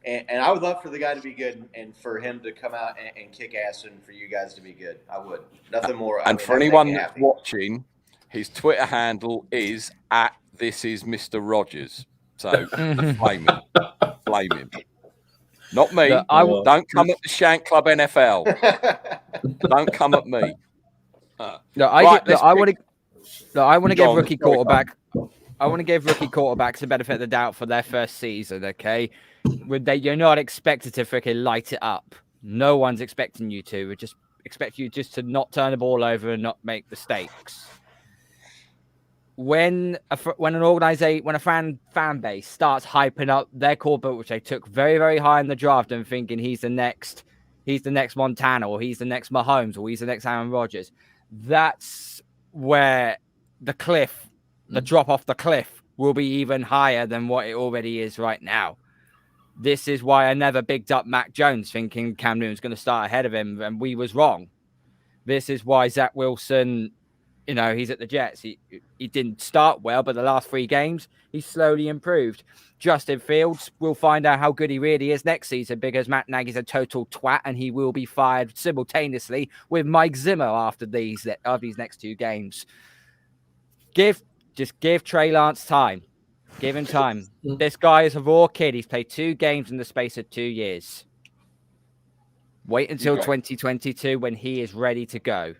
And I would love for the guy to be good and for him to come out and kick ass and for you guys to be good. I would. Nothing more. And for anyone that's watching, his Twitter handle is @thisismr Rogers. So flame him. Flame him. Not me. Look, don't come at the Shank Club NFL. Don't come at me. I want to give rookie quarterback. I want to give rookie quarterbacks the benefit of the doubt for their first season. Okay, you're not expected to freaking light it up. No one's expecting you to. We just expect you just to not turn the ball over and not make mistakes. When a fan base starts hyping up their quarterback, which they took very, very high in the draft, and thinking he's the next Montana, or he's the next Mahomes, or he's the next Aaron Rodgers, that's where the drop off the cliff will be even higher than what it already is right now. This is why I never bigged up Mac Jones, thinking Cam Newton's going to start ahead of him, and we was wrong. This is why Zach Wilson, he's at the Jets. He didn't start well, but the last 3 games, he's slowly improved. Justin Fields, we'll find out how good he really is next season, because Matt Nagy's a total twat, and he will be fired simultaneously with Mike Zimmer after these next 2 games. Just give Trey Lance time. Give him time. This guy is a raw kid. He's played 2 games in the space of 2 years. Wait until 2022 when he is ready to go.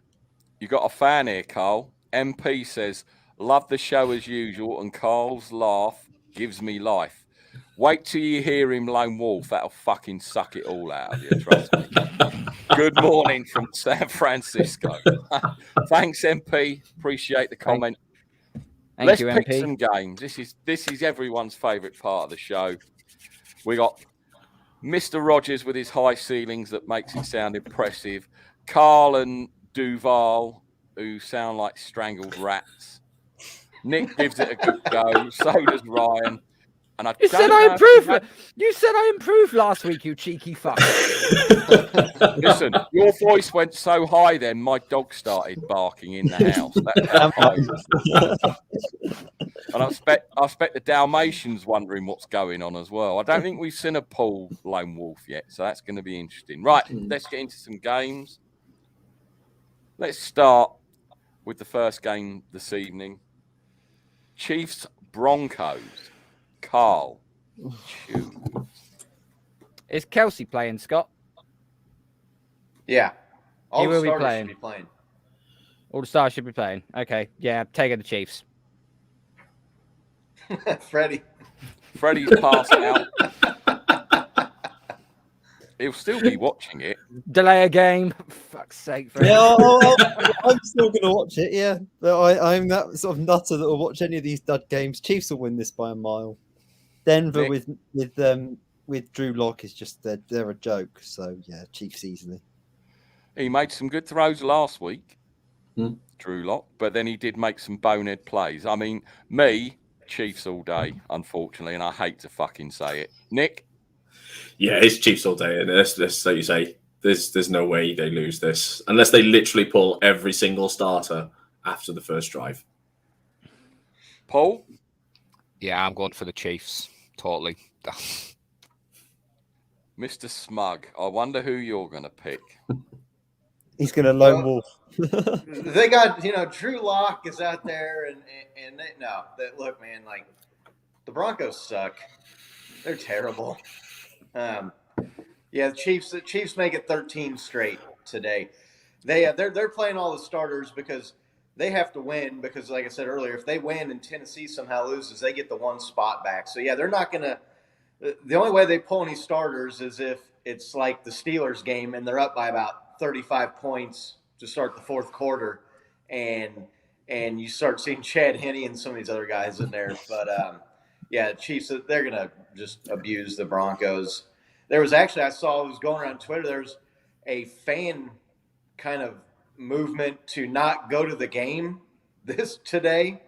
You got a fan here, Carl. MP says, love the show as usual, and Carl's laugh gives me life. Wait till you hear him lone wolf. That'll fucking suck it all out of you, trust me. Good morning from San Francisco. Thanks, MP. Appreciate the comment. Let's pick some games. This is everyone's favourite part of the show. We got Mr. Rogers with his high ceilings that makes it sound impressive. Carl and Duval, who sound like strangled rats. Nick gives it a good go. So does Ryan. And You said I improved last week, you cheeky fuck. Listen, your voice went so high then, my dog started barking in the house. And I expect the Dalmatians wondering what's going on as well. I don't think we've seen a Paul lone wolf yet, so that's going to be interesting. Right, let's get into some games. Let's start with the first game this evening. Chiefs Broncos. Carl. Choose. Is Kelsey playing, Scott? Yeah. He will be playing. All the stars should be playing. Okay. Yeah, taking the Chiefs. Freddie's passed out. He'll still be watching it. Delay a game. Fuck's sake. Yeah, I'm still going to watch it, yeah. But I'm that sort of nutter that will watch any of these dud games. Chiefs will win this by a mile. Denver with Drew Lock is just they're a joke. So yeah, Chiefs easily. He made some good throws last week, Drew Lock, but then he did make some bonehead plays. I mean, Chiefs all day, unfortunately, and I hate to fucking say it. Nick? Yeah, it's Chiefs all day, and this like you say, there's no way they lose this unless they literally pull every single starter after the first drive. Paul? Yeah, I'm going for the Chiefs. Totally. Mr. Smug, I wonder who you're going to pick. He's going to lone wolf. They got, Drew Lock is out there, and look, man, like the Broncos suck. They're terrible. The Chiefs make it 13 straight today. They're playing all the starters because they have to win, because like I said earlier, if they win and Tennessee somehow loses, they get the 1 spot back. So yeah, they're not going to – the only way they pull any starters is if it's like the Steelers game and they're up by about 35 points to start the 4th quarter, and you start seeing Chad Henne and some of these other guys in there. But Chiefs, they're going to just abuse the Broncos. There was actually, I saw, it was going around Twitter, there's a fan kind of movement to not go to the game today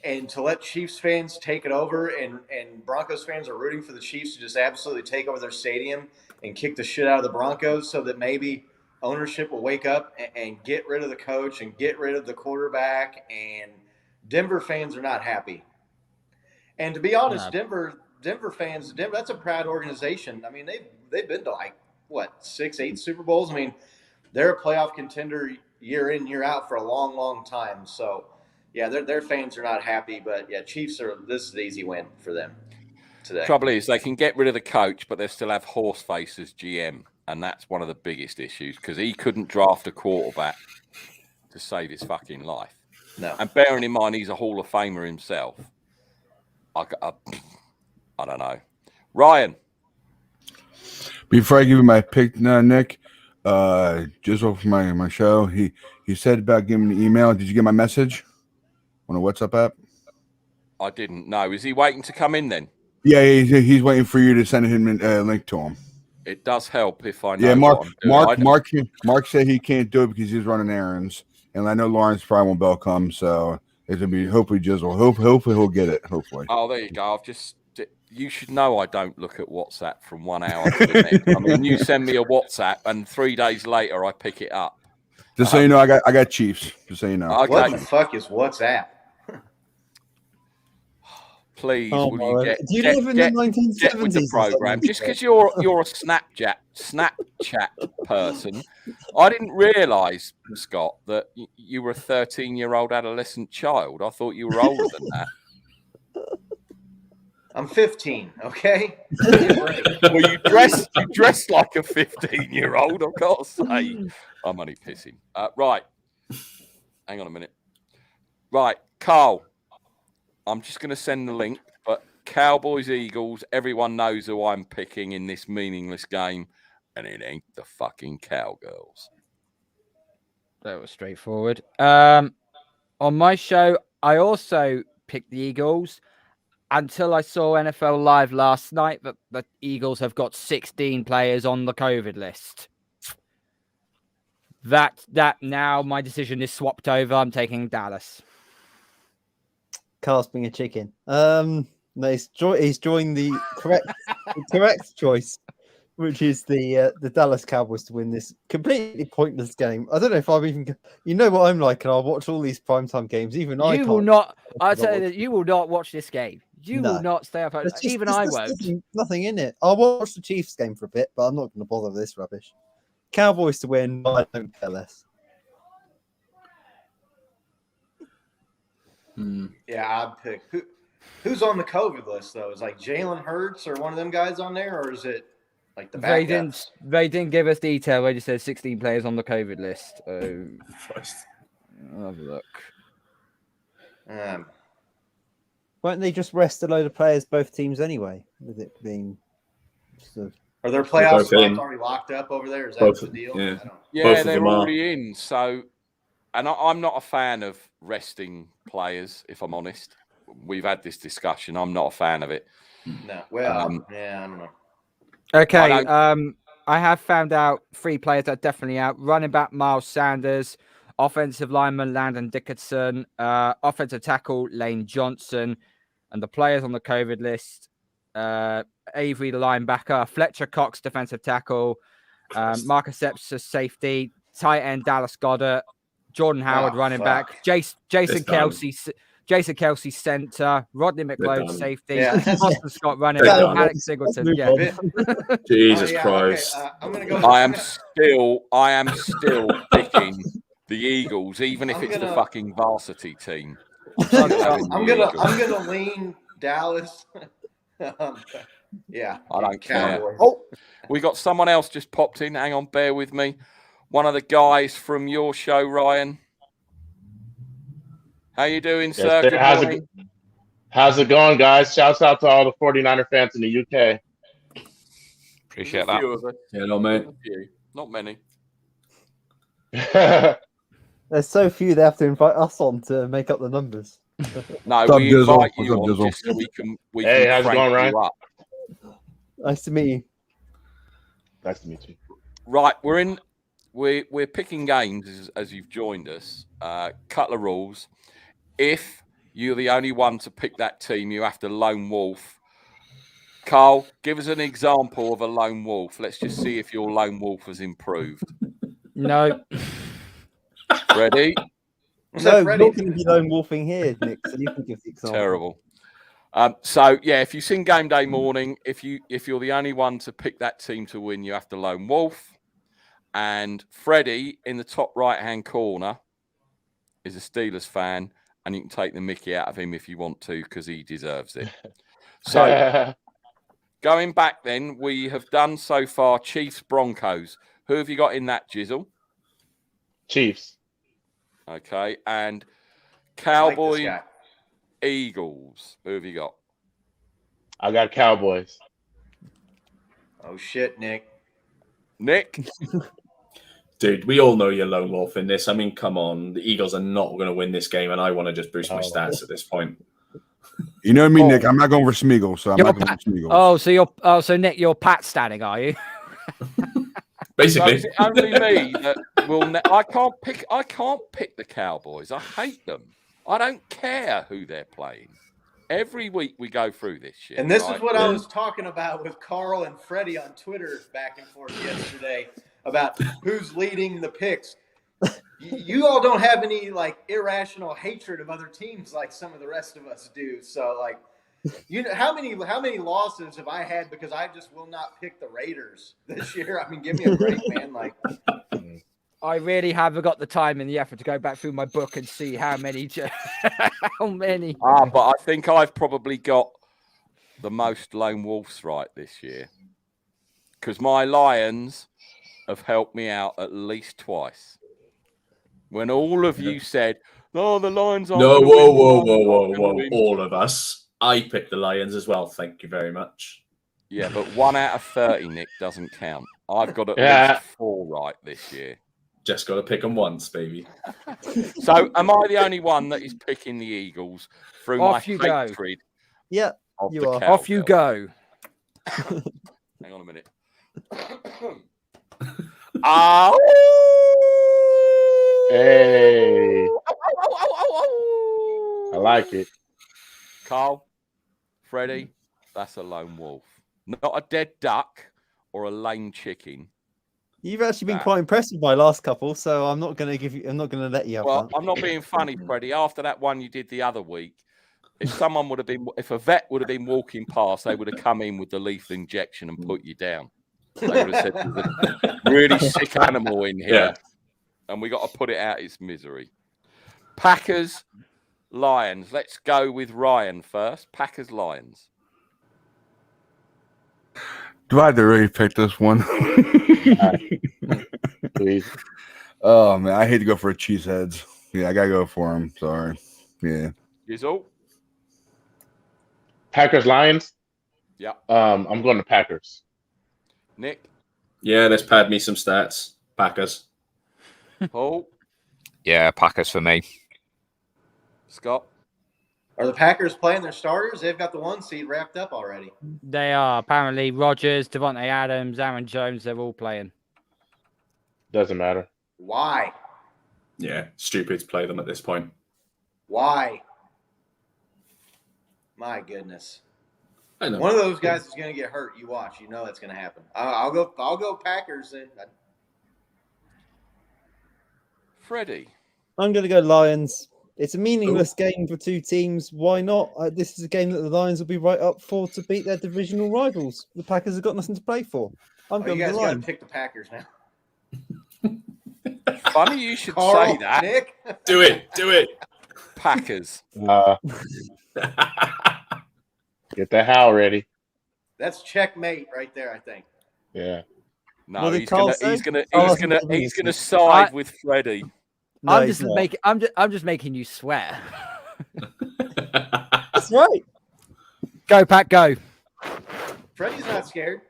and to let Chiefs fans take it over, and Broncos fans are rooting for the Chiefs to just absolutely take over their stadium and kick the shit out of the Broncos, so that maybe ownership will wake up and get rid of the coach and get rid of the quarterback. And Denver fans are not happy. And to be honest, Denver fans, that's a proud organization. I mean, they've been to like what 6-8 Super Bowls. I mean, they're a playoff contender year in, year out for a long, long time. So yeah, their fans are not happy, but yeah, Chiefs this is an easy win for them today. Trouble is they can get rid of the coach, but they still have Horseface as GM, and that's one of the biggest issues because he couldn't draft a quarterback to save his fucking life. No. And bearing in mind he's a Hall of Famer himself, I don't know. Ryan. Before I give you my pick, Nick, just off my show, he said about giving me the email. Did you get my message on the WhatsApp app? I didn't know. Is he waiting to come in then? Yeah, he's waiting for you to send him a link to him. It does help if I know. Yeah, what I'm doing. Mark said he can't do it because he's running errands, and I know Lawrence probably won't bell come, so it's gonna be hopefully Jizzle. Hopefully he'll get it. Hopefully. Oh, there you go. You should know I don't look at WhatsApp from 1 hour to the next. I mean, you send me a WhatsApp, and 3 days later I pick it up. Just so you know, I got Chiefs. Just so you know. Okay. What the fuck is WhatsApp? Please, Oh, will you do you live in the 1970s? get with the program? Just because you're a Snapchat person, I didn't realise, Scott, that you were a 13-year-old adolescent child. I thought you were older than that. I'm 15. Okay. Well, you dress like a 15-year-old. I've got to say, I'm only pissing. Right, hang on a minute. Right, Carl. I'm just going to send the link, but Cowboys, Eagles, everyone knows who I'm picking in this meaningless game, and it ain't the fucking Cowgirls. That was straightforward. On my show, I also picked the Eagles until I saw NFL Live last night that the Eagles have got 16 players on the COVID list. That now my decision is swapped over. I'm taking Dallas. Carl's being a chicken. No, he's joined the correct choice, which is the Dallas Cowboys to win this completely pointless game. I don't know if I'm even. You know what I'm like, and I'll watch all these primetime games. Even I will not. I'll tell you that you will not watch this game. You will not stay up. Even I won't. Nothing in it. I'll watch the Chiefs game for a bit, but I'm not going to bother with this rubbish. Cowboys to win. I don't care less. Yeah, I'd pick who's on the COVID list though. Is like Jalen Hurts or one of them guys on there, or is it like the backups? They didn't give us detail. They just said 16 players on the COVID list. I'll have a look. Won't they just rest a load of players, both teams anyway? With it being, are their playoff spots already locked up over there? Is that the deal? Yeah, they're already in. So. And I'm not a fan of resting players, if I'm honest. We've had this discussion. I'm not a fan of it. No. Well, I don't know. Okay. I have found out 3 players that are definitely out. Running back Miles Sanders, offensive lineman Landon Dickerson, offensive tackle Lane Johnson, and the players on the COVID list: Avery the linebacker, Fletcher Cox defensive tackle, Marcus Epps safety, tight end Dallas Goedert, Jordan Howard running back, Jason Kelsey center, Rodney McLeod safety, Boston Scott running back, Alex Singleton. Yeah. Jesus Christ! Okay, I'm gonna go. I am still picking the Eagles, even if it's the fucking varsity team. I'm gonna lean Dallas. Yeah, I don't care. Cowboys. Oh, we got someone else just popped in. Hang on, bear with me. One of the guys from your show, Ryan. How you doing, sir? Good morning. How's it going, guys? Shouts out to all the 49er fans in the UK. Appreciate that. Yeah, no, mate. Not many. There's so few they have to invite us on to make up the numbers. No, we invite you on just so we can how's it going, Ryan? Nice to meet you. Nice to meet you. Right, we're picking games as you've joined us. Couple of rules. If you're the only one to pick that team, you have to lone wolf. Carl, give us an example of a lone wolf. Let's just see if your lone wolf has improved. No. Ready? No, we're not going to be lone wolfing here, Nick. So you can give the example. Terrible. So yeah, if you've seen Game Day Morning, if you're the only one to pick that team to win, you have to lone wolf. And Freddie in the top right-hand corner is a Steelers fan, and you can take the mickey out of him if you want to, because he deserves it. So going back then, we have done so far Chiefs, Broncos. Who have you got in that, Jizzle? Chiefs. Okay. And I Cowboys, like this guy. Eagles. Who have you got? I got Cowboys. Oh shit, Nick. Nick? Dude, we all know you're lone wolf in this. I mean, come on. The Eagles are not going to win this game, and I want to just boost my stats at this point. You know me, Nick. I'm not going for Smeagol, so I'm not going for Smeagol. So Nick, you're Pat standing, are you? Basically, So is it only me that will. I can't pick the Cowboys. I hate them. I don't care who they're playing. Every week we go through this shit. And this right? is what I was talking about with Carl and Freddie on Twitter back and forth yesterday about who's leading the picks. You all don't have any like irrational hatred of other teams like some of the rest of us do. So like, you know, how many losses have I had because I just will not pick the Raiders this year? I mean, give me a break, man. Like, I really haven't got the time and the effort to go back through my book and see how many. How many? But I think I've probably got the most lone wolves right this year because my Lions have helped me out at least twice. When all of you said, "No, the Lions aren't." no, gonna whoa. win." All of us. I picked the Lions as well. Thank you very much. Yeah, but 1 out of 30, Nick, doesn't count. I've got at least 4 right this year. Just got to pick them once, baby. So, am I the only one that is picking the Eagles through Off my you go. hatred? Yeah, of you the are. Off you Cowbell? go. Hang on a minute. Oh! Hey, I like it. Carl, Freddie, that's a lone wolf. Not a dead duck or a lame chicken. You've actually been That. quite impressed with my last couple, so I'm not going to give you. I'm not going to let you have Well, that. I'm not being funny, Freddie. After that one you did the other week, if a vet would have been walking past, they would have come in with the lethal injection and put you down. They would have said there's a really sick animal in here, Yeah. and we got to put it out its misery. Packers, Lions. Let's go with Ryan first. Packers, Lions. Do I have to really pick this one? Please. Oh man, I hate to go for a cheeseheads. Yeah, I gotta go for him. Sorry. Yeah. Gizzle? Packers, Lions. Yeah. I'm going to Packers. Nick? Yeah, let's pad me some stats. Packers. Paul? Yeah, Packers for me. Scott? are the Packers playing their starters? They've got the 1 seed wrapped up already. They are apparently Rodgers, Devontae Adams, Aaron Jones. They're all playing. Doesn't matter. Why? Yeah, stupid to play them at this point. Why? My goodness. I know. One of those guys is going to get hurt. You watch. You know that's going to happen. I'll go Packers. And Freddie? I'm going to go Lions. It's a meaningless game for two teams. Why not? This is a game that the Lions will be right up for to beat their divisional rivals. The Packers have got nothing to play for. I'm going you with guys the got to Lions. pick the Packers now. Funny you should Carl, say that. Nick. Do it. Packers. Get the howl ready. That's checkmate right there, I think. Yeah. No, What did he's Carl gonna say? he's gonna side with Freddie. No, I'm he's just not. making. I'm just making you swear. That's right. Go, Pat. Go. Freddie's not scared.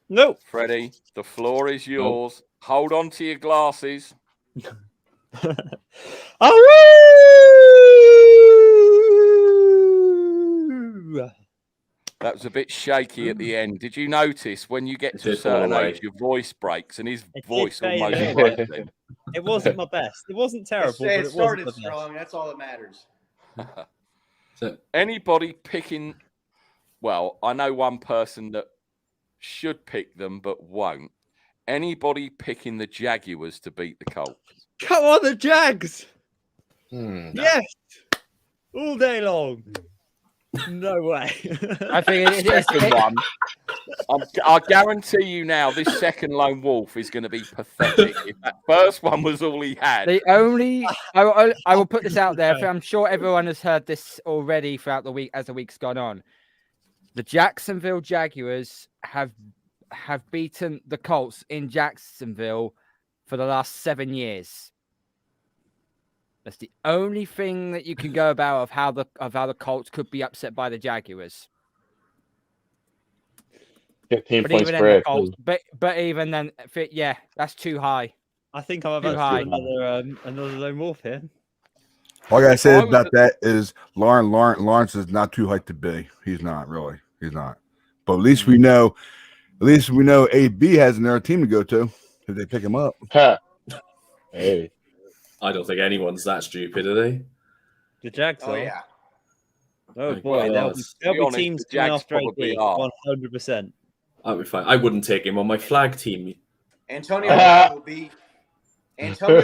No. Freddie, the floor is yours. Hold on to your glasses. That was a bit shaky at the end. Did you notice when you get to a did fall certain away. age, your voice breaks, and his It did voice fade almost in. broke then. It wasn't my best. It wasn't terrible, but It it started wasn't the best. strong. That's all that matters. So, Anybody picking? Well, I know one person that should pick them but won't. Anybody picking the Jaguars to beat the Colts? Come on, the Jags. Hmm. Yes. All day long. No way. I think Second one, I guarantee you now, this second lone wolf is going to be pathetic. If that first one was all he had, the only I will put this out there. I'm sure everyone has heard this already throughout the week as the week's gone on. The Jacksonville Jaguars have beaten the Colts in Jacksonville for the last 7 years. That's the only thing that you can go about of how the Colts could be upset by the Jaguars. 15 But point even then, the spread. Colts, but even then, yeah, that's too high. I think I'm Too about high. to do another lone wolf here. All I gotta say I was about at- that is Lawrence is not too hyped to be. He's not really. He's not. But at least we know. At least we know AB has another team to go to if they pick him up. Huh. Hey. I don't think anyone's that stupid, are they? The Jags Oh are. yeah. Oh Like, boy, well, there'll to be be honest, teams the coming Jags after probably AD, are. 100%. I'd be fine. I wouldn't take him on my flag team. Antonio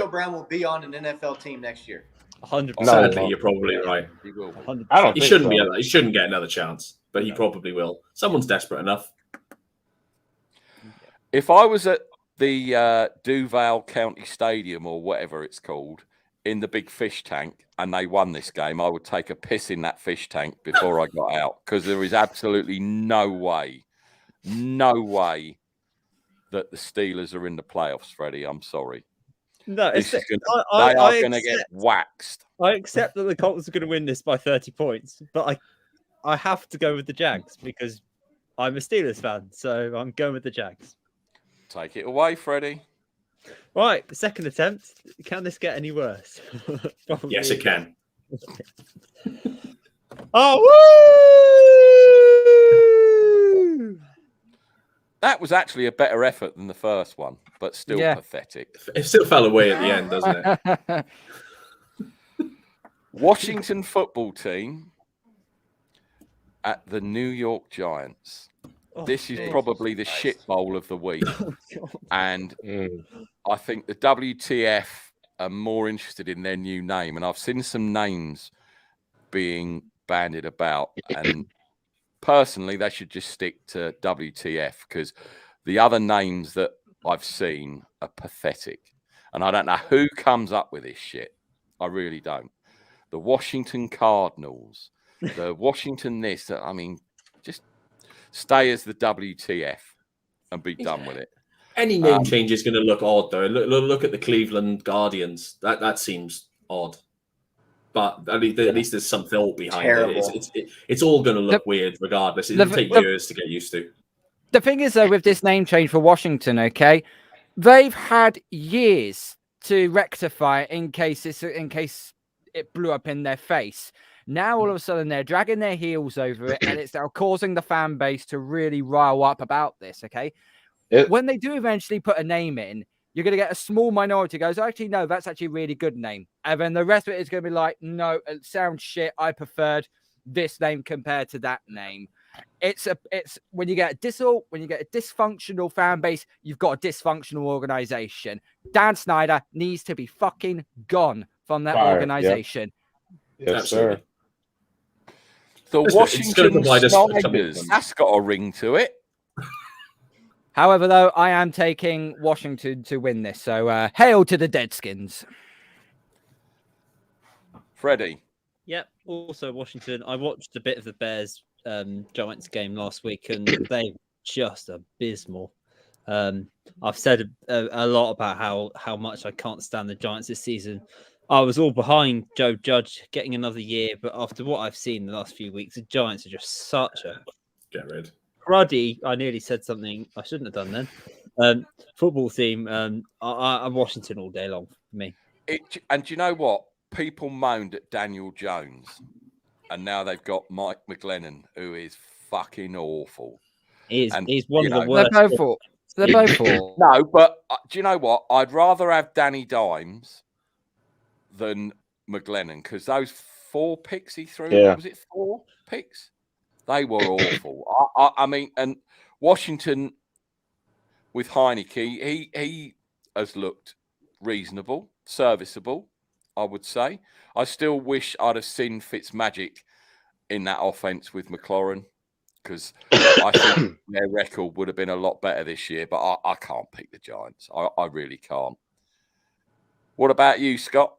Brown will be on an NFL team next year. 100%. No, Sadly, no. you're probably right. he will. 100%. I don't He think shouldn't so. be. He shouldn't get another chance, but he probably will. Someone's desperate enough. If I was at the Duval County Stadium or whatever it's called in the big fish tank and they won this game, I would take a piss in that fish tank before I got out because there is absolutely no way that the Steelers are in the playoffs, Freddie. I'm sorry. No, This it's, is gonna, I they are going to get accept- waxed. I accept that the Colts are going to win this by 30 points, but I have to go with the Jags because I'm a Steelers fan, so I'm going with the Jags. Take it away, Freddie. Right, the second attempt. Can this get any worse? Probably. Yes, it can. Oh, woo! That was actually a better effort than the first one, but still Yeah. pathetic. It still fell away at the end, doesn't it? Washington football team at the New York Giants. Oh, This is Jesus probably the Christ. shit bowl of the week. God. And Mm. I think the WTF are more interested in their new name. And I've seen some names being bandied about. And personally, they should just stick to WTF because the other names that I've seen are pathetic. And I don't know who comes up with this shit. I really don't. The Washington Cardinals, the Washington this. I mean, just stay as the WTF and be done with it. Any name change is going to look odd, though. Look at the Cleveland Guardians. That seems odd. But at least there's some thought behind Terrible. it. It's all going to look weird regardless. It'll take years to get used to. The thing is, though, with this name change for Washington, okay, they've had years to rectify in case it blew up in their face. Now, all of a sudden, they're dragging their heels over it, and it's now causing the fan base to really rile up about this, okay? When they do eventually put a name in, you're going to get a small minority goes, actually, no, that's actually a really good name. And then the rest of it is going to be like, no, it sounds shit. I preferred this name compared to that name. It's when you get a dysfunctional fan base, you've got a dysfunctional organization. Dan Snyder needs to be fucking gone from that Fired, organization. Yes, Absolutely. sir. The It's Washington gonna provide us with Snipers, something. that's got a ring to it. However, though, I am taking Washington to win this. So hail to the Deadskins. Freddie. Yep. Also, Washington. I watched a bit of the Bears Giants game last week, and they just abysmal. I've said a lot about how much I can't stand the Giants this season. I was all behind Joe Judge getting another year, but after what I've seen the last few weeks, the Giants are just such a Get rid. cruddy. I nearly said something I shouldn't have done then. Football team. I'm Washington all day long for me. And do you know what? People moaned at Daniel Jones, and now they've got Mike McGlennon, who is fucking awful. He's And, one you of the know, They're worst. both for. They're both for. No, but do you know what? I'd rather have Danny Dimes than McGlennon because those 4 picks he threw, Yeah. was it 4 picks? They were awful. I mean, and Washington with Heineke, he has looked reasonable, serviceable, I would say. I still wish I'd have seen Fitzmagic in that offense with McLaurin, because I think their record would have been a lot better this year, but I can't pick the Giants. I really can't. What about you, Scott?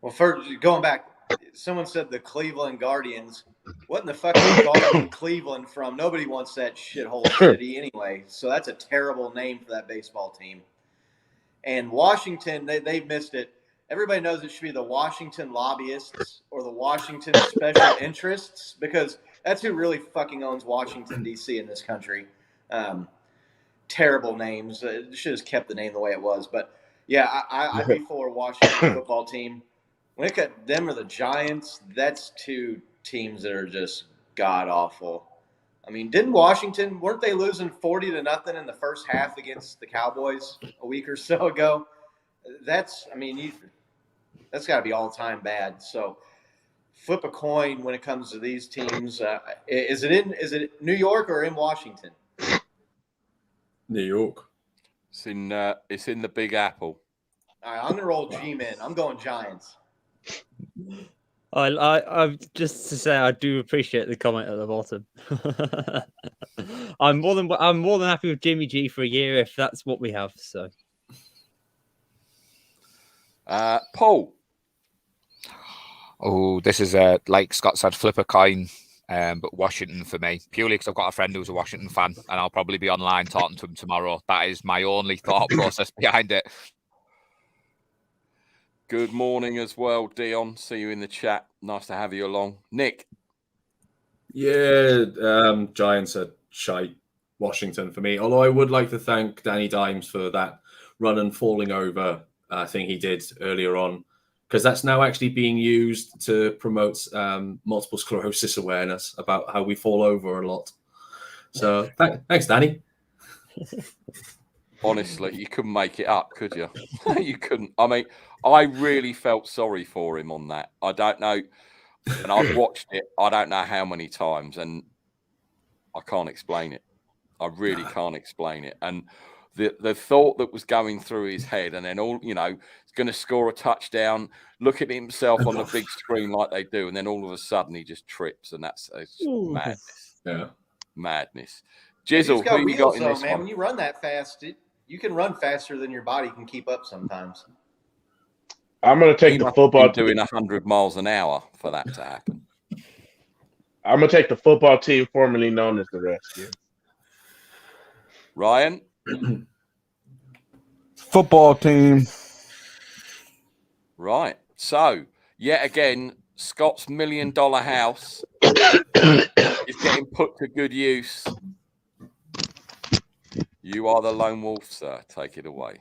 Well, first, going back, someone said the Cleveland Guardians. What in the fuck are you guarding Cleveland from? Nobody wants that shithole city anyway. So that's a terrible name for that baseball team. And Washington, they missed it. Everybody knows it should be the Washington Lobbyists or the Washington Special Interests, because that's who really fucking owns Washington, D.C. in this country. Terrible names. It should have kept the name the way it was. But, yeah, I'd be for Washington football team. When it got them or the Giants, that's two teams that are just god-awful. I mean, weren't they losing 40-0 in the first half against the Cowboys a week or so ago? That's got to be all-time bad. So flip a coin when it comes to these teams. Is it New York or in Washington? New York. It's in the Big Apple. All right, I'm going to roll G-Men. I'm going Giants. I just to say I do appreciate the comment at the bottom. I'm more than happy with Jimmy G for a year if that's what we have. So, Paul. Oh, this is like Scott said, flip a coin, but Washington for me, purely because I've got a friend who's a Washington fan, and I'll probably be online talking to him tomorrow. That is my only thought process behind it. Good morning as well, Dion. See you in the chat. Nice to have you along. Nick. Yeah, Giants are shite. Washington for me. Although I would like to thank Danny Dimes for that run and falling over thing he did earlier on, because that's now actually being used to promote multiple sclerosis awareness about how we fall over a lot. So thanks, Danny. Honestly, you couldn't make it up, could you? You couldn't. I mean, I really felt sorry for him on that. I don't know. And I've watched it, I don't know how many times, and I can't explain it. I really can't explain it. And the thought that was going through his head, and then he's going to score a touchdown, look at himself on the big screen like they do, and then all of a sudden he just trips, and it's just madness. Yeah. Madness. Jizzle, who you got in this man. one? When you run that fast, you can run faster than your body can keep up sometimes. I'm going to take the football team. Doing 100 miles an hour for that to happen. I'm going to take the football team formerly known as the Redskins. Ryan? Football team. Right. So, yet again, Scott's $1 million house is getting put to good use. You are the lone wolf, sir. Take it away.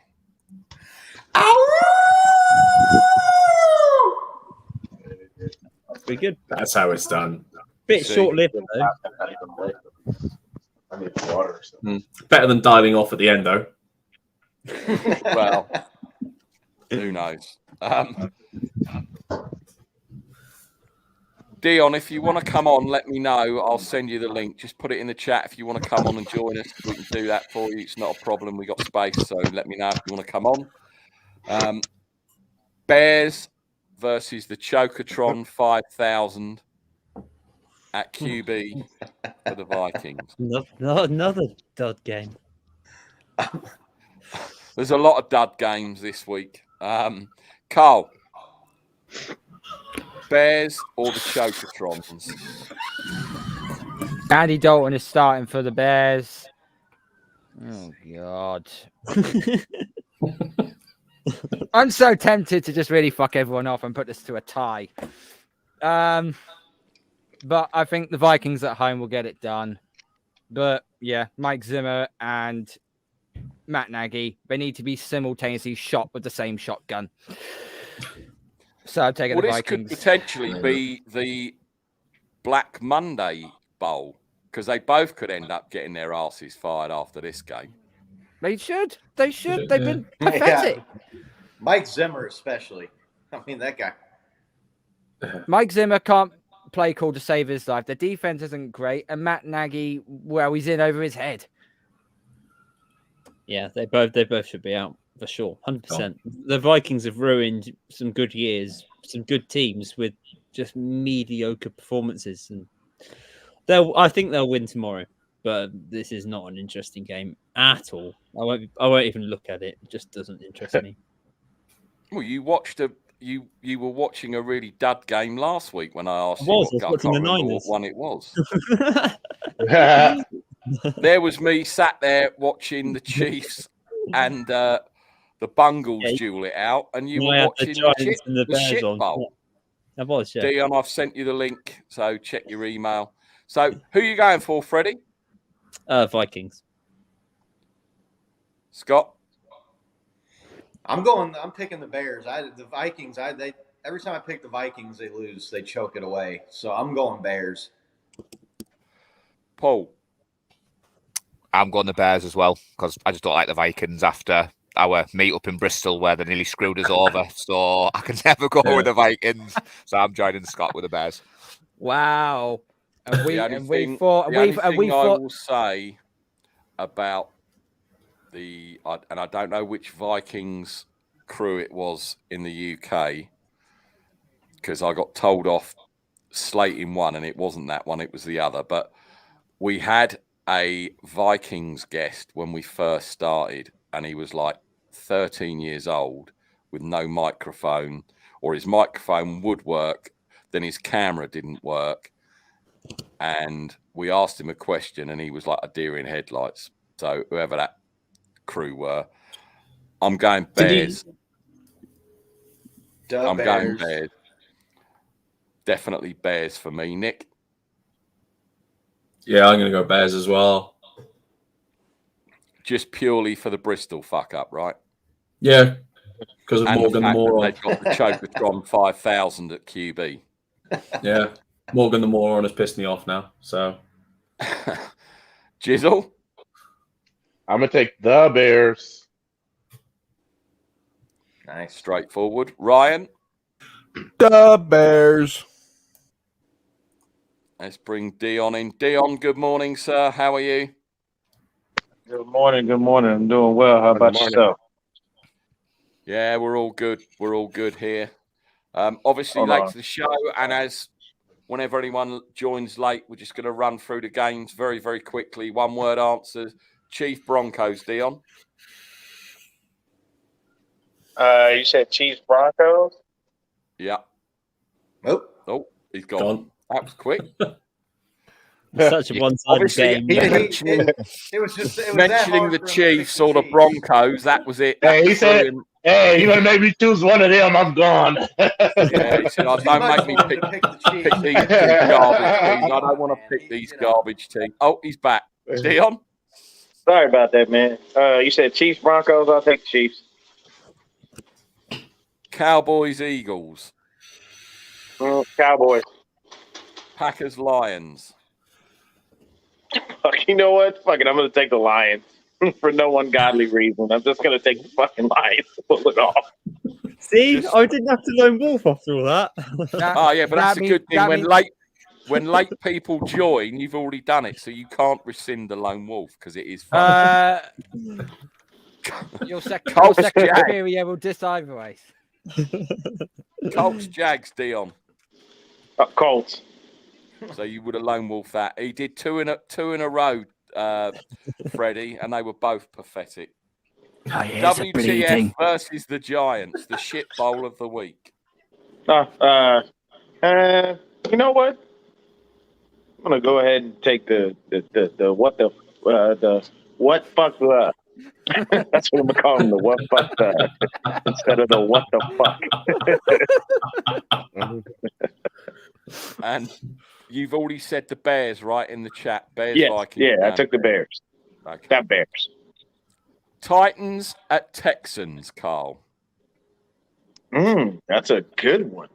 pretty good. That's how it's done. Bit short-lived though. I need water. Better than dialing off at the end, though. Well, who knows? Dion, if you want to come on, let me know. I'll send you the link. Just put it in the chat if you want to come on and join us. We can do that for you. It's not a problem. We got space, so let me know if you want to come on. Bears versus the Chocotron 5000 at QB for the Vikings. Another dud game. There's a lot of dud games this week. Carl, Bears or the Chocotrons? Andy Dalton is starting for the Bears. Oh, God. I'm so tempted to just really fuck everyone off and put this to a tie. But I think the Vikings at home will get it done. But, yeah, Mike Zimmer and Matt Nagy, they need to be simultaneously shot with the same shotgun. So I'm taking the Vikings. This could potentially be the Black Monday Bowl, because they both could end up getting their asses fired after this game. They should. They've been pathetic. Yeah. Mike Zimmer especially. I mean, that guy. Mike Zimmer can't play call to save his life. The defense isn't great. And Matt Nagy, well, he's in over his head. Yeah, they both should be out for sure. 100%. The Vikings have ruined some good years, some good teams with just mediocre performances, and I think they'll win tomorrow. But this is not an interesting game at all. I won't even look at it. It just doesn't interest me. Well, you were watching a really dud game last week when I asked you. I was I watching can't the remember Niners. what one it was. There was me sat there watching the Chiefs and the Bungles duel it out, and you were watching the shit bowl. I was, yeah. Dion, I've sent you the link, so check your email. So, who are you going for, Freddie? Vikings. Scott? I'm picking the Bears. The Vikings. Every time I pick the Vikings, they lose. They choke it away. So I'm going Bears. Paul? I'm going the Bears as well, because I just don't like the Vikings after our meet up in Bristol where they nearly screwed us over. So I can never go with the Vikings. So I'm joining Scott with the Bears. Wow. And we thought. I will say about and I don't know which Vikings crew it was in the UK, because I got told off slating one and it wasn't that one, it was the other. But we had a Vikings guest when we first started, and he was like 13 years old with no microphone, or his microphone would work, then his camera didn't work. And we asked him a question and he was like a deer in headlights. So whoever that crew were, I'm going Bears. Going Bears. Definitely Bears for me. Nick? Yeah, I'm going to go Bears as well. Just purely for the Bristol fuck up, right? Yeah, because of Morgan the Moron. They got the Chocotron 5000 at QB. Yeah, Morgan the Moron has pissed me off now. So, Jizzle? I'm going to take the Bears. Nice. Straightforward. Ryan? The Bears. Let's bring Dion in. Dion, good morning, sir. How are you? Good morning. Good morning. I'm doing well. How about yourself? Yeah, we're all good. We're all good here. Obviously, late to the show, and as whenever anyone joins late, we're just going to run through the games very, very quickly. One word answers. Chief Broncos, Dion. You said Chiefs Broncos? Yeah. Oh, he's gone. That was quick. Such a one-sided game. It was mentioning the Chiefs or the Broncos. That was it. Hey, he said, "Hey, you're gonna make me choose one of them. I'm gone." Yeah, he said, "Don't make me pick these garbage teams. I don't want to pick these garbage teams." Oh, he's back. Dion. Sorry about that, man. You said Chiefs Broncos. I'll take the Chiefs. Cowboys Eagles. Cowboys. Packers Lions. Fuck, you know what? Fuck it. I'm going to take the Lions for no ungodly reason. I'm just going to take the fucking Lions to pull it off. See, I didn't have to lone wolf after all that. Oh yeah, but that's a good thing. When late people join, you've already done it, so you can't rescind the lone wolf because it is fun. Your second criteria will diss either way. Colts Jags, Dion. Colts. So you would have lone wolf that. He did two in a row, Freddie, and they were both pathetic. Oh, yeah, WTF versus the Giants, the shit bowl of the week. You know what? I'm gonna go ahead and take the what fuck. That's what I'm gonna call them, the what fuck instead of the what the fuck. And you've already said the Bears, right, in the chat. Bears, yes, Vikings. Yeah, I took the Bears. Okay. That Bears. Titans at Texans, Carl. That's a good one.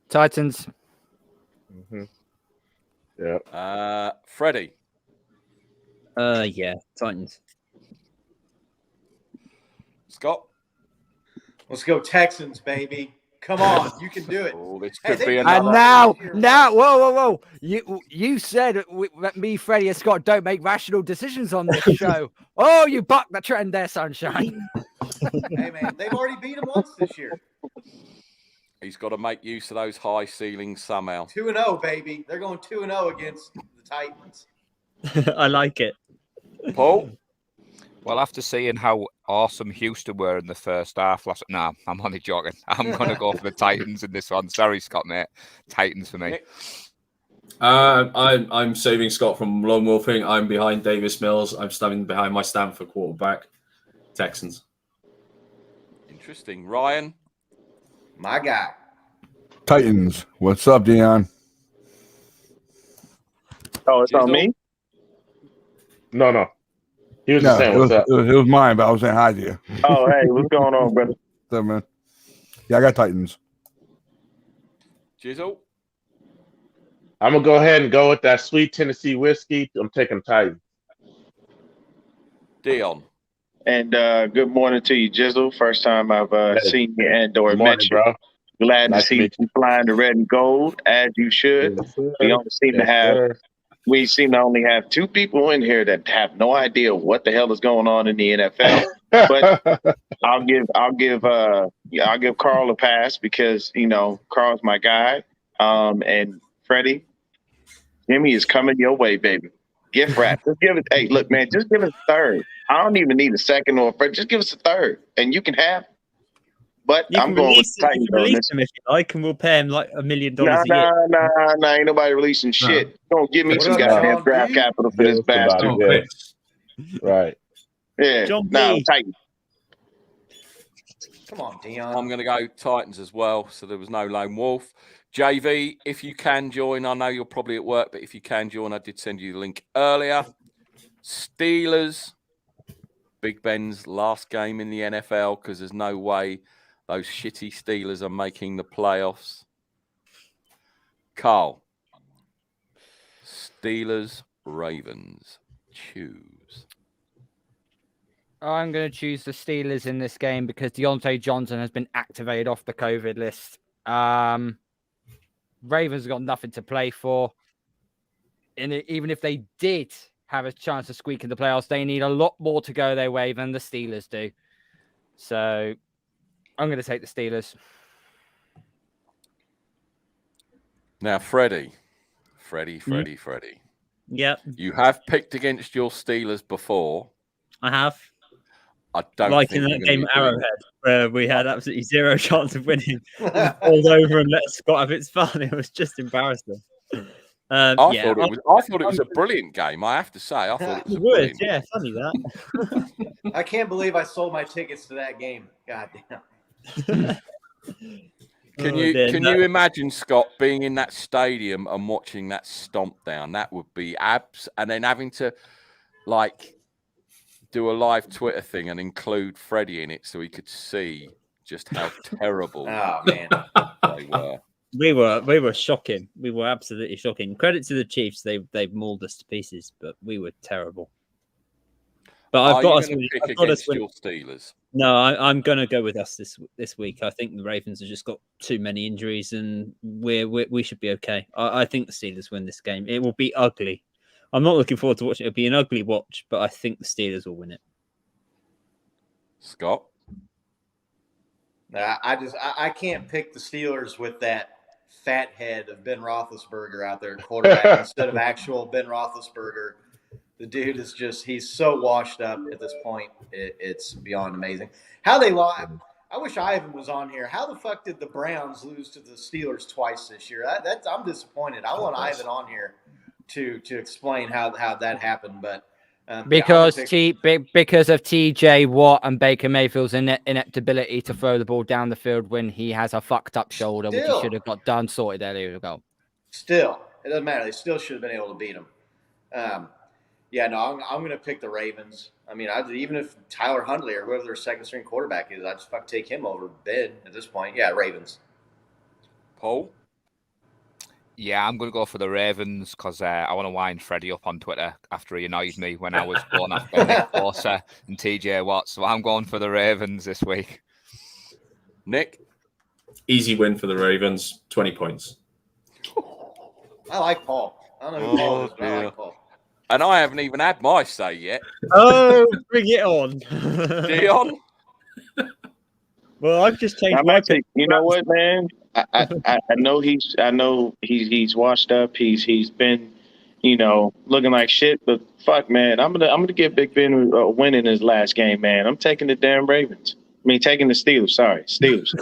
Titans. Mm-hmm. Yeah. Freddie. Yeah, Titans. Scott. Let's go Texans, baby. Come on, you can do it. Oh, this could be another. And now, whoa. You said me, Freddie, and Scott don't make rational decisions on this show. Oh, you bucked the trend there, sunshine. Hey, man, they've already beat them once this year. He's got to make use of those high ceilings somehow. 2-0, baby. They're going 2-0 against the Titans. I like it. Paul? Well, after seeing how awesome Houston were in the first half nah, I'm only joking. I'm going to go for the Titans in this one. Sorry, Scott, mate. Titans for me. Nick? I'm saving Scott from lone wolfing. I'm behind Davis Mills. I'm standing behind my Stanford quarterback. Texans. Interesting. Ryan? My guy. Titans. What's up, Dion? Oh, it's on me? No. He was No, just saying what's up. it was mine, but I was saying hi to you. Oh, hey, what's going on, brother? So, man. Yeah, I got Titans. Jizzle? I'm going to go ahead and go with that sweet Tennessee whiskey. I'm taking Titans. Dion? And good morning to you, Jizzle. First time I've seen you and/or met you. Bro. Glad Nice to to see meet you flying the red and gold, as you should. Yes, sir. We only seem to Yes, have sir. we seem to only have two people in here that have no idea what the hell is going on in the NFL. But I'll give Carl a pass because Carl's my guy. And Freddie, Jimmy is coming your way, baby. Gift wrap. Just give it. Hey, look, man, just give us a third. I don't even need a second or a first. Just give us a third, and you can have. But You I'm can going with release, Titans. you can release him if you like, and we'll pay him like $1 million a year. Nah, ain't nobody releasing shit. Don't give me What some up, goddamn John draft B? capital for this bastard. Right. Yeah, John no, B. Titans. Come on, Dion. I'm going to go Titans as well, so there was no lone wolf. JV, if you can join, I know you're probably at work, but if you can join, I did send you the link earlier. Steelers, Big Ben's last game in the NFL, because there's no way those shitty Steelers are making the playoffs. Carl, Steelers, Ravens, choose. I'm going to choose the Steelers in this game because Deontay Johnson has been activated off the COVID list. Ravens got nothing to play for. And even if they did have a chance to squeak in the playoffs, they need a lot more to go their way than the Steelers do. So I'm going to take the Steelers. Now, Freddie. Yep, You have picked against your Steelers before. I have. I don't Like think in you're that gonna game be at doing- Arrowhead, where we had absolutely zero chance of winning. All over and let Scott have its fun. It was just embarrassing. I thought it was a brilliant game. I have to say, I thought it was a brilliant. Yeah, funny that. I can't believe I sold my tickets to that game. God damn. Can you imagine, Scott, being in that stadium and watching that stomp down? That would be abs, and then having to do a live Twitter thing and include Freddie in it so he could see just how terrible man they were. We were shocking. We were absolutely shocking. Credit to the Chiefs; they've mauled us to pieces, but we were terrible. But I've got us pick against your Steelers. No, I'm going to go with us this week. I think the Ravens have just got too many injuries, and we should be okay. I think the Steelers win this game. It will be ugly. I'm not looking forward to watching it. It'll be an ugly watch, but I think the Steelers will win it. Scott? I can't pick the Steelers with that fat head of Ben Roethlisberger out there at quarterback instead of actual Ben Roethlisberger. The dude is he's so washed up at this point. It's beyond amazing. How they lost. I wish Ivan was on here. How the fuck did the Browns lose to the Steelers twice this year? I'm disappointed. I want Ivan on here to explain how that happened. But because of TJ Watt and Baker Mayfield's ineptability to throw the ball down the field when he has a fucked up shoulder, which he should have got done sorted earlier ago. Still, it doesn't matter. They still should have been able to beat him. Yeah, no, I'm going to pick the Ravens. I mean, even if Tyler Huntley or whoever their second string quarterback is, I'd just take him over Ben at this point. Yeah, Ravens. Paul? Yeah, I'm going to go for the Ravens because I want to wind Freddie up on Twitter after he annoyed me when I was going after Nick Bosa and TJ Watt. So I'm going for the Ravens this week. Nick? Easy win for the Ravens, 20 points. I like Paul. I don't know who Paul is, but I like Paul. And I haven't even had my say yet. Oh, bring it on. Dion? Well, I've just changed You know what, man? I know he's washed up. He's been, looking like shit. But fuck, man, I'm gonna give Big Ben a win in his last game, man. I'm taking the damn Ravens. taking the Steelers. Sorry, Steelers.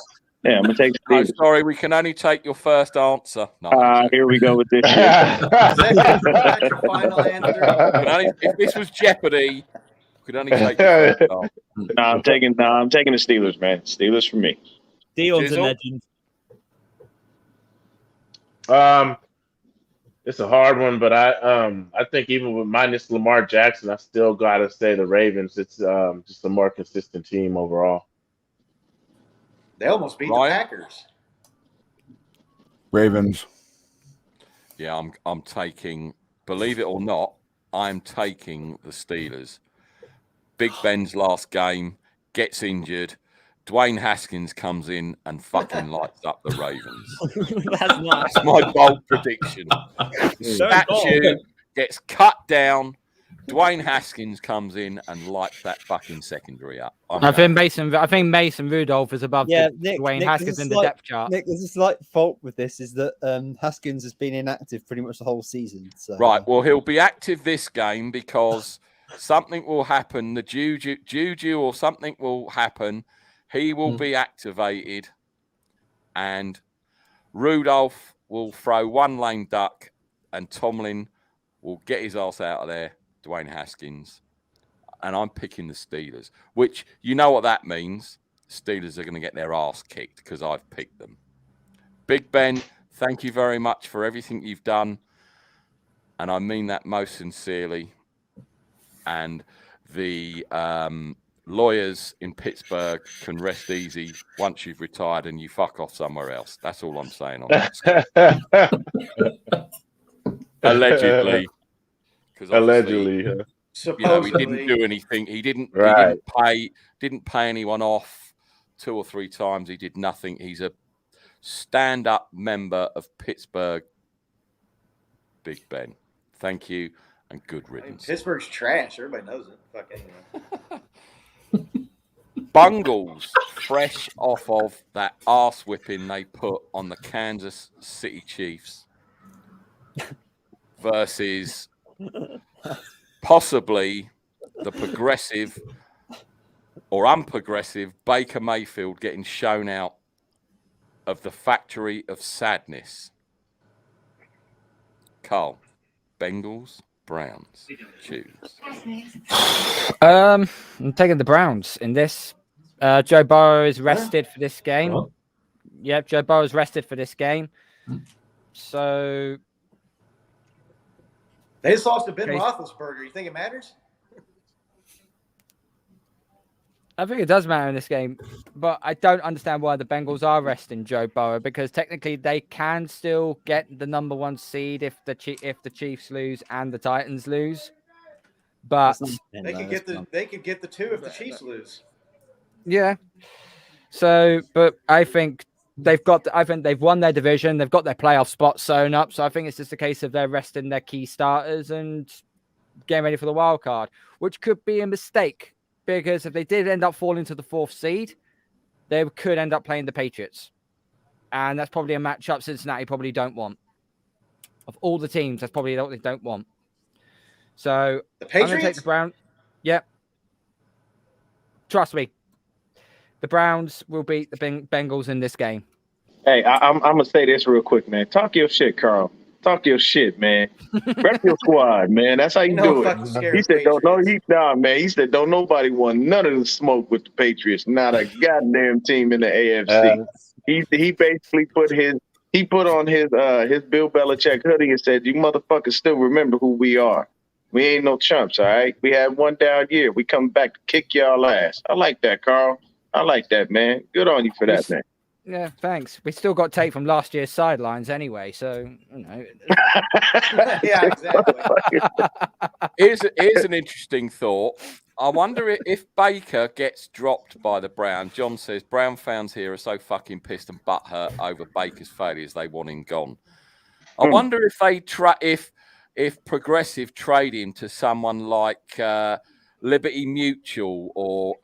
Yeah, I'm gonna take the Oh, Steelers. sorry, we can only take your first answer. No, Here we go with this. That's your final answer. If this was Jeopardy, we could only take your first answer. I'm taking the Steelers, man. Steelers for me. Dion's a Jizzle? legend. It's a hard one, but I think even with minus Lamar Jackson, I still gotta say the Ravens. It's just a more consistent team overall. They almost beat the Packers. Ravens. Yeah, I'm taking. Believe it or not, I'm taking the Steelers. Big Ben's last game gets injured. Dwayne Haskins comes in and fucking lights up the Ravens. That's my bold prediction. Statue gets cut down. Dwayne Haskins comes in and lights that fucking secondary up. I think Mason Rudolph is above Dwayne Haskins in the depth chart. Nick, there's a slight fault with this is that Haskins has been inactive pretty much the whole season. So. Right. Well, he'll be active this game because something will happen. The juju or something will happen. He will be activated, and Rudolph will throw one lane duck, and Tomlin will get his ass out of there. Dwayne Haskins, and I'm picking the Steelers, which you know what that means. Steelers are going to get their ass kicked because I've picked them. Big Ben, thank you very much for everything you've done, and I mean that most sincerely. And the lawyers in Pittsburgh can rest easy once you've retired and you fuck off somewhere else. That's all I'm saying on that. Allegedly. Allegedly, he didn't do anything. He didn't pay anyone off 2 or 3 times. He did nothing. He's a stand-up member of Pittsburgh. Big Ben, thank you and good riddance. Pittsburgh's trash. Everybody knows it. Fucking. Bungles, fresh off of that arse whipping they put on the Kansas City Chiefs versus possibly the progressive or unprogressive Baker Mayfield getting shown out of the factory of sadness. Carl, Bengals, Browns, choose. I'm taking the Browns in this. Joe Burrow is rested for this game. Oh. Yep, Joe Burrow is rested for this game. So They just lost to Ben Roethlisberger. You think it matters? I think it does matter in this game, but I don't understand why the Bengals are resting Joe Burrow, because technically they can still get the number 1 seed if the Chiefs lose and the Titans lose. But They could get the 2 if the Chiefs lose. Yeah. So, but I think they've won their division. They've got their playoff spot sewn up. So I think it's just a case of they're resting their key starters and getting ready for the wild card, which could be a mistake because if they did end up falling to the 4th seed, they could end up playing the Patriots. And that's probably a matchup Cincinnati probably don't want. Of all the teams, that's probably what they don't want. So the Patriots? I'm going to take the Browns. Yep. Trust me. The Browns will beat the Bengals in this game. Hey, I'm going to say this real quick, man. Talk your shit, Carl. Talk your shit, man. Rep your squad, man. That's how you do it. He said, man. He said, don't nobody want none of the smoke with the Patriots. Not a goddamn team in the AFC. He basically put on his Bill Belichick hoodie and said, you motherfuckers still remember who we are. We ain't no chumps, all right? We had one down year. We come back to kick y'all ass. I like that, Carl. I like that, man. Good on you for that, man. Yeah, thanks. We still got tape from last year's sidelines anyway, so you know. Yeah, exactly. Here's an interesting thought. I wonder if Baker gets dropped by the Browns. John says Brown fans here are so fucking pissed and butthurt over Baker's failures they want him gone. I wonder if they if Progressive trade him to someone like Liberty Mutual or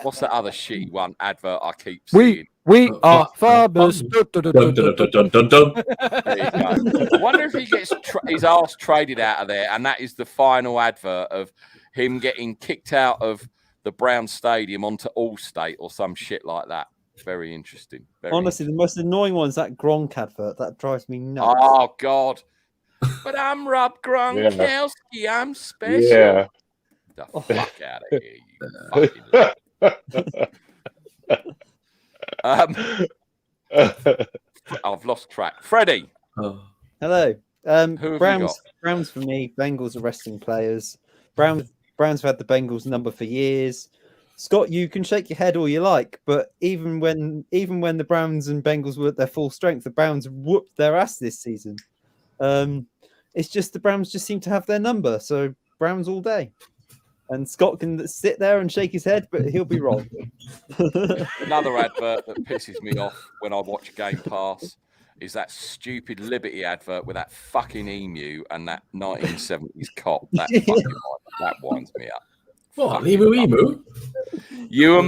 what's that other shitty one advert I keep seeing? We are farmers. Dun, dun, dun, dun, dun, dun. There you go. I wonder if he gets his arse traded out of there, and that is the final advert of him getting kicked out of the Brown Stadium onto Allstate or some shit like that. Very interesting. Honestly, the most annoying one is that Gronk advert. That drives me nuts. Oh God! But I'm Rob Gronkowski. I'm special. Yeah. The fuck out of here, you fucking. I've lost track. Freddie. Oh. Hello. Who have you got? Browns for me. Bengals are resting players. Browns have had the Bengals number for years. Scott, you can shake your head all you like, but even when the Browns and Bengals were at their full strength, the Browns whooped their ass this season. It's just the Browns just seem to have their number, so Browns all day. And Scott can sit there and shake his head, but he'll be wrong. Another advert that pisses me off when I watch Game Pass is that stupid Liberty advert with that fucking emu and that 1970s cop. That winds me up. What? Emu? You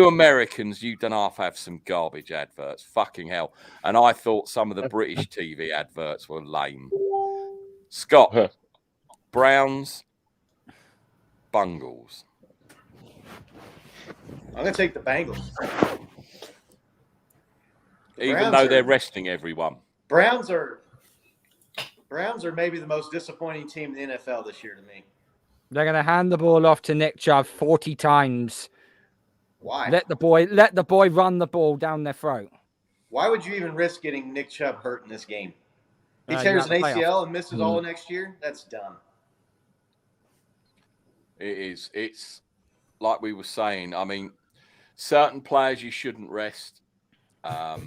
Americans, you don't half have some garbage adverts. Fucking hell. And I thought some of the British TV adverts were lame. Scott, Browns, Bungles. I'm going to take the Bengals. Even though they're resting everyone. Browns are maybe the most disappointing team in the NFL this year to me. They're going to hand the ball off to Nick Chubb 40 times. Why? Let the boy run the ball down their throat. Why would you even risk getting Nick Chubb hurt in this game? He tears an ACL and misses all next year? That's dumb. It is. It's like we were saying. I mean, certain players you shouldn't rest. But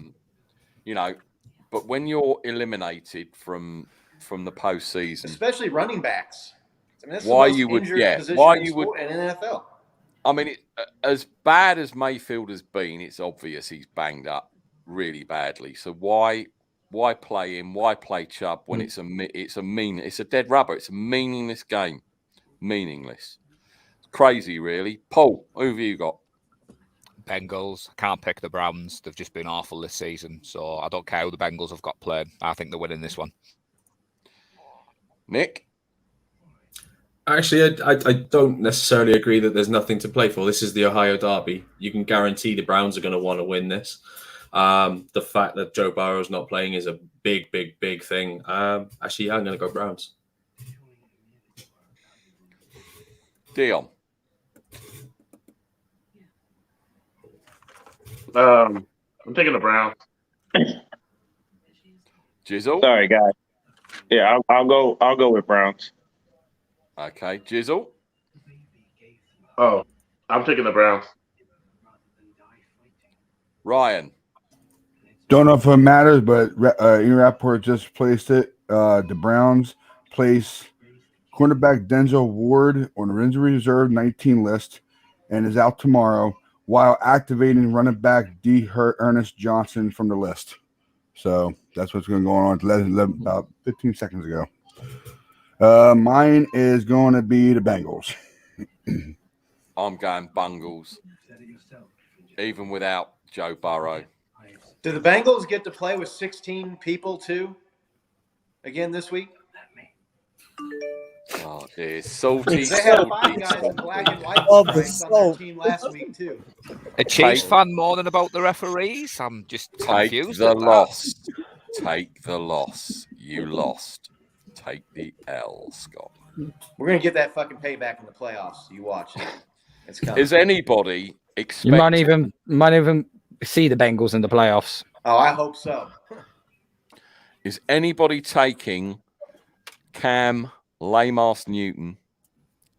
when you're eliminated from the postseason, especially running backs, I mean, that's why the most you would position why in you would in NFL. I mean, as bad as Mayfield has been, it's obvious he's banged up really badly. So why play him? Why play Chubb when it's a dead rubber? It's a meaningless game. Meaningless. Crazy, really. Paul, who have you got? Bengals. I can't pick the Browns. They've just been awful this season. So I don't care who the Bengals have got playing. I think they're winning this one. Nick? Actually, I don't necessarily agree that there's nothing to play for. This is the Ohio Derby. You can guarantee the Browns are going to want to win this. The fact that Joe Burrow's not playing is a big, big, big thing. Actually, I'm going to go Browns. Dion? I'm taking the Browns. Jizzle? Sorry, guys. Yeah, I'll go with Browns. Okay, Jizzle? Oh, I'm taking the Browns. Ryan? Don't know if it matters, but Ian Rappaport just placed it. The Browns place cornerback Denzel Ward on the injury reserve 19 list and is out tomorrow, while activating running back Ernest Johnson from the list. So that's what's going on about 15 seconds ago. Mine is going to be the Bengals. I'm going Bungles, even without Joe Burrow. Do the Bengals get to play with 16 people too again this week? Oh, dear. Salty. They had 5 guys in black and white stripes on their team last week too. A Chiefs fan moaning about the referees? I'm just confused. Take the loss. Take the loss. You lost. Take the L, Scott. We're going to get that fucking payback in the playoffs. You watch it. It's coming. Is anybody expecting... You might even see the Bengals in the playoffs. Oh, I hope so. Is anybody taking Cam Lamar's Newton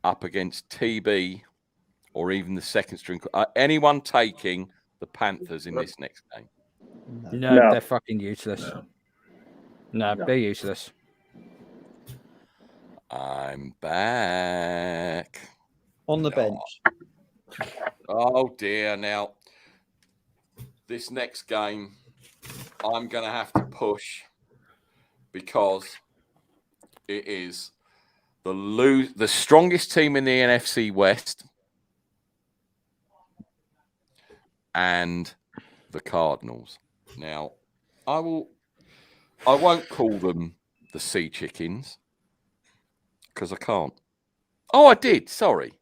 up against TB or even the second string? Anyone taking the Panthers in this next game? No, they're fucking useless. No, they're useless. I'm back. On the bench. Oh, dear. Now, this next game, I'm going to have to push because it is the strongest team in the NFC West and the Cardinals. Now, I won't call them the Sea Chickens because I can't. Oh, I did. Sorry.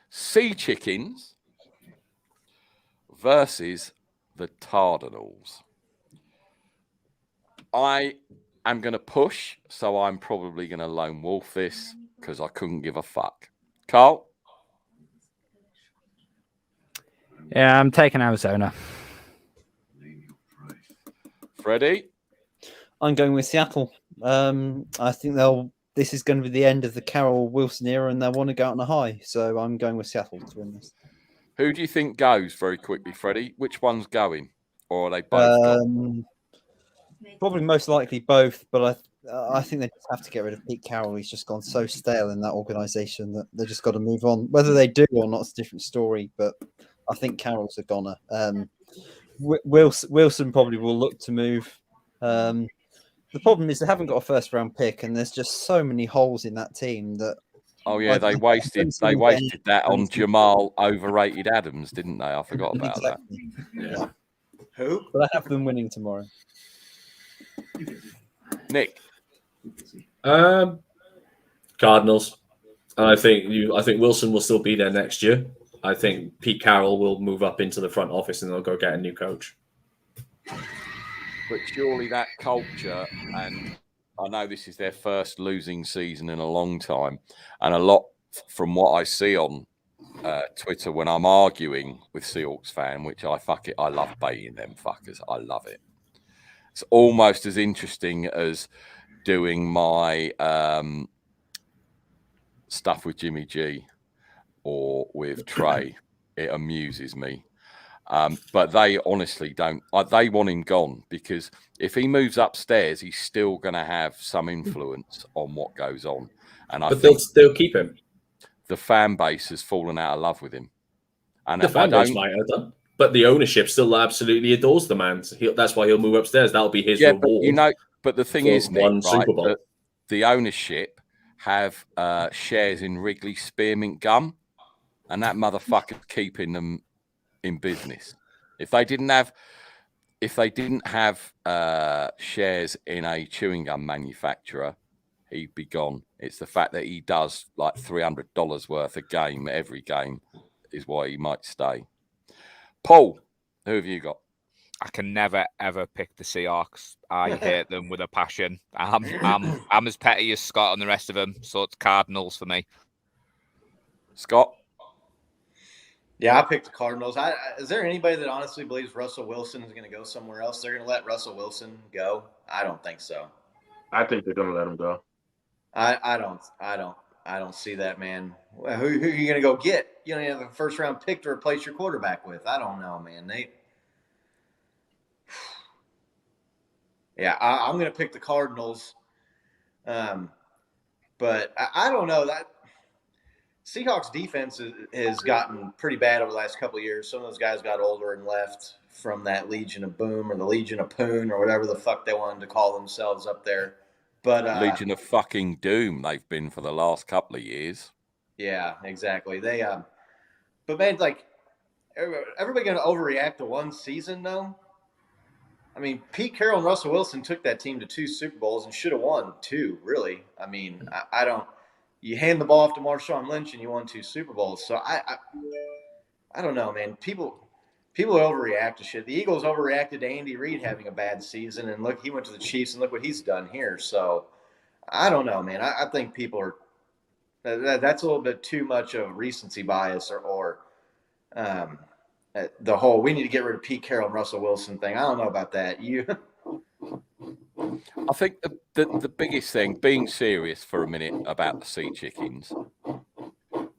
Sea Chickens versus the Cardinals. I am going to push, so I'm probably going to lone wolf this because I couldn't give a fuck. Carl? Yeah, I'm taking Arizona. Freddie? I'm going with Seattle. I think this is going to be the end of the Carroll Wilson era, and they'll want to go out on a high. So I'm going with Seattle to win this. Who do you think goes very quickly, Freddie? Which one's going? Or are they both gone? Probably most likely both, but I think they just have to get rid of Pete Carroll. He's just gone so stale in that organization that they just got to move on. Whether they do or not is a different story, but I think Carroll's a goner. Wilson probably will look to move. The problem is they haven't got a first round pick, and there's just so many holes in that team that. Oh yeah, they wasted that on Jamal overrated Adams, didn't they? I forgot about that. Yeah. Who? But I have them winning tomorrow. Nick. Cardinals. I think Wilson will still be there next year. I think Pete Carroll will move up into the front office and they'll go get a new coach. But surely that culture, and I know this is their first losing season in a long time, and a lot from what I see on Twitter when I'm arguing with Seahawks fan, which I love baiting them fuckers. I love it. It's almost as interesting as doing my stuff with Jimmy G or with Trey. It amuses me. But they honestly don't. They want him gone because if he moves upstairs, he's still going to have some influence on what goes on. And I think they'll keep him. The fan base has fallen out of love with him. And the fan base might have done, but the ownership still absolutely adores the man. That's why he'll move upstairs. That'll be his reward. But the thing is, Nick, right, the ownership have shares in Wrigley Spearmint Gum, and that motherfucker's keeping them in business. If they didn't have shares in a chewing gum manufacturer, he'd be gone. It's the fact that he does like $300 worth a game every game is why he might stay. Paul, who have you got? I can never ever pick the Seahawks. I hate them with a passion. I'm as petty as Scott and the rest of them, so it's Cardinals for me. Scott? Yeah, I picked the Cardinals. Is there anybody that honestly believes Russell Wilson is going to go somewhere else? They're going to let Russell Wilson go? I don't think so. I think they're going to let him go. I don't see that, man. Who are you going to go get? You don't have a first round pick to replace your quarterback with. I don't know, man. Yeah, I'm going to pick the Cardinals. But I don't know that. Seahawks defense has gotten pretty bad over the last couple of years. Some of those guys got older and left from that Legion of Boom or the Legion of Poon or whatever the fuck they wanted to call themselves up there. But Legion of fucking Doom they've been for the last couple of years. Yeah, exactly. They but man, like everybody going to overreact to one season though? I mean, Pete Carroll and Russell Wilson took that team to 2 Super Bowls and should have won 2, really. I mean, I don't. You hand the ball off to Marshawn Lynch and you won 2 Super Bowls. So I don't know, man. People overreact to shit. The Eagles overreacted to Andy Reid having a bad season, and look, he went to the Chiefs, and look what he's done here. So I don't know, man. I think people are that's a little bit too much of recency bias or the whole we need to get rid of Pete Carroll and Russell Wilson thing. I don't know about that. I think the biggest thing, being serious for a minute about the Sea Chickens,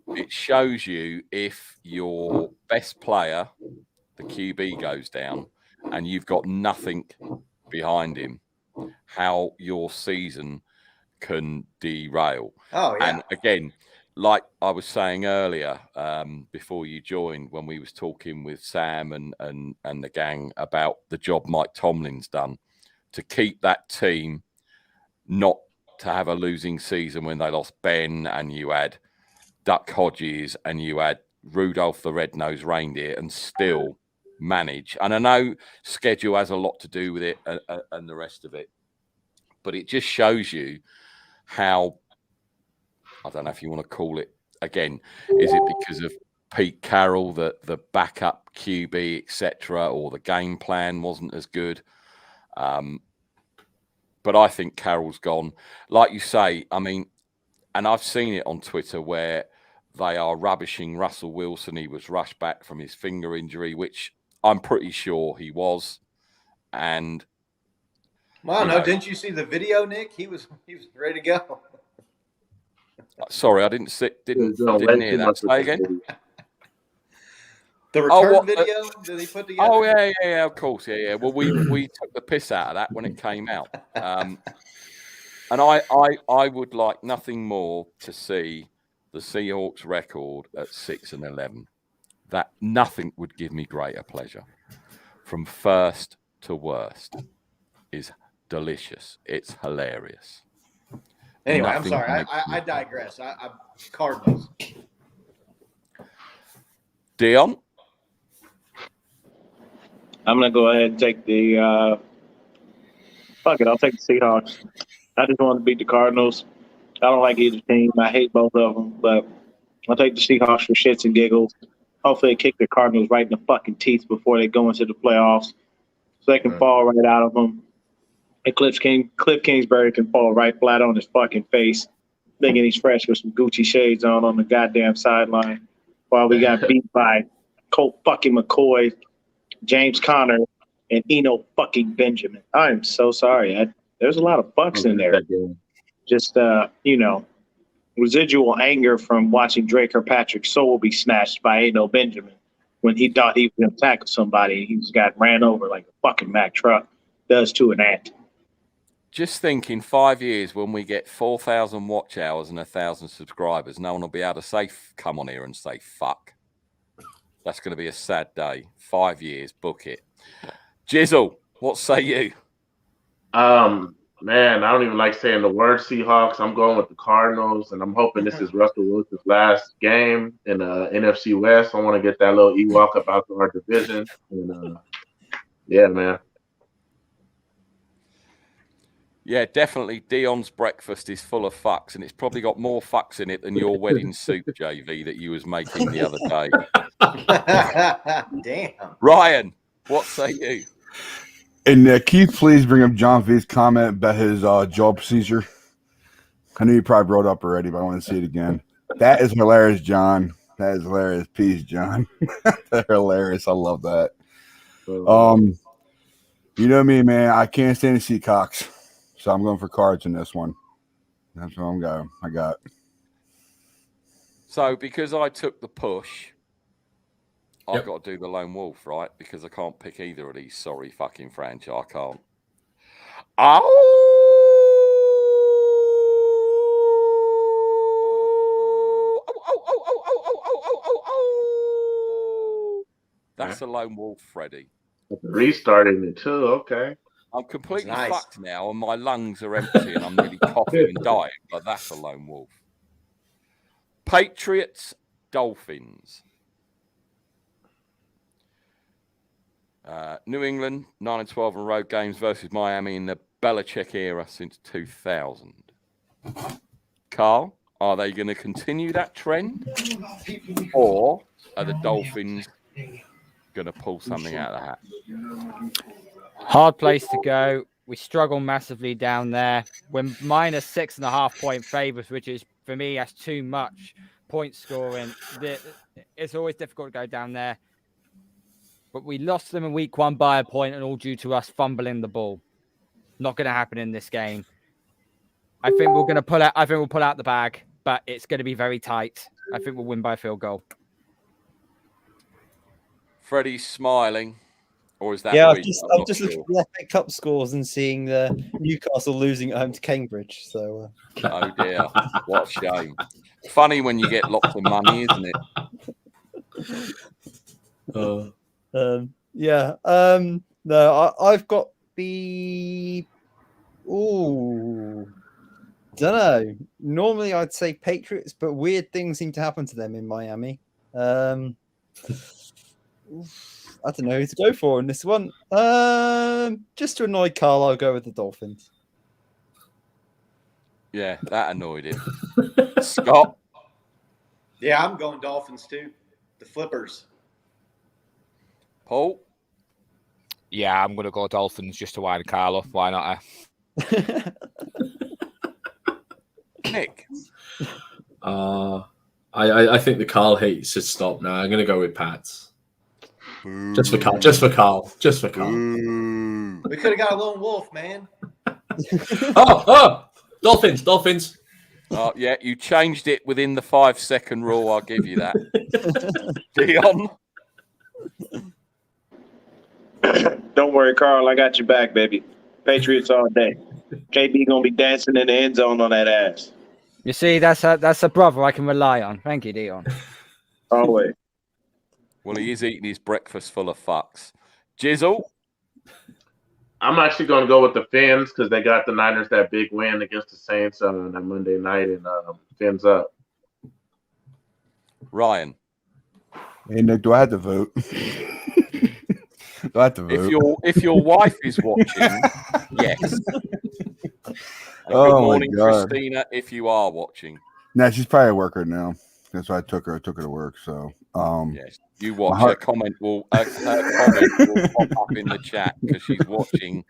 it shows you if your best player, the QB, goes down and you've got nothing behind him, how your season can derail. Oh, yeah. And again, like I was saying earlier, before you joined, when we was talking with Sam and the gang about the job Mike Tomlin's done to keep that team not to have a losing season when they lost Ben and you had Duck Hodges and you had Rudolph the Red-Nosed Reindeer and still manage. And I know schedule has a lot to do with it and the rest of it, but it just shows you how, I don't know if you want to call it, again, is it because of Pete Carroll, the backup QB, etc., or the game plan wasn't as good? But I think Carroll's gone. Like you say, I mean, and I've seen it on Twitter where they are rubbishing Russell Wilson. He was rushed back from his finger injury, which I'm pretty sure he was. And well, no, didn't you see the video, Nick? He was ready to go. Sorry, I didn't hear that. Say again. The return video that he put together. Oh yeah, of course, yeah. Well, we took the piss out of that when it came out, and I would like nothing more to see the Seahawks record at 6-11. That nothing would give me greater pleasure. From first to worst is delicious. It's hilarious. Anyway, I'm sorry. I digress. I'm Cardinals. Dion? I'm going to go ahead and take the fuck it. I'll take the Seahawks. I just want to beat the Cardinals. I don't like either team. I hate both of them, but I'll take the Seahawks for shits and giggles. Hopefully they kick the Cardinals right in the fucking teeth before they go into the playoffs so they can fall right out of them. And Cliff Kingsbury can fall right flat on his fucking face, thinking he's fresh with some Gucci shades on the goddamn sideline while we got beat by Colt fucking McCoy, James Conner, and Eno fucking Benjamin. I'm so sorry. There's a lot of fucks in there. Just, residual anger from watching Drake Kirkpatrick's soul be snatched by Eno Benjamin when he thought he was going to tackle somebody. He just got ran over like a fucking Mack truck does to an ant. Just think, in 5 years, when we get 4,000 watch hours and 1,000 subscribers, no one will be able to say, come on here and say, fuck. That's going to be a sad day. 5 years, book it. Jizzle, what say you? Man, I don't even like saying the word Seahawks. I'm going with the Cardinals, and I'm hoping this is Russell Wilson's last game in NFC West. I want to get that little Ewok up out to our division. And, yeah, man. Yeah, definitely. Dion's breakfast is full of fucks, and it's probably got more fucks in it than your wedding soup, JV, that you was making the other day. Damn. Ryan, what say you? And can you please bring up John V's comment about his jaw procedure? I know you probably brought it up already, but I want to see it again. That is hilarious, John. That is hilarious. Peace, John. That's hilarious. I love that. You know me, man. I can't stand the Seacocks. So I'm going for Cards in this one. That's what I'm going. I got. So because I took the push, I've got to do the Lone Wolf, right? Because I can't pick either of these sorry fucking franchise. I can't. That's a Lone Wolf, Freddie. Restarting it too. Okay. I'm completely fucked now, and my lungs are empty, and I'm nearly coughing and dying. But that's a Lone Wolf. Patriots, Dolphins. New England 9-12 on road games versus Miami in the Belichick era since 2000. Carl, are they going to continue that trend, or are the Dolphins going to pull something out of the hat? Hard place to go. We struggle massively down there. We're minus 6.5 point favorites, which is, for me, that's too much point scoring. It's always difficult to go down there. But we lost them in week 1 by a point, and all due to us fumbling the ball. Not going to happen in this game. I think we're going to pull out. I think we'll pull out the bag, but it's going to be very tight. I think we'll win by a field goal. Freddie's smiling, or is that? Yeah, I'm just looking at the FA Cup scores and seeing the Newcastle losing at home to Cambridge. So. Oh dear, what a shame! Funny when you get lots of money, isn't it? No, I've got the. Ooh. Don't know. Normally, I'd say Patriots, but weird things seem to happen to them in Miami. I don't know who to go for in this one. Just to annoy Carl, I'll go with the Dolphins. Yeah, that annoyed him. Scott? Yeah, I'm going Dolphins too. The Flippers. Paul? Yeah, I'm going to go Dolphins just to wind Carl off. Why not? Nick? I think the Carl hate should stop now. I'm going to go with Pats. Just for Carl. Just for Carl. Just for Carl. We could have got a lone wolf, man. Dolphins. Dolphins. Oh, yeah, you changed it within the 5-second rule. I'll give you that. Dion? Don't worry, Carl. I got your back, baby. Patriots all day. KB gonna be dancing in the end zone on that ass. You see, that's a brother I can rely on. Thank you, Dion. Always. Well, he is eating his breakfast full of fucks. Jizzle? I'm actually going to go with the Fins because they got the Niners that big win against the Saints on that Monday night, and Fins up. Ryan? Hey, Nick, do I have to vote? Do I have to vote? If your wife is watching, yes. Oh, good morning, my God. Christina, if you are watching. Nah, she's probably at work right now. That's why I took her to work. So, yes, you watch. Her comment will pop up in the chat because she's watching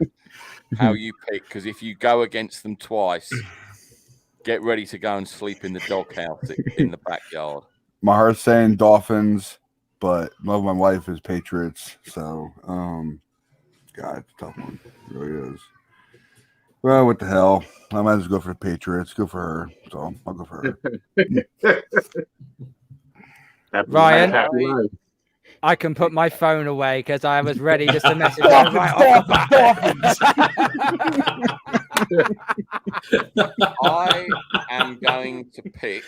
how you pick. Because if you go against them twice, get ready to go and sleep in the doghouse in the backyard. my heart's saying Dolphins, but love my wife is Patriots. So, God, it's a tough one. It really is. Well, what the hell? I might as well go for the Patriots. Go for her. So I'll go for her. Ryan, I can put my phone away because I was ready just to message you right off the bat. I am going to pick.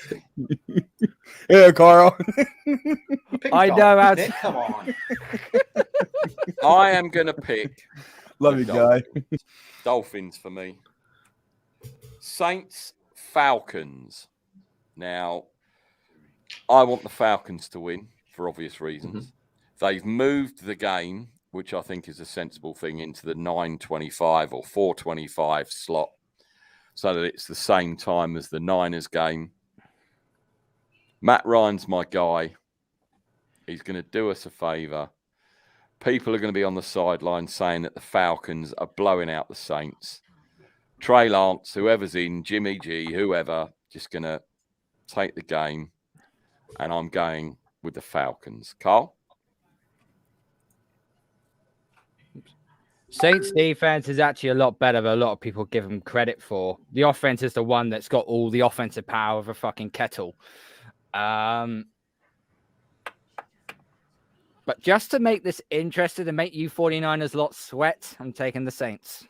Yeah, Carl. I know how Nick, to. come on. I am going to pick. Love you, guy. Dolphins for me. Saints, Falcons. Now, I want the Falcons to win for obvious reasons. Mm-hmm. They've moved the game, which I think is a sensible thing, into the 9:25 or 4:25 slot so that it's the same time as the Niners game. Matt Ryan's my guy. He's going to do us a favor. People are going to be on the sideline saying that the Falcons are blowing out the Saints. Trey Lance, whoever's in, Jimmy G, whoever, just going to take the game. And I'm going with the Falcons. Carl? Saints defense is actually a lot better than a lot of people give them credit for. The offense is the one that's got all the offensive power of a fucking kettle. But just to make this interesting and make you 49ers lot sweat, I'm taking the Saints.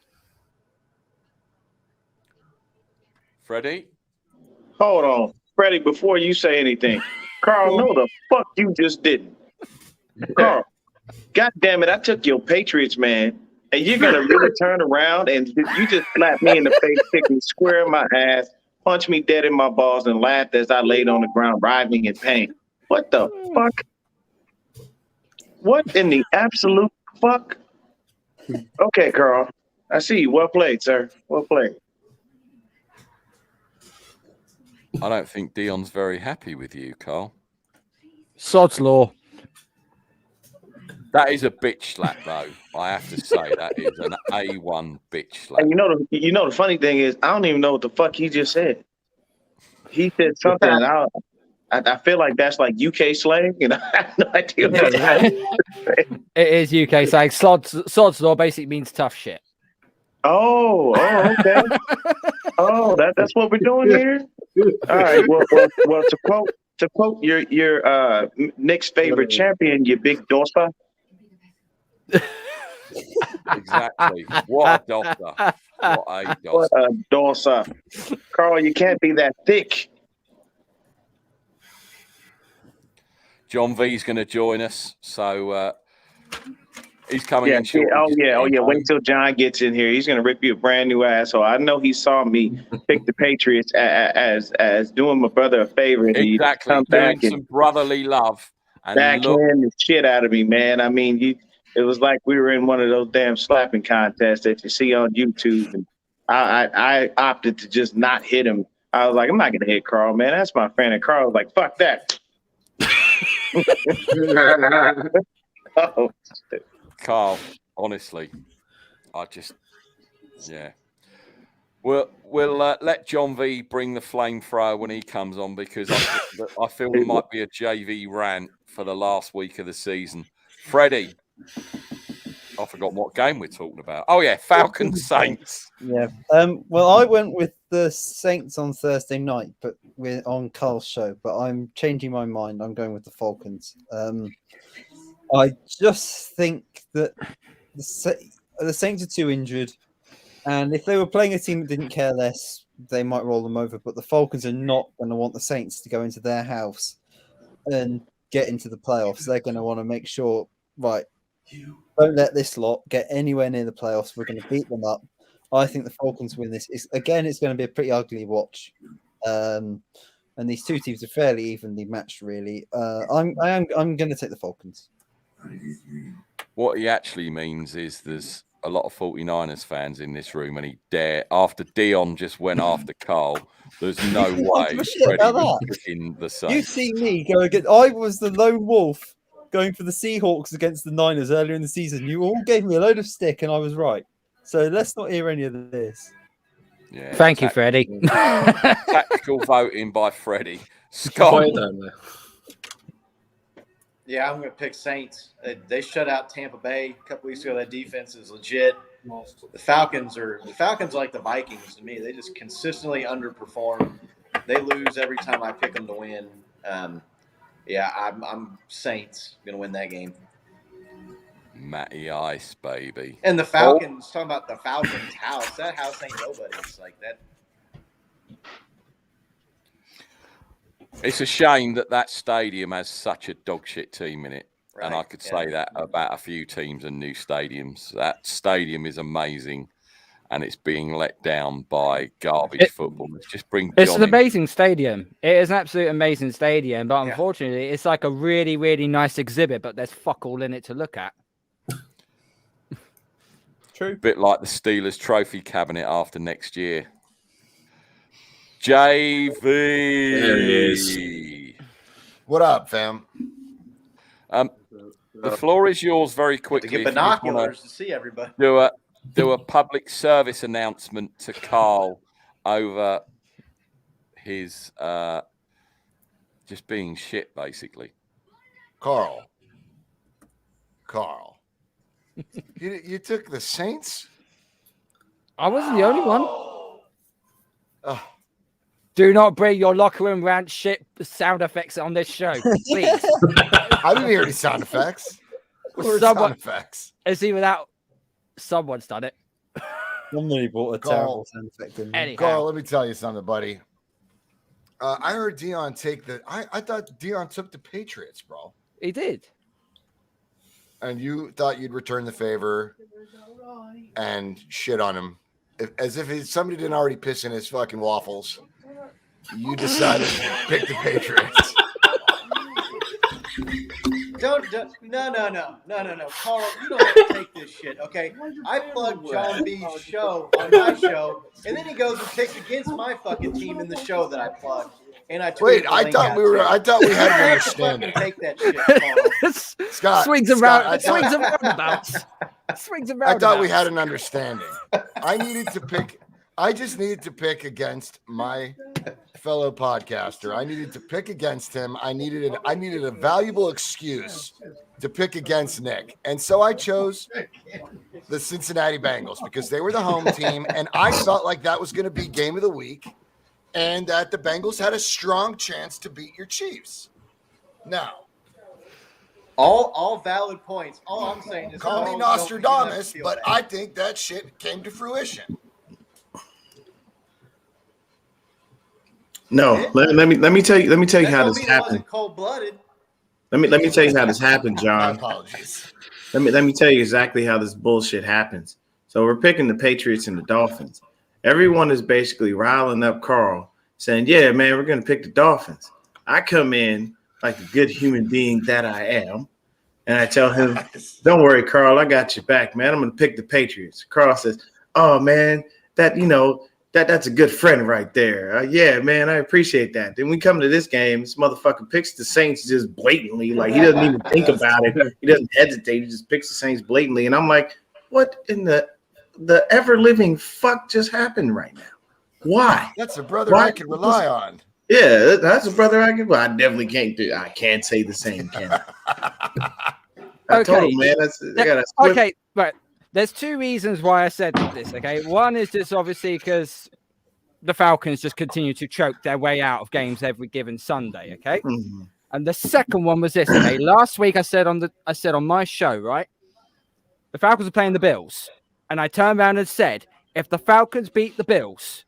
Freddie? Hold on. Freddie, before you say anything, Carl, no the fuck you just didn't. Carl, God damn it, I took your Patriots, man, and you're going to really turn around and you just slapped me in the face, kicked me square in my ass, punched me dead in my balls, and laughed as I laid on the ground, writhing in pain. What the fuck? What in the absolute fuck? Okay, Carl, I see you. Well played, sir. Well played. I don't think Dion's very happy with you, Carl. Sod's law. That is a bitch slap, though. I have to say that is an A1 bitch slap. And you know the funny thing is, I don't even know what the fuck he just said. He said something, and I feel like that's like UK slang, and I have no idea what that is. It is UK slang. Sod's law basically means tough shit. Oh, okay. Oh, that's what we're doing here. All right. Well, to quote your Nick's favorite champion, you big dosa. Exactly. What a dosa. What a dosa. What a dosa. Carl, you can't be that thick. John V's going to join us, so He's coming in short. Oh yeah. Wait till John gets in here. He's gonna rip you a brand new asshole. I know he saw me pick the Patriots as doing my brother a favor, and Exactly, he come doing back and some brotherly love and backhand the shit out of me, man. I mean, it was like we were in one of those damn slapping contests that you see on YouTube, and I opted to just not hit him. I was like, I'm not gonna hit Carl, man. That's my friend. And Carl was like, fuck that. Oh, shit. Carl, honestly, We'll let John V bring the flamethrower when he comes on, because I feel there might be a JV rant for the last week of the season. Freddie, I forgot what game we're talking about. Oh yeah, Falcons Saints. Yeah. Well, I went with the Saints on Thursday night, but we're on Carl's show. But I'm changing my mind. I'm going with the Falcons. I just think that the Saints are too injured, and if they were playing a team that didn't care less, they might roll them over. But the Falcons are not going to want the Saints to go into their house and get into the playoffs. They're going to want to make sure, right, don't let this lot get anywhere near the playoffs. We're going to beat them up. I think the Falcons win this. It's going to be a pretty ugly watch. And these two teams are fairly evenly matched, really. I'm going to take the Falcons. What he actually means is there's a lot of 49ers fans in this room, and after Dion just went after Carl, there's no way Freddie was picking the Saints. You see me go against. I was the lone wolf going for the Seahawks against the Niners earlier in the season. You all gave me a load of stick, and I was right. So let's not hear any of this. Yeah, Thank you, Freddie. Tactical voting by Freddie. Scott. Yeah, I'm going to pick Saints. They shut out Tampa Bay a couple weeks ago. That defense is legit. The Falcons are like the Vikings to me. They just consistently underperform. They lose every time I pick them to win. I'm Saints going to win that game. Matty Ice, baby. And the Falcons, talking about the Falcons' house. That house ain't nobody's. Like that. It's a shame that stadium has such a dog shit team in it. Right. And I could say that about a few teams and new stadiums. That stadium is amazing, and it's being let down by garbage football. It's an amazing stadium. It is an absolute amazing stadium, but unfortunately, it's like a really, really nice exhibit, but there's fuck all in it to look at. True. A bit like the Steelers trophy cabinet after next year. JV. There it is. What up, fam? The floor is yours very quickly. To get binoculars to see everybody. Do a public service announcement to Carl over his just being shit, basically. Carl. You took the Saints? I wasn't the only one. Oh. Do not bring your locker room rant shit sound effects on this show, please. I didn't hear any sound effects. Sound effects? It's either that someone's done it. Somebody bought a terrible sound effect in there. Carl, let me tell you something, buddy. I heard Dion take I thought Dion took the Patriots, bro. He did. And you thought you'd return the favor and shit on him. As if somebody didn't already piss in his fucking waffles. You decided to pick the Patriots. No. Carl, you don't have to take this shit, okay? I plugged John B's show on my show, and then he goes and picks against my fucking team in the show that I plugged. And I I thought we had an understanding. Take that shit, Carl. Scott, swings and roundabouts. I thought we had an understanding. I just needed to pick against my fellow podcaster. I needed to pick against him. I needed a valuable excuse to pick against Nick. And so I chose the Cincinnati Bengals because they were the home team. And I felt like that was going to be game of the week and that the Bengals had a strong chance to beat your Chiefs. Now, all valid points. All I'm saying is call me Nostradamus, but I think that shit came to fruition. No, let me tell you how this happened. Cold-blooded. Let me tell you how this happened, John. My apologies. Let me tell you exactly how this bullshit happens. So we're picking the Patriots and the Dolphins. Everyone is basically riling up Carl, saying, "Yeah, man, we're gonna pick the Dolphins." I come in like a good human being that I am, and I tell him, "Don't worry, Carl, I got your back, man. I'm gonna pick the Patriots." Carl says, "Oh man, that's a good friend right there. Yeah, man, I appreciate that." Then we come to this game, this motherfucker picks the Saints just blatantly, like he doesn't even think about it. He doesn't hesitate. He just picks the Saints blatantly, and I'm like, "What in the ever living fuck just happened right now? Why?" That's a brother I can rely on. Yeah, that's a brother I can. Well, I definitely can't do. I can't say the same, can I? I told him, man. Okay, right. There's two reasons why I said this. Okay, one is just obviously because the Falcons just continue to choke their way out of games every given Sunday. Okay, and the second one was this. Okay, last week I said on my show, right, the Falcons are playing the Bills, and I turned around and said, if the Falcons beat the Bills,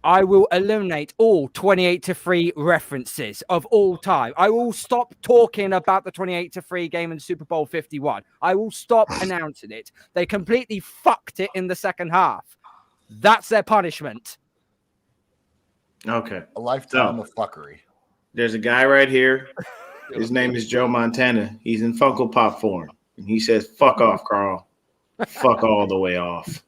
I will eliminate all 28-3 references of all time. I will stop talking about the 28-3 game in Super Bowl 51. I will stop announcing it. They completely fucked it in the second half. That's their punishment. Okay. A lifetime of fuckery. There's a guy right here. His name is Joe Montana. He's in Funko Pop form. And he says, "Fuck off, Carl. Fuck all the way off."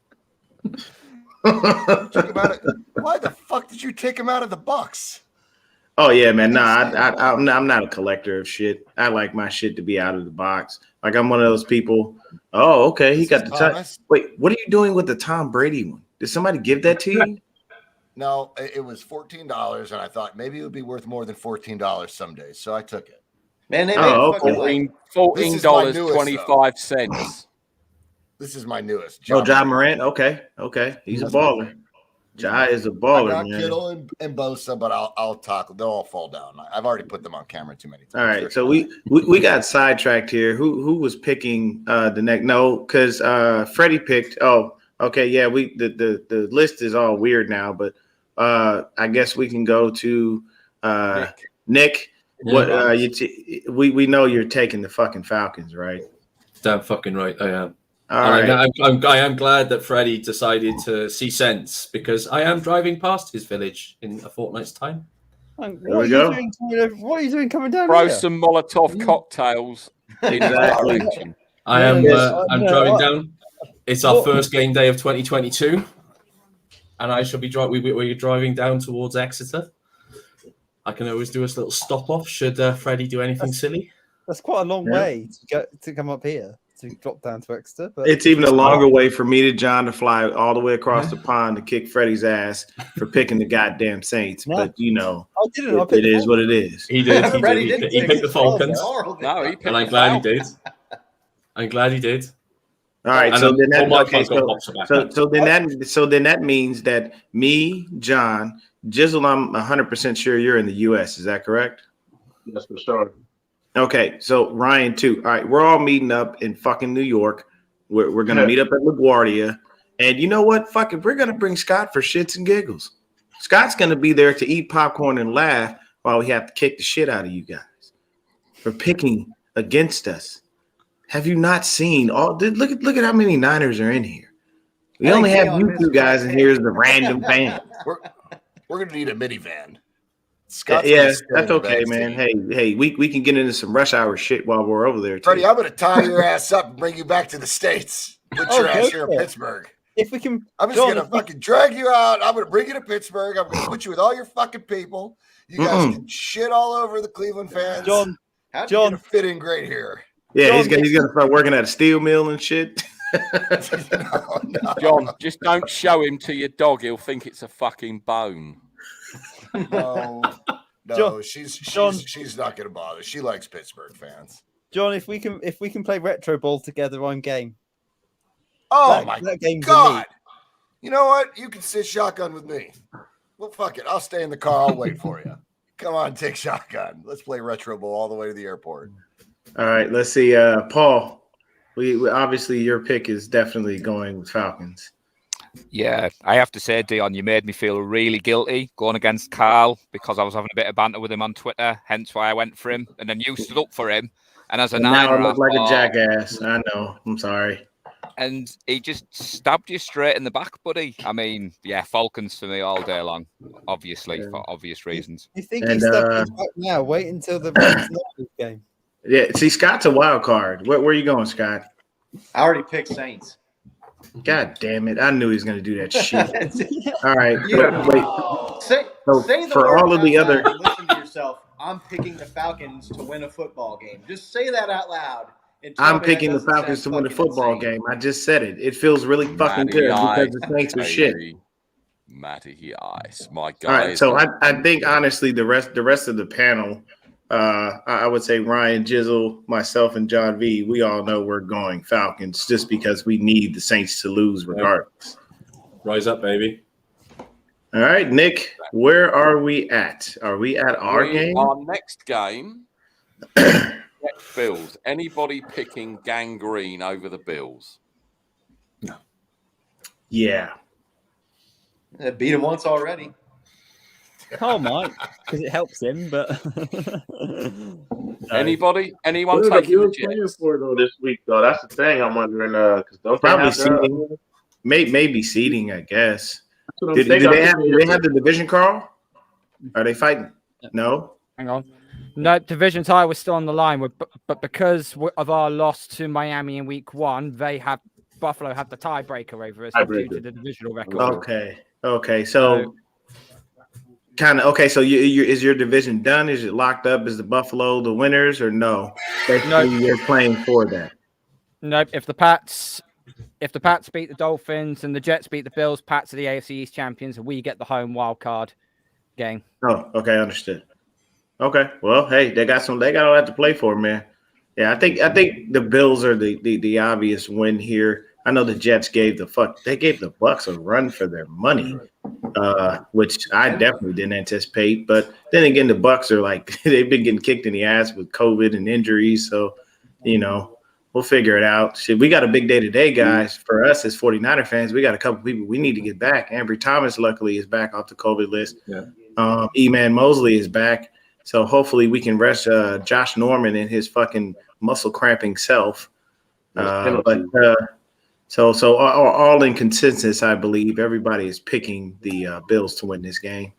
Why the fuck did you take him out of the box? Oh yeah, man. Nah, I'm not a collector of shit. I like my shit to be out of the box. Like I'm one of those people. Oh, okay. He got the time. Wait, what are you doing with the Tom Brady one? Did somebody give that to you? No, it was $14, and I thought maybe it would be worth more than $14 some days, so I took it. Man, they made $14.25. This is my newest. John Morant. Okay. He's a baller. Jai is a baller. I got man. Kittle and Bosa, but I'll talk. They'll all fall down. I've already put them on camera too many times. All right, so we got sidetracked here. Who was picking the next? No, because Freddie picked. Oh, okay, yeah. The list is all weird now, but I guess we can go to Nick. What we know you're taking the fucking Falcons, right? Damn fucking right, I am. Right. I am glad that Freddie decided to see sense because I am driving past his village in a fortnight's time. What are you doing coming down Throw here? some Molotov cocktails in that direction. I'm driving down. It's our first game day of 2022, and I shall be driving. We're driving down towards Exeter. I can always do a little stop off should Freddie do anything silly. That's quite a long way to come up here. To drop down to Exeter, but it's even a longer way for me to John to fly all the way across the pond to kick Freddie's ass for picking the goddamn Saints. No. But it is what it is. He did. He picked the Falcons. No, he picked and I'm glad he did. I'm glad he did. All right, so then that means that me, John, Jizzle, I'm 100% sure you're in the U.S. Is that correct? Yes, for sure. Okay, so Ryan too. All right, we're all meeting up in fucking New York. We're gonna meet up at LaGuardia, and you know what? Fuck it, we're gonna bring Scott for shits and giggles. Scott's gonna be there to eat popcorn and laugh while we have to kick the shit out of you guys for picking against us. Have you not seen all? Look at how many Niners are in here. We only have you two guys in here as the random fan. We're gonna need a minivan. Yeah, that's okay, man. Hey, we can get into some rush hour shit while we're over there. Freddie, I'm gonna tie your ass up and bring you back to the States. Put your ass here in Pittsburgh. If we can, I'm just gonna fucking drag you out. I'm gonna bring you to Pittsburgh. I'm gonna put you with all your fucking people. You guys can shit all over the Cleveland fans. John, gonna fit in great here. Yeah, he's gonna start working at a steel mill and shit. No. John, just don't show him to your dog. He'll think it's a fucking bone. No, John, she's not gonna bother. She likes Pittsburgh fans. John, if we can play retro ball together on game. Oh my God! You know what? You can sit shotgun with me. Well, fuck it. I'll stay in the car. I'll wait for you. Come on, take shotgun. Let's play retro ball all the way to the airport. All right, let's see. Paul, we obviously your pick is definitely going with Falcons. Yeah, I have to say, Dion, you made me feel really guilty going against Carl because I was having a bit of banter with him on Twitter, hence why I went for him. And then you stood up for him. And as a And now I Niner, look like a jackass. I know. I'm sorry. And he just stabbed you straight in the back, buddy. I mean, yeah, Falcons for me all day long, obviously, for obvious reasons. You think he's stepping back now? Wait until the Rams game. Yeah, see, Scott's a wild card. Where are you going, Scott? I already picked Saints. God damn it. I knew he was going to do that shit. All right. Wait. Say the for words all of the out other. loud and listen to yourself. I'm picking the Falcons to win a football game. Just say that out loud. And tell I'm me that picking the doesn't Falcons to sound win a fucking football insane. game. I just said it. It feels really fucking good because the Saints are shit. Matty Ice, my All guy. right. So I think honestly the rest of the panel, I would say Ryan, Jizzle, myself, and John V. We all know we're going Falcons just because we need the Saints to lose regardless. Rise up, baby. All right, Nick, where are we at? Are we at our game? Our next game, Bills. Anybody picking Gangrene over the Bills? No. Yeah. Beat him once already. Carl might, because it helps him, but Anybody? Anyone What are the taking the Bills playing Jets? for though this week though? That's the thing I'm wondering. Because don't they Probably have seeding. Maybe seeding, I guess. That's what I'm Do thinking. they have the division, Carl? Are they fighting? No. Hang on. No, division tie was still on the line, but because of our loss to Miami in week 1, Buffalo have the tiebreaker over us due to the divisional record. Okay. So kind of okay. So is your division done? Is it locked up? Is the Buffalo the winners or no? Basically, you're playing for that. Nope. If the Pats beat the Dolphins and the Jets beat the Bills, Pats are the AFC East champions, and we get the home wild card game. Oh, okay, understood. Okay, well, hey, they got all that to play for, man. Yeah, I think the Bills are the obvious win here. I know the Jets gave the Bucks a run for their money, which I definitely didn't anticipate. But then again, the Bucks are like they've been getting kicked in the ass with COVID and injuries, so we'll figure it out. Shit, we got a big day today, guys. For us as 49er fans, we got a couple people we need to get back. Ambry Thomas, luckily, is back off the COVID list. Yeah. E-Man Mosley is back. So hopefully we can rest Josh Norman in his fucking muscle cramping self. So all in consensus, I believe everybody is picking the Bills to win this game.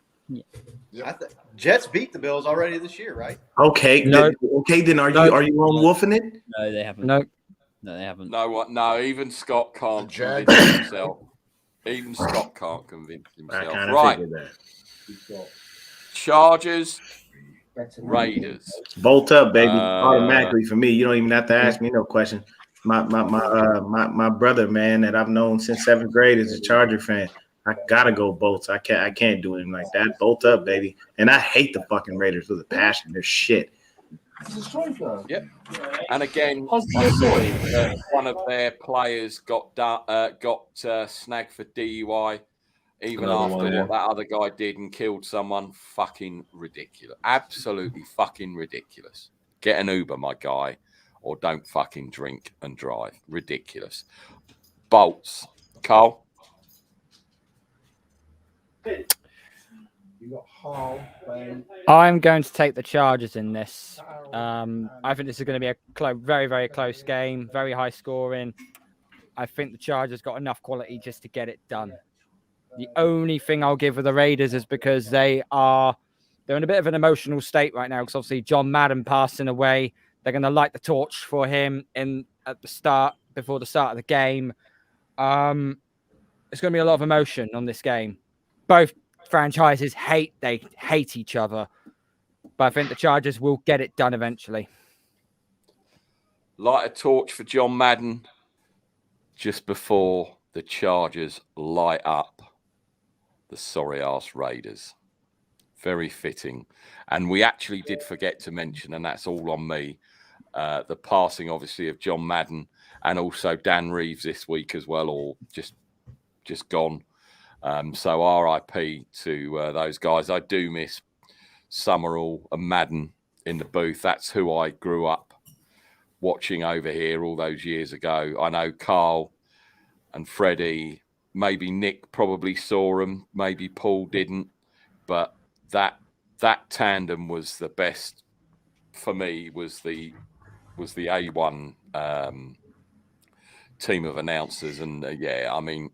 Jets beat the Bills already this year, right? Okay. No. Then are you on wolfing it? no, they haven't. No. No, they haven't. No, even Scott can't Jags. convince himself. Even Scott can't convince I himself. kind of Right. figured that. Chargers, Raiders. Bolt up, baby. Automatically for me. You don't even have to ask me no question. My brother, man, that I've known since 7th grade is a Charger fan. I gotta go Bolts. I can't do him like that. Bolt up, baby. And I hate the fucking Raiders with a passion. They're shit. Yep. And again, I saw that one of their players got snagged for DUI, even Another after one, yeah. what that other guy did and killed someone. Fucking ridiculous. Absolutely fucking ridiculous. Get an Uber, my guy, or don't fucking drink and drive. Ridiculous. Bolts. Carl? I'm going to take the Chargers in this. I think this is going to be a very, very close game, very high scoring. I think the Chargers got enough quality just to get it done. The only thing I'll give with the Raiders is because they're in a bit of an emotional state right now because obviously John Madden passing away. They're going to light the torch for him before the start of the game. It's going to be a lot of emotion on this game. Both franchises hate each other, but I think the Chargers will get it done eventually. Light a torch for John Madden just before the Chargers light up the sorry-ass Raiders. Very fitting. And we actually did forget to mention, and that's all on me, the passing, obviously, of John Madden and also Dan Reeves this week as well, or just gone. So RIP to those guys. I do miss Summerall and Madden in the booth. That's who I grew up watching over here all those years ago. I know Carl and Freddie, maybe Nick probably saw them, maybe Paul didn't, but that tandem was the best for me, was the was the A1 team of announcers, and yeah, I mean,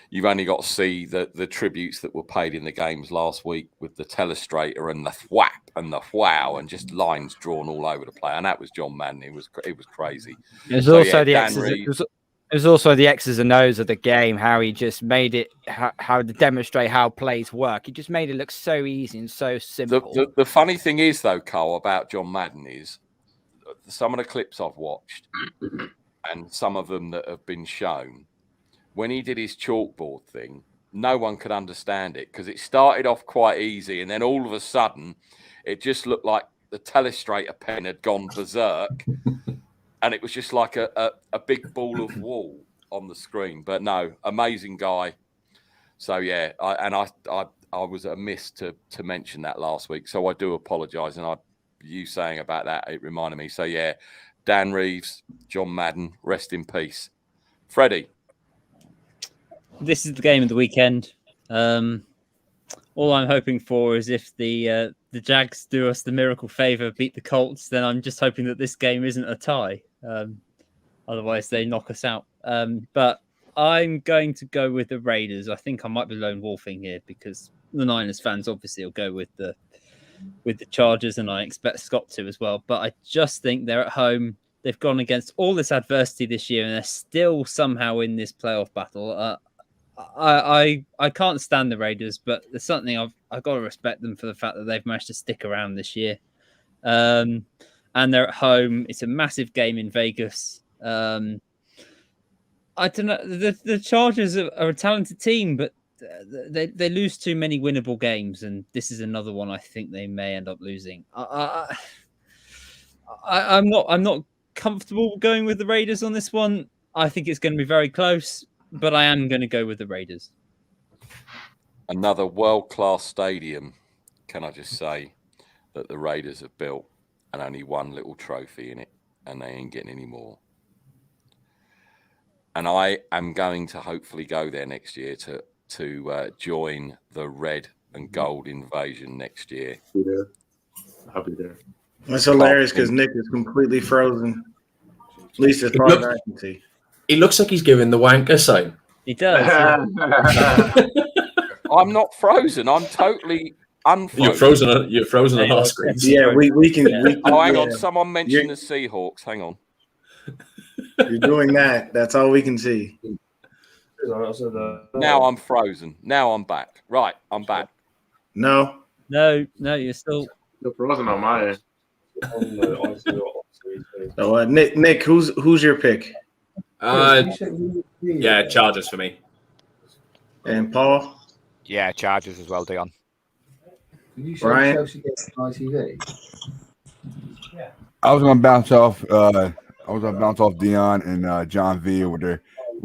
you've only got to see the tributes that were paid in the games last week with the telestrator and the thwap and the wow and just lines drawn all over the play, and that was John Madden. It was crazy. It was also the X's. It was also the X's and O's of the game. How he just made it, how to demonstrate how plays work. He just made it look so easy and so simple. The funny thing is, though, Cole, about John Madden is some of the clips I've watched and some of them that have been shown. When he did his chalkboard thing, no one could understand it because it started off quite easy, and then all of a sudden, it just looked like the telestrator pen had gone berserk. And it was just like a big ball of wool on the screen. But no, amazing guy. So, yeah, I was amiss to mention that last week. So I do apologise. And you saying about that, it reminded me. So, yeah, Dan Reeves, John Madden, rest in peace. Freddie. This is the game of the weekend. All I'm hoping for is if the Jags do us the miracle favour, beat the Colts, then I'm just hoping that this game isn't a tie. Otherwise, they knock us out. But I'm going to go with the Raiders. I think I might be lone wolfing here because the Niners fans obviously will go with the Chargers, and I expect Scott to as well. But I just think they're at home. They've gone against all this adversity this year, and they're still somehow in this playoff battle. I can't stand the Raiders, but there's something I've got to respect them for the fact that they've managed to stick around this year. And they're at home. It's a massive game in Vegas. I don't know. The Chargers are a talented team, but they lose too many winnable games, and this is another one I think they may end up losing. I'm not comfortable going with the Raiders on this one. I think it's going to be very close, but I am going to go with the Raiders. Another world-class stadium, can I just say, that the Raiders have built, and only one little trophy in it, and they ain't getting any more. And I am going to hopefully go there next year to join the red and gold invasion next year. I'll be there. That's hilarious because Nick is completely frozen. At least as far as I can see. He looks like he's giving the wanker sign. He does. I'm not frozen. I'm totally unfrozen. You're frozen on our screens. Yeah, we can. Oh, hang on. Someone mentioned the Seahawks. Hang on. You're doing that. That's all we can see. Now I'm frozen. Now I'm back. Right, I'm back. No, you're still frozen on my end. So, Nick, who's your pick? Yeah, Chargers for me. And Paul? Yeah, Chargers as well, Dion. Brian? I was going to bounce off. Dion and John V.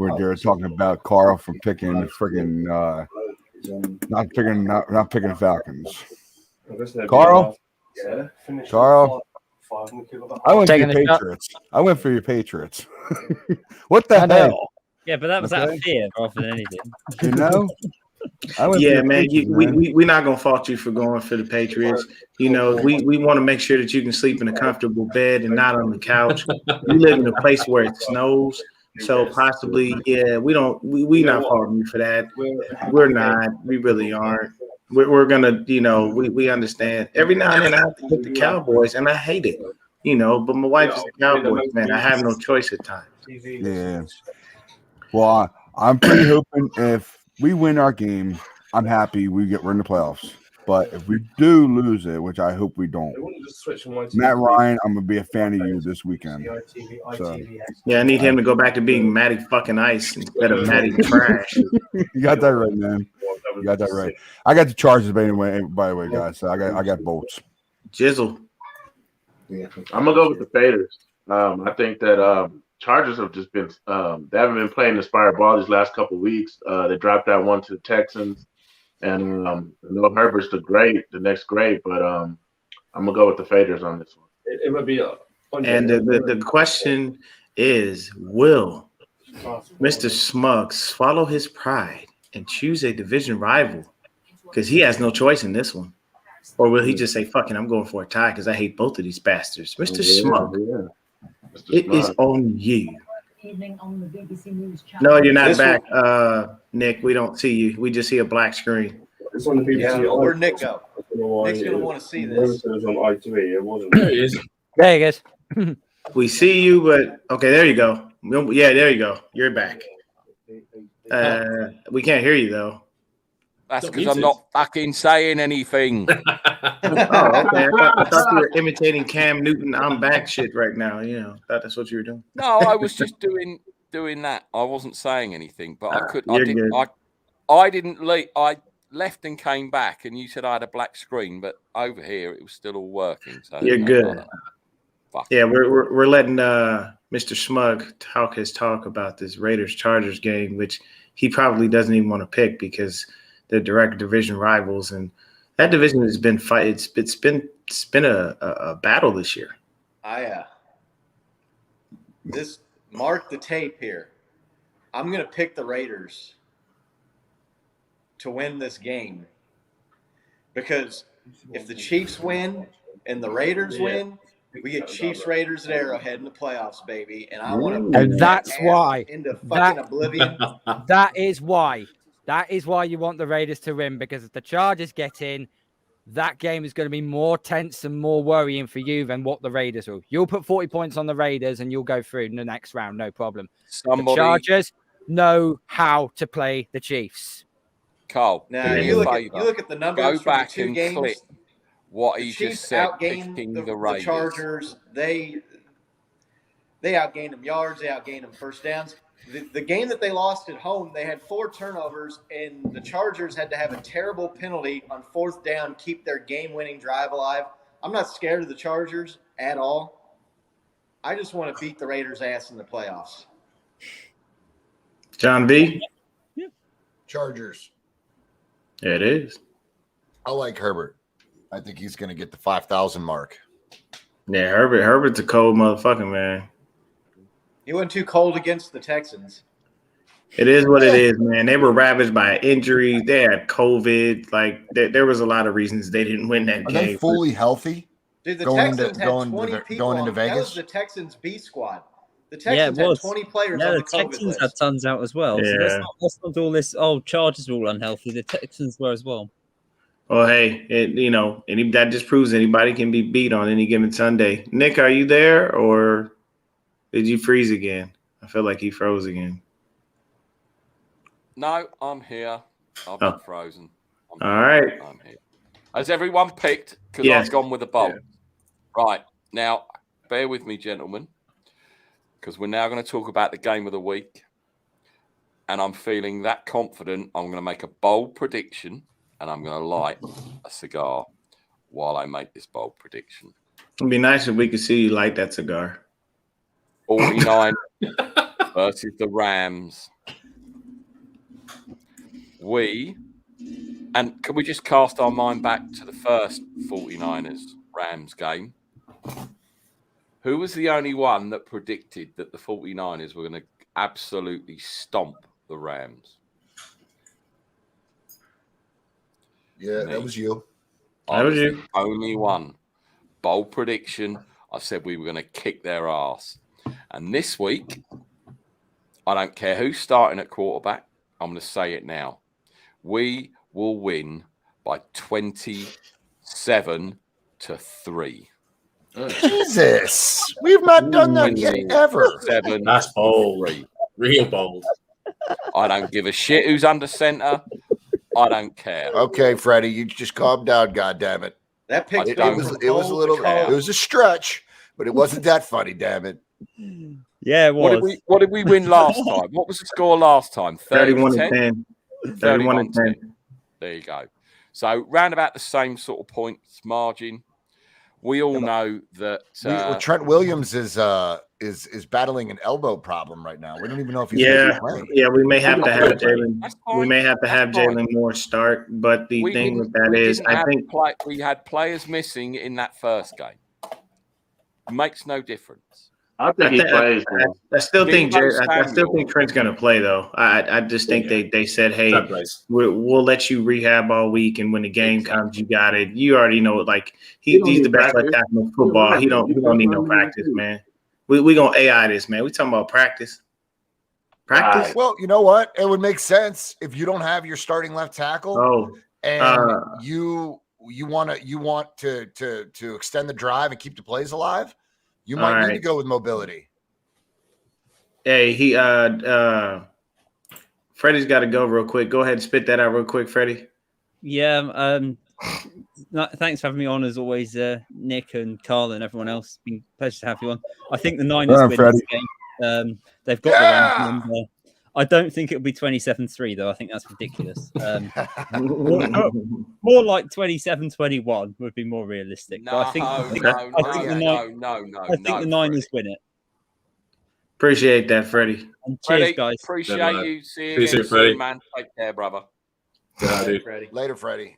where they're talking about Carl from picking freaking not picking the Falcons. Carl. I went for your Patriots. What the hell? Yeah, but that was out of fear rather than anything. You know? Yeah, man. We're not gonna fault you for going for the Patriots. You know, we want to make sure that you can sleep in a comfortable bed and not on the couch. We live in a place where it snows, so possibly, yeah. We not faulting you for that. We're not. We really aren't. We're gonna, you know, we understand. Every now and then I have to pick the Cowboys, and I hate it, you know. But my wife is a Cowboys fan. I have no choice at times. Yeah. Well, I'm pretty hoping if we win our game, I'm happy we're in the playoffs. But if we do lose it, which I hope we don't, Matt Ryan, I'm gonna be a fan of you this weekend. So. Yeah, I need him to go back to being Matty fucking Ice instead of Matty Trash. You got that right, man. You got that right. I got the Chargers, by the way, guys. So I got bolts. Jizzle. I'm gonna go with the Faders. I think that Chargers have just been they haven't been playing inspired ball these last couple of weeks. They dropped that one to the Texans, and I know Herbert's the next great, but I'm gonna go with the Faders on this one. It would be and the question is, will Mr. Smug swallow his pride and choose a division rival because he has no choice in this one, or will he just say, "Fucking, I'm going for a tie because I hate both of these bastards"? Mr. Smug. Yeah. It is on you. No, you're not back, Nick. We don't see you. We just see a black screen. It's on the BBC. Yeah, where'd Nick go? Nick's going to want to see this. It was on ITV. It wasn't. There he is. There he is. We see you, but okay, there you go. Yeah, there you go. You're back. We can't hear you though. That's because I'm not fucking saying anything. Oh, okay. I thought you were imitating Cam Newton. I'm back shit right now. You know, that's what you were doing. No, I was just doing that. I wasn't saying anything, but I could. You're good. I didn't leave. I left and came back, and you said I had a black screen, but over here it was still all working. So you're good. Yeah, we're letting Mr. Smug talk his talk about this Raiders Chargers game, which he probably doesn't even want to pick because they're direct division rivals, and that division has been fight. It's been a battle this year. This mark the tape here. I'm gonna pick the Raiders to win this game because if the Chiefs win and the Raiders win, we get Chiefs Raiders at Arrowhead in the playoffs, baby, and I want to. And that's why into fucking oblivion. That is why you want the Raiders to win, because if the Chargers get in, that game is going to be more tense and more worrying for you than what the Raiders will. You'll put 40 points on the Raiders and you'll go through in the next round, no problem. The Chargers know how to play the Chiefs. Carl, now you look at the numbers. Go back from the two and games. clip what he Chiefs just said. Outgained The Raiders. Chargers. They outgained them yards. They outgained them first downs. The game that they lost at home, they had 4 turnovers, and the Chargers had to have a terrible penalty on 4th down, keep their game-winning drive alive. I'm not scared of the Chargers at all. I just want to beat the Raiders' ass in the playoffs. John B. Chargers. Yeah, it is. I like Herbert. I think he's going to get the 5,000 mark. Yeah, Herbert's a cold motherfucker, man. He wasn't too cold against the Texans. It is what it is, man. They were ravaged by injury. They had COVID. Like there was a lot of reasons they didn't win that game. Are they fully healthy? Dude, the going Texans had 20 people going into Vegas. That was the Texans B squad. The Texans had 20 players on the COVID Texans list. had tons out as well. Yeah. So let's not do all this. Oh, Chargers were all unhealthy. The Texans were as well. Well, hey, that just proves anybody can be beat on any given Sunday. Nick, are you there or did you freeze again? I feel like he froze again. No, I'm here. I've been frozen. All right. I'm here. Has everyone picked? Because Yes. I've gone with a bolt. Yeah. Right. Now, bear with me, gentlemen, because we're now going to talk about the game of the week. And I'm feeling that confident. I'm going to make a bold prediction, and I'm going to light a cigar while I make this bold prediction. It'd be nice if we could see you light that cigar. 49 versus the Rams. And can we just cast our mind back to the first 49ers-Rams game? Who was the only one that predicted that the 49ers were going to absolutely stomp the Rams? Yeah, that was you. I was the only one. Bold prediction. I said we were going to kick their ass. And this week, I don't care who's starting at quarterback. I'm going to say it now. We will win by 27-3. Jesus, we've not done that yet ever. 7. That's bold. Real bold. I don't give a shit who's under center. I don't care. Okay, Freddie, you just calm down, goddammit. That pick it was a little. It was a stretch, but it wasn't that funny. Damn it. Yeah, it was. What did we win last time? What was the score last time? 31-10. 31-10. There you go. So round about the same sort of points margin. We all know that Trent Williams is battling an elbow problem right now. We don't even know if he's playing. Yeah, we may have to have Jalen. We may have to have Jalen Moore start. But the thing with that is, I think we had players missing in that first game. It makes no difference. I think he plays. I still think Trent's going to play though. I just think they said, hey, we'll let you rehab all week, and when the game comes, you got it. You already know, like he's the best left tackle in football. He don't need no practice, man. We gonna AI this, man. We talking about practice. Practice. Right. Well, you know what? It would make sense if you don't have your starting left tackle Oh, and you want to extend the drive and keep the plays alive. You might need to go with mobility. Hey, Freddie's got to go real quick. Go ahead and spit that out real quick, Freddie. Yeah. Thanks for having me on as always, Nick and Carl and everyone else. It's been a pleasure to have you on. I think the Niners win this game. They've got the Rams number. I don't think it'll be 27-3 though. I think that's ridiculous. More like 27-21 would be more realistic. No, I think the Niners win it. Appreciate that, Freddie. And Freddie, cheers, guys. Appreciate you. See you again soon, man. Take care, brother. Later, Freddie.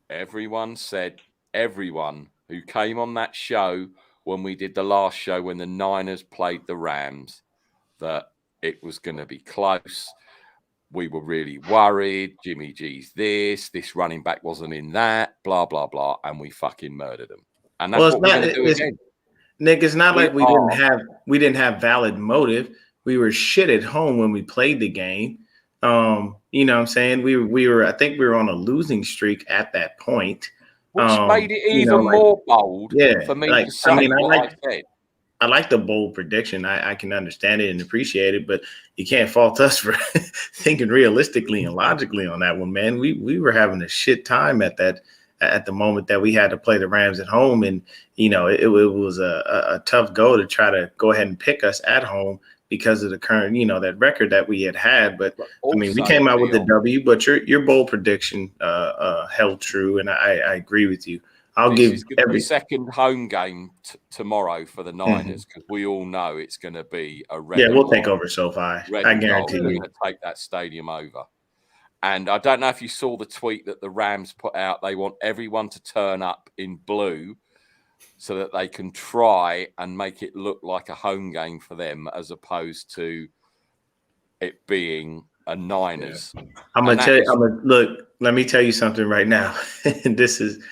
Everyone who came on that show when we did the last show when the Niners played the Rams that it was going to be close. We were really worried. Jimmy G's this running back wasn't in that, blah, blah, blah. And we fucking murdered them. And that's what we're going to do again. Nick, it's not like we didn't have valid motive. We were shit at home when we played the game. You know what I'm saying? I think we were on a losing streak at that point. Which made it even more bold for me to say what I said. I like the bold prediction. I can understand it and appreciate it, but you can't fault us for thinking realistically and logically on that one, man. We were having a shit time at the moment that we had to play the Rams at home, and it was a tough go to try to go ahead and pick us at home because of the current that record that we had. But I mean, we came out with the W. But your bold prediction held true, and I agree with you. I'll give every second home game tomorrow for the Niners because we all know it's going to be a red. Yeah, we'll take over SoFi. I guarantee you. We're going to take that stadium over. And I don't know if you saw the tweet that the Rams put out. They want everyone to turn up in blue so that they can try and make it look like a home game for them as opposed to it being a Niners. Yeah. I'm gonna tell you. Look. Let me tell you something right now. This is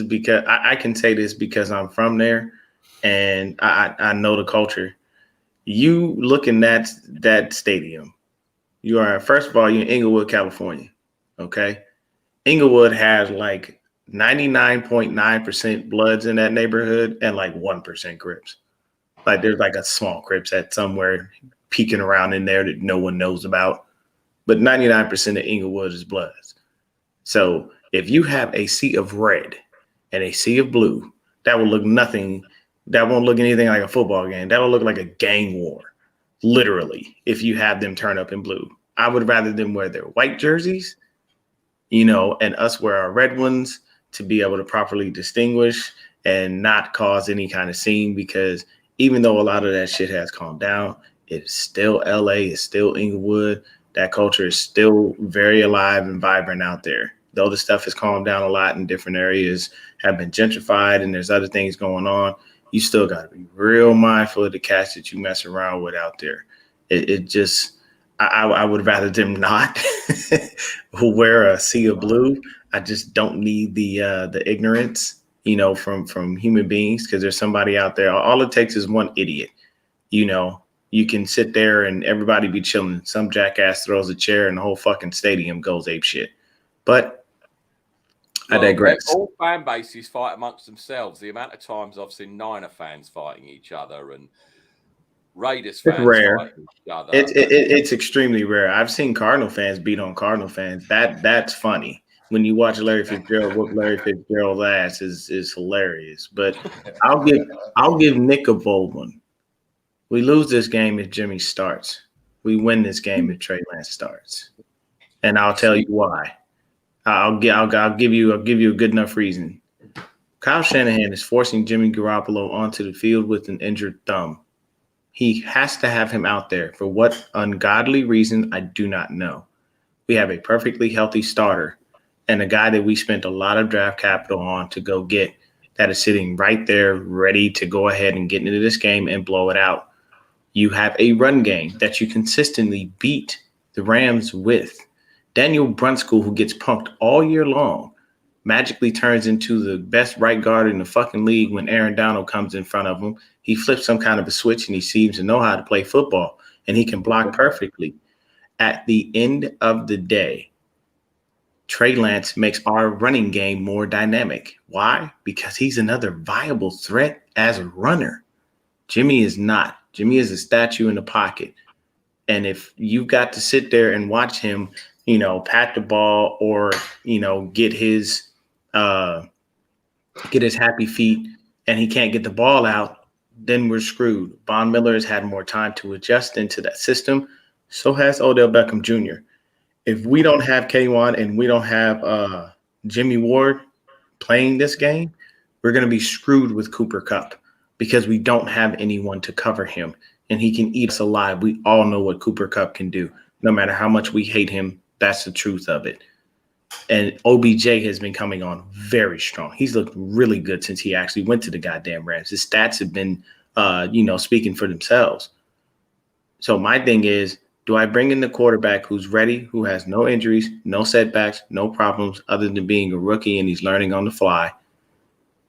because I can say this because I'm from there and I know the culture. You look in that stadium. You are, first of all, you're in Inglewood, California. Okay. Inglewood has like 99.9% Bloods in that neighborhood and like 1% Crips. Like there's like a small Crips at somewhere peeking around in there that no one knows about. But 99% of Inglewood is Bloods. So if you have a sea of red and a sea of blue, that will look nothing. That won't look anything like a football game. That'll look like a gang war. Literally, if you have them turn up in blue. I would rather them wear their white jerseys, and us wear our red ones to be able to properly distinguish and not cause any kind of scene, because even though a lot of that shit has calmed down, it's still LA, it's still Inglewood. That culture is still very alive and vibrant out there. Though the stuff has calmed down a lot in different areas, have been gentrified, and there's other things going on, you still got to be real mindful of the cats that you mess around with out there. It just, I would rather them not wear a sea of blue. I just don't need the ignorance, from human beings, because there's somebody out there. All it takes is one idiot. You can sit there and everybody be chilling. Some jackass throws a chair and the whole fucking stadium goes ape shit. But I digress. All fan bases fight amongst themselves. The amount of times I've seen Niner fans fighting each other and Raiders fans fighting each other. It's extremely rare. I've seen Cardinal fans beat on Cardinal fans. That's funny. When you watch Larry Fitzgerald whoop Larry Fitzgerald's ass is hilarious. But I'll give Nick a bold one. We lose this game if Jimmy starts. We win this game if Trey Lance starts. And I'll tell you why. I'll give you a good enough reason. Kyle Shanahan is forcing Jimmy Garoppolo onto the field with an injured thumb. He has to have him out there for what ungodly reason, I do not know. We have a perfectly healthy starter and a guy that we spent a lot of draft capital on to go get, that is sitting right there ready to go ahead and get into this game and blow it out. You have a run game that you consistently beat the Rams with. Daniel Brunskill, who gets punked all year long. magically turns into the best right guard in the fucking league when Aaron Donald comes in front of him. He flips some kind of a switch and he seems to know how to play football and he can block perfectly. At the end of the day, Trey Lance makes our running game more dynamic. Why? Because he's another viable threat as a runner. Jimmy is not. Jimmy is a statue in the pocket. And if you've got to sit there and watch him, pat the ball or, get his happy feet and he can't get the ball out, then we're screwed. Von Miller has had more time to adjust into that system. So has Odell Beckham Jr. If we don't have K1 and we don't have Jimmy Ward playing this game, we're going to be screwed with Cooper Kupp because we don't have anyone to cover him and he can eat us alive. We all know what Cooper Kupp can do. No matter how much we hate him, that's the truth of it. And OBJ has been coming on very strong. He's looked really good since he actually went to the goddamn Rams. His stats have been, speaking for themselves. So my thing is, do I bring in the quarterback who's ready, who has no injuries, no setbacks, no problems other than being a rookie and he's learning on the fly?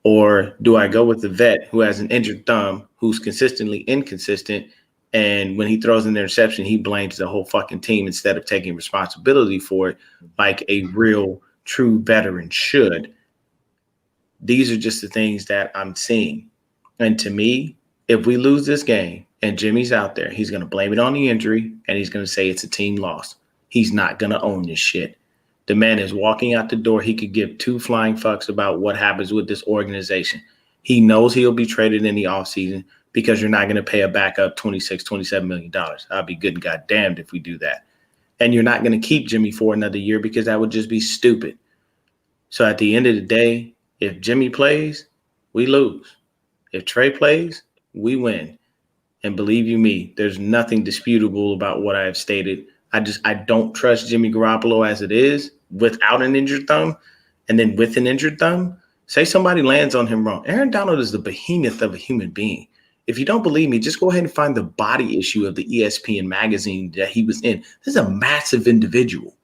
Or do I go with the vet who has an injured thumb, who's consistently inconsistent, and when he throws an interception, he blames the whole fucking team instead of taking responsibility for it like a real, true veteran should? These are just the things that I'm seeing. And to me, if we lose this game and Jimmy's out there, he's going to blame it on the injury and he's going to say it's a team loss. He's not going to own this shit. The man is walking out the door. He could give two flying fucks about what happens with this organization. He knows he'll be traded in the offseason because you're not going to pay a backup $27 million. I'll be good and goddamned if we do that. And you're not going to keep Jimmy for another year because that would just be stupid. So at the end of the day, if Jimmy plays, we lose. If Trey plays, we win. And believe you me, there's nothing disputable about what I have stated. I don't trust Jimmy Garoppolo as it is without an injured thumb. And then with an injured thumb, say somebody lands on him wrong. Aaron Donald is the behemoth of a human being. If you don't believe me, just go ahead and find the body issue of the ESPN magazine that he was in. This is a massive individual.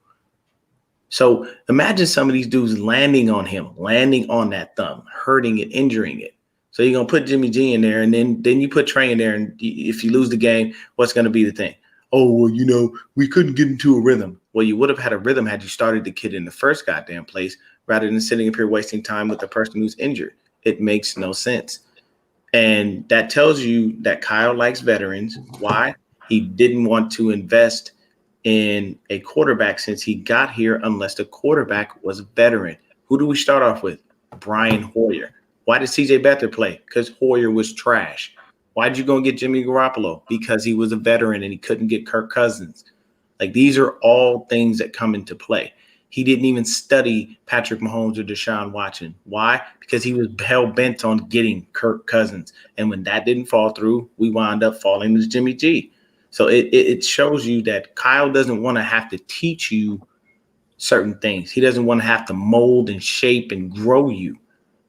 So imagine some of these dudes landing on him, landing on that thumb, hurting it, injuring it. So you're going to put Jimmy G in there, and then you put Trey in there, and if you lose the game, what's going to be the thing? Oh, well, we couldn't get into a rhythm. Well, you would have had a rhythm had you started the kid in the first goddamn place rather than sitting up here wasting time with the person who's injured. It makes no sense. And that tells you that Kyle likes veterans. Why? He didn't want to invest in a quarterback since he got here unless the quarterback was a veteran. Who do we start off with? Brian Hoyer. Why did CJ Beathard play? Because Hoyer was trash. Why did you go and get Jimmy Garoppolo? Because he was a veteran and he couldn't get Kirk Cousins. Like, these are all things that come into play. He didn't even study Patrick Mahomes or Deshaun Watson. Why? Because he was hell-bent on getting Kirk Cousins. And when that didn't fall through, we wound up falling to Jimmy G. So it shows you that Kyle doesn't want to have to teach you certain things. He doesn't want to have to mold and shape and grow you.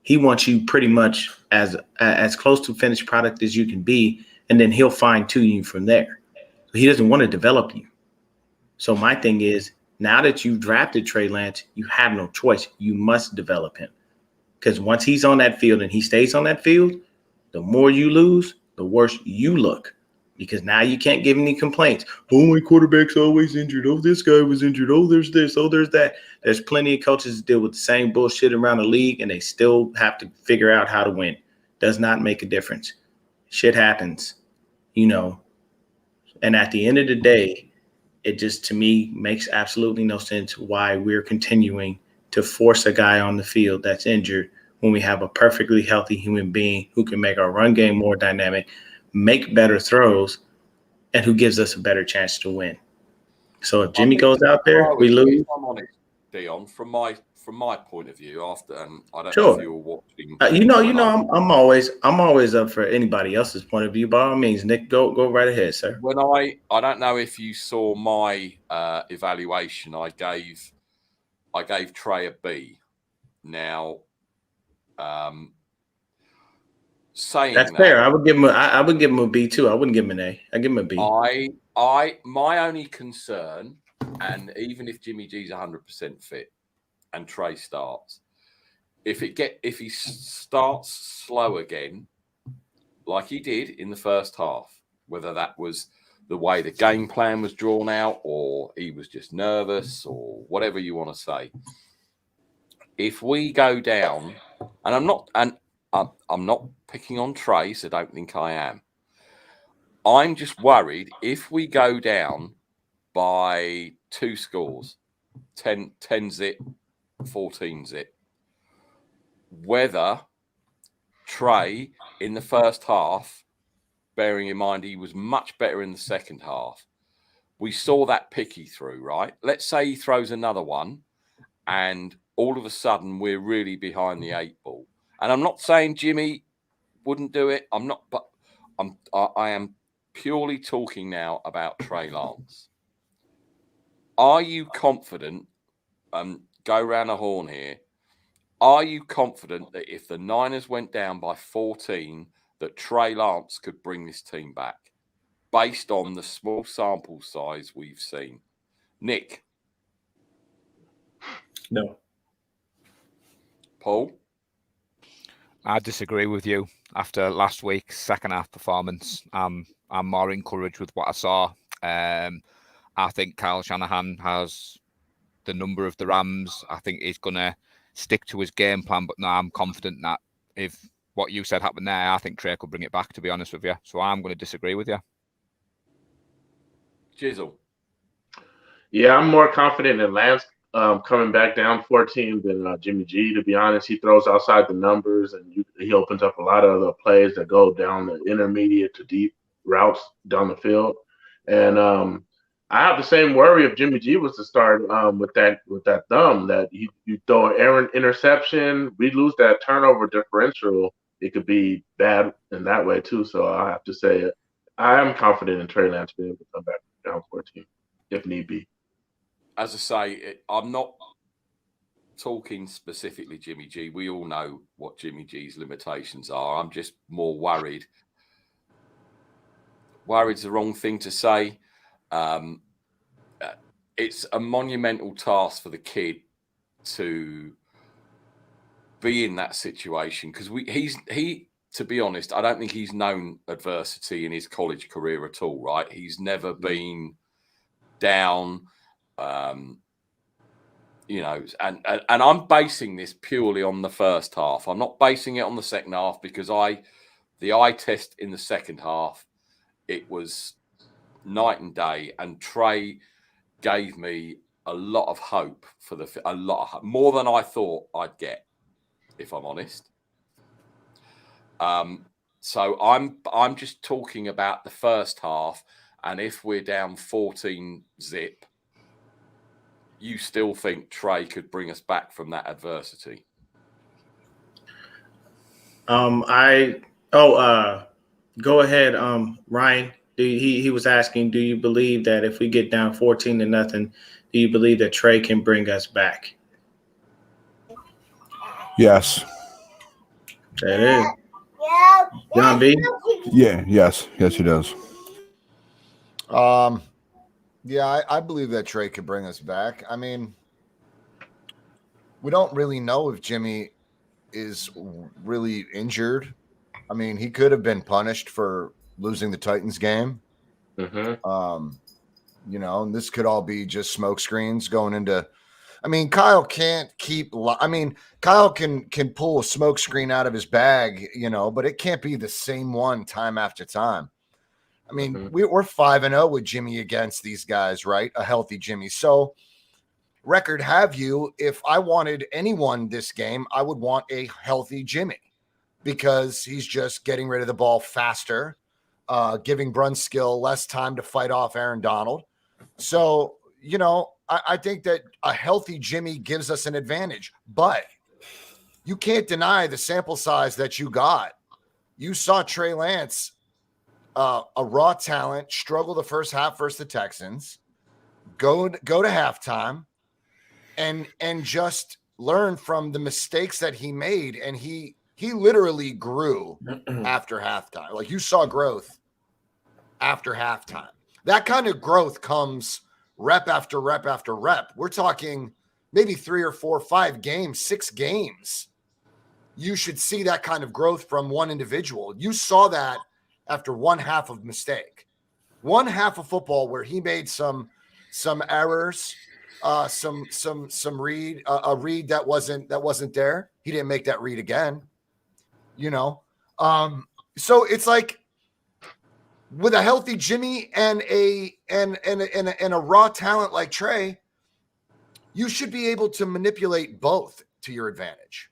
He wants you pretty much as close to finished product as you can be, and then he'll fine-tune you from there. So he doesn't want to develop you. So my thing is, now that you've drafted Trey Lance, you have no choice. You must develop him. Because once he's on that field and he stays on that field, the more you lose, the worse you look. Because now you can't give any complaints. Oh, my quarterback's always injured. Oh, this guy was injured. Oh, there's this. Oh, there's that. There's plenty of coaches that deal with the same bullshit around the league, and they still have to figure out how to win. Does not make a difference. Shit happens, And at the end of the day, it just, to me, makes absolutely no sense why we're continuing to force a guy on the field that's injured when we have a perfectly healthy human being who can make our run game more dynamic, make better throws, and who gives us a better chance to win. So if Jimmy goes out there, we lose. I'm honest, Dion, from my point of view, after, and I don't know Sure. if you were watching. I'm always up for anybody else's point of view. By all means, Nick, go right ahead, sir. When I don't know if you saw my evaluation, I gave Trey a B. Now, saying that's fair. I would give him a B too. I wouldn't give him an A. I give him a B. My only concern, and even if Jimmy G's 100% fit and Trey starts, if he starts slow again, like he did in the first half, whether that was the way the game plan was drawn out or he was just nervous or whatever you want to say. If we go down, and I'm not picking on Trey, so don't think I am. I'm just worried if we go down by 2 scores, 10 zip, 14 zip, whether Trey in the first half, bearing in mind he was much better in the second half, we saw that picky through, right? Let's say he throws another one and all of a sudden we're really behind the 8 ball. And I'm not saying Jimmy wouldn't do it. I'm not, but I am purely talking now about Trey Lance. Are you confident, go round the horn here, are you confident that if the Niners went down by 14, that Trey Lance could bring this team back based on the small sample size we've seen? Nick? No. Paul? I disagree with you. After last week's second half performance, I'm more encouraged with what I saw. I think Kyle Shanahan has the number of the Rams. I think he's going to stick to his game plan. But no, I'm confident that if what you said happened there, I think Trey could bring it back, to be honest with you. So I'm going to disagree with you. Jizzle? Yeah, I'm more confident in Lance coming back down 14 than Jimmy G, to be honest. He throws outside the numbers, and he opens up a lot of other plays that go down the intermediate to deep routes down the field. And I have the same worry if Jimmy G was to start with that thumb, that you throw an errant interception, we lose that turnover differential. It could be bad in that way too. So I have to say I am confident in Trey Lance being able to come back down 14 if need be. As I say, I'm not talking specifically Jimmy G. We all know what Jimmy G's limitations are. I'm just more worried. Worried's the wrong thing to say. It's a monumental task for the kid to be in that situation because he, to be honest, I don't think he's known adversity in his college career at all. Right? He's never been down. You know, and I'm basing this purely on the first half. I'm not basing it on the second half because the eye test in the second half, it was night and day, and Trey gave me a lot of hope for more than I thought I'd get, if I'm honest. So I'm just talking about the first half, and if we're down 14 zip, you still think Trey could bring us back from that adversity? Go ahead, Ryan. He was asking, do you believe that if we get down 14-0, do you believe that Trey can bring us back? Yes. That is. John B? Yeah, yes, he does. Yeah, I believe that Trey could bring us back. I mean, we don't really know if Jimmy is really injured. I mean, he could have been punished for losing the Titans game. Mm-hmm. You know, and this could all be just smoke screens going into. I mean, Kyle can't keep. Kyle can pull a smoke screen out of his bag, you know, but it can't be the same one time after time. I mean, we're 5-0 with Jimmy against these guys, right? A healthy Jimmy. So, record have you, if I wanted anyone this game, I would want a healthy Jimmy because he's just getting rid of the ball faster, giving Brunskill less time to fight off Aaron Donald. So, you know, I think that a healthy Jimmy gives us an advantage, but you can't deny the sample size that you got. You saw Trey Lance, a raw talent, struggle the first half versus the Texans, go to halftime, and just learn from the mistakes that he made, and he literally grew after halftime. Like, you saw growth after halftime. That kind of growth comes rep after rep after rep. We're talking maybe 3 or 4 or 5 games, 6 games you should see that kind of growth from one individual. You saw that after one half of mistake, one half of football where he made some errors, some read, a read that wasn't there. He didn't make that read again, you know? So it's like with a healthy Jimmy and a raw talent like Trey, you should be able to manipulate both to your advantage.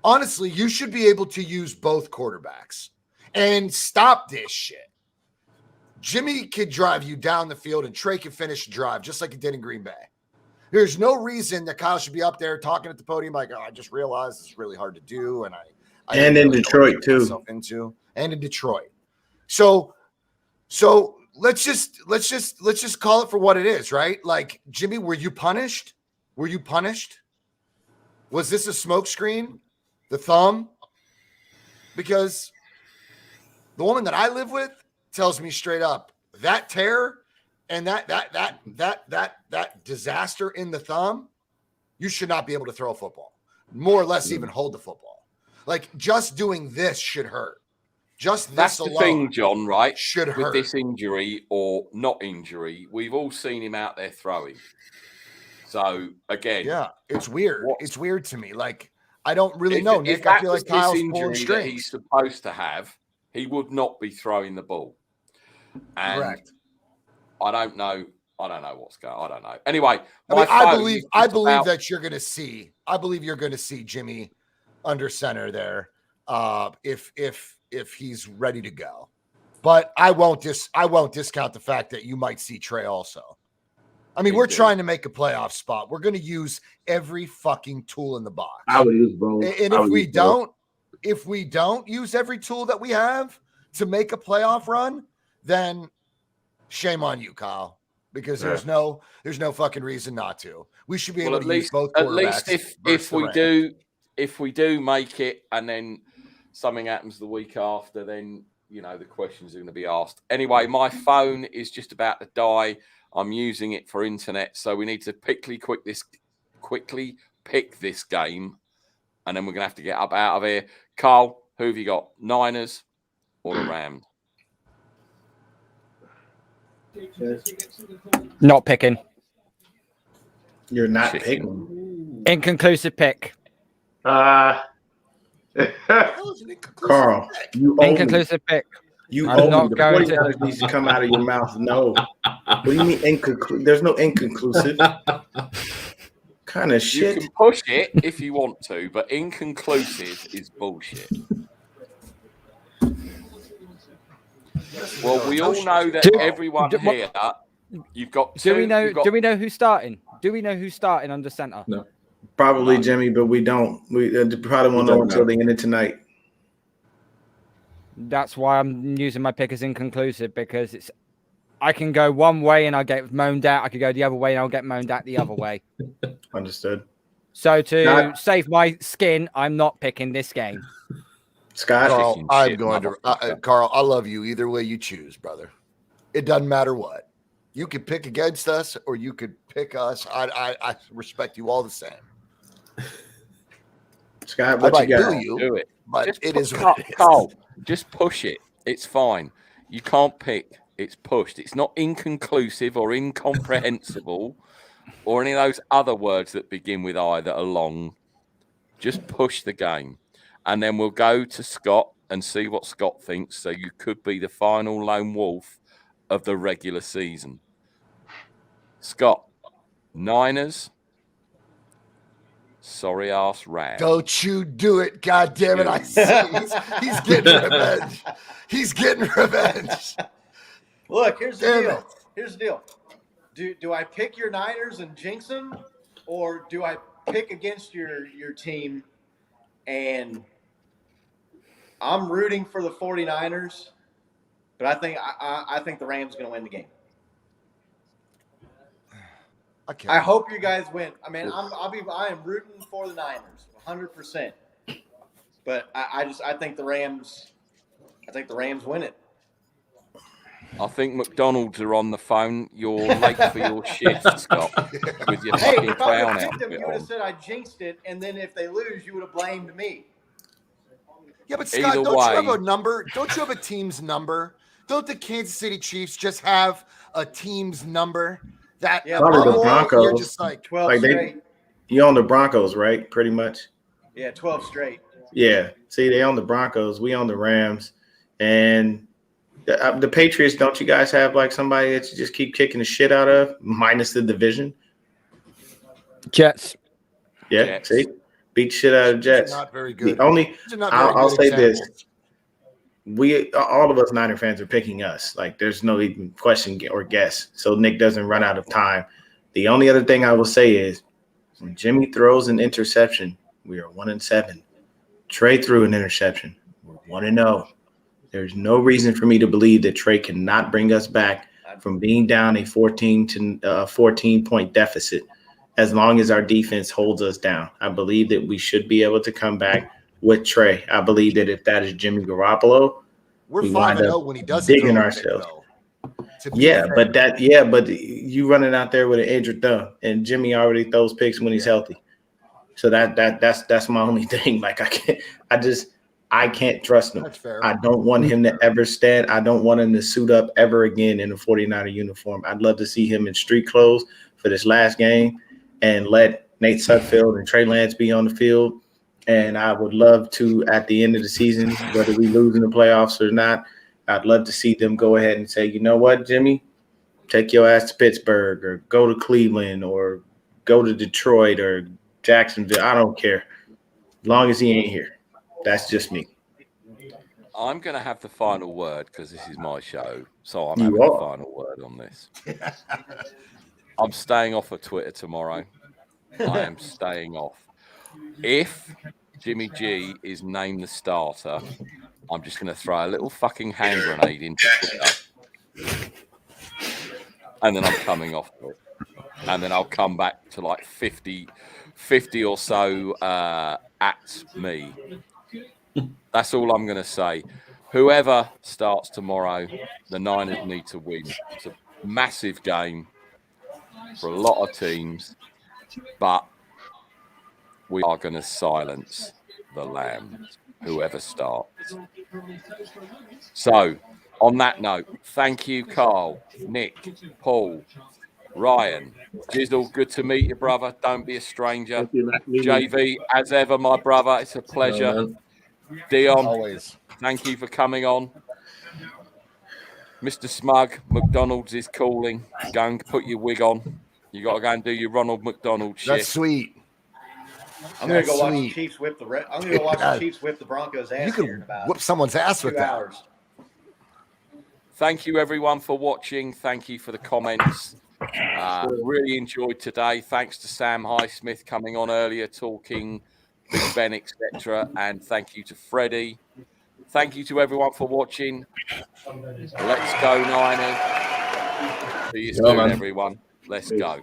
Honestly, you should be able to use both quarterbacks and stop this shit. Jimmy could drive you down the field and Trey can finish the drive just like he did in Green Bay. There's no reason that Kyle should be up there talking at the podium like, oh, I just realized it's really hard to do, and I and in Detroit too. And in Detroit. So let's just call it for what it is, right? Like, Jimmy, were you punished? Were you punished? Was this a smokescreen? The thumb? Because the woman that I live with tells me straight up that tear and that disaster in the thumb, you should not be able to throw a football, more or less even hold the football. Like, just doing this should hurt. Just that's this the alone thing, John. Right? Should with hurt. This injury or not injury, we've all seen him out there throwing. So again, yeah, it's weird. It's weird to me. Like, I don't really know, Nick. If that I feel was like Kyle's this pulling injury that strings. he's supposed to have, he would not be throwing the ball. And Correct. I don't know what's going on. I don't know. Anyway, I believe that you're going to see. I believe you're going to see Jimmy under center there, if he's ready to go. But I won't discount the fact that you might see Trey also. I mean, we're trying to make a playoff spot. We're going to use every fucking tool in the box. I would use both. And if we don't use every tool that we have to make a playoff run, then shame on you, Kyle, because there's no fucking reason not to. We should be able to use both quarterbacks. At least if we do make it and then something happens the week after, then the questions are going to be asked. Anyway, my phone is just about to die. I'm using it for internet, so we need to quickly pick this game, and then we're going to have to get up out of here. Carl, who have you got? Niners or the Rams? Not picking. You're not picking. Inconclusive pick. Carl, you inconclusive pick. You I'm not going to. Needs to come out of your mouth. No. What do you mean inconclusive? There's no inconclusive. Kind of shit. You can push it if you want to, but inconclusive is bullshit. Well, we all know that everyone here. You've got. Do we know who's starting? Do we know who's starting under center? No. Probably Jimmy, but we don't. We probably won't know until the end of tonight. That's why I'm using my pick as inconclusive, because I can go one way and I'll get moaned at. I could go the other way and I'll get moaned at the other way. Understood. So to save my skin, I'm not picking this game. Scott, Carl, I'm going to Carl. I love you either way you choose, brother. It doesn't matter what. You could pick against us or you could pick us. I respect you all the same. Scott, what you got? Do it. But just it is Carl, just push it. It's fine. You can't pick. It's pushed. It's not inconclusive or incomprehensible or any of those other words that begin with I that are long. Just push the game. And then we'll go to Scott and see what Scott thinks. So you could be the final lone wolf of the regular season. Scott, Niners. Sorry ass Rams. Don't you do it. God damn it. I see. He's getting revenge. He's getting revenge. Look, here's the deal. Here's the deal. Do I pick your Niners and jinx them, or do I pick against your team and I'm rooting for the 49ers, but I think the Rams are going to win the game. I hope you guys win. I mean, I am rooting for the Niners 100%. But I think the Rams win it. I think McDonald's are on the phone. You're late for your shift, Scott, with your fucking clown outfit you would have said I jinxed it, and then if they lose, you would have blamed me. Yeah, but Scott, Either don't you have way- a number? Don't you have a team's number? Don't the Kansas City Chiefs just have a team's number that Yeah, Probably the above all, you're Broncos. just like, 12 Like straight. you on the Broncos, right? Pretty much. Yeah, 12 straight. Yeah. See, they on the Broncos. We on the Rams, and the Patriots. Don't you guys have like somebody that you just keep kicking the shit out of, minus the division? Jets. Yeah. Jets. See, beat shit out of these are Jets. not very good. The only These are not very I'll good say this. examples. All of us Niner fans are picking us. Like, there's no even question or guess. So Nick doesn't run out of time. The only other thing I will say is when Jimmy throws an interception, we are 1-7. Trey threw an interception. We're 1-0. There's no reason for me to believe that Trey cannot bring us back from being down a 14-point deficit as long as our defense holds us down. I believe that we should be able to come back with Trey. I believe that if that is Jimmy Garoppolo, We're we wind 5-0 up when he doesn't digging throw a pick, ourselves. though. To be Yeah, fair. but you running out there with an injured thumb, and Jimmy already throws picks when he's healthy. So that's my only thing. Like, I can't trust him. That's fair. I don't want him to ever stand. I don't want him to suit up ever again in a 49er uniform. I'd love to see him in street clothes for this last game and let Nate Sudfeld and Trey Lance be on the field. And I would love to, at the end of the season, whether we lose in the playoffs or not, I'd love to see them go ahead and say, you know what, Jimmy, take your ass to Pittsburgh or go to Cleveland or go to Detroit or Jacksonville. I don't care. As long as he ain't here. That's just me. I'm going to have the final word because this is my show. So I'm You having the are. final word on this. I'm staying off of Twitter tomorrow. I am staying off. If Jimmy G is named the starter, I'm just going to throw a little fucking hand grenade into Twitter. And then I'm coming off it. And then I'll come back to like 50 or so at me. That's all I'm going to say. Whoever starts tomorrow, the Niners need to win. It's a massive game for a lot of teams, but we are going to silence the Lambs, whoever starts. So, on that note, thank you, Carl, Nick, Paul, Ryan, Jizzle, good to meet you, brother. Don't be a stranger. Thank you, Matt. JV, as ever, my brother, it's a pleasure. man. Dion, Always. thank you for coming on. Mr. Smug, McDonald's is calling. Go and put your wig on. You got to go and do your Ronald McDonald shit. That's sweet. I'm gonna That's go watch the sweet. Chiefs whip the. I'm gonna go watch the Chiefs whip the Broncos' ass You here in could about whoop someone's ass with 2 that. hours. Thank you, everyone, for watching. Thank you for the comments. Really enjoyed today. Thanks to Sam Highsmith coming on earlier, talking Big Ben, etc. And thank you to Freddie. Thank you to everyone for watching. Let's go, Niners. See you soon, man. everyone. Let's go.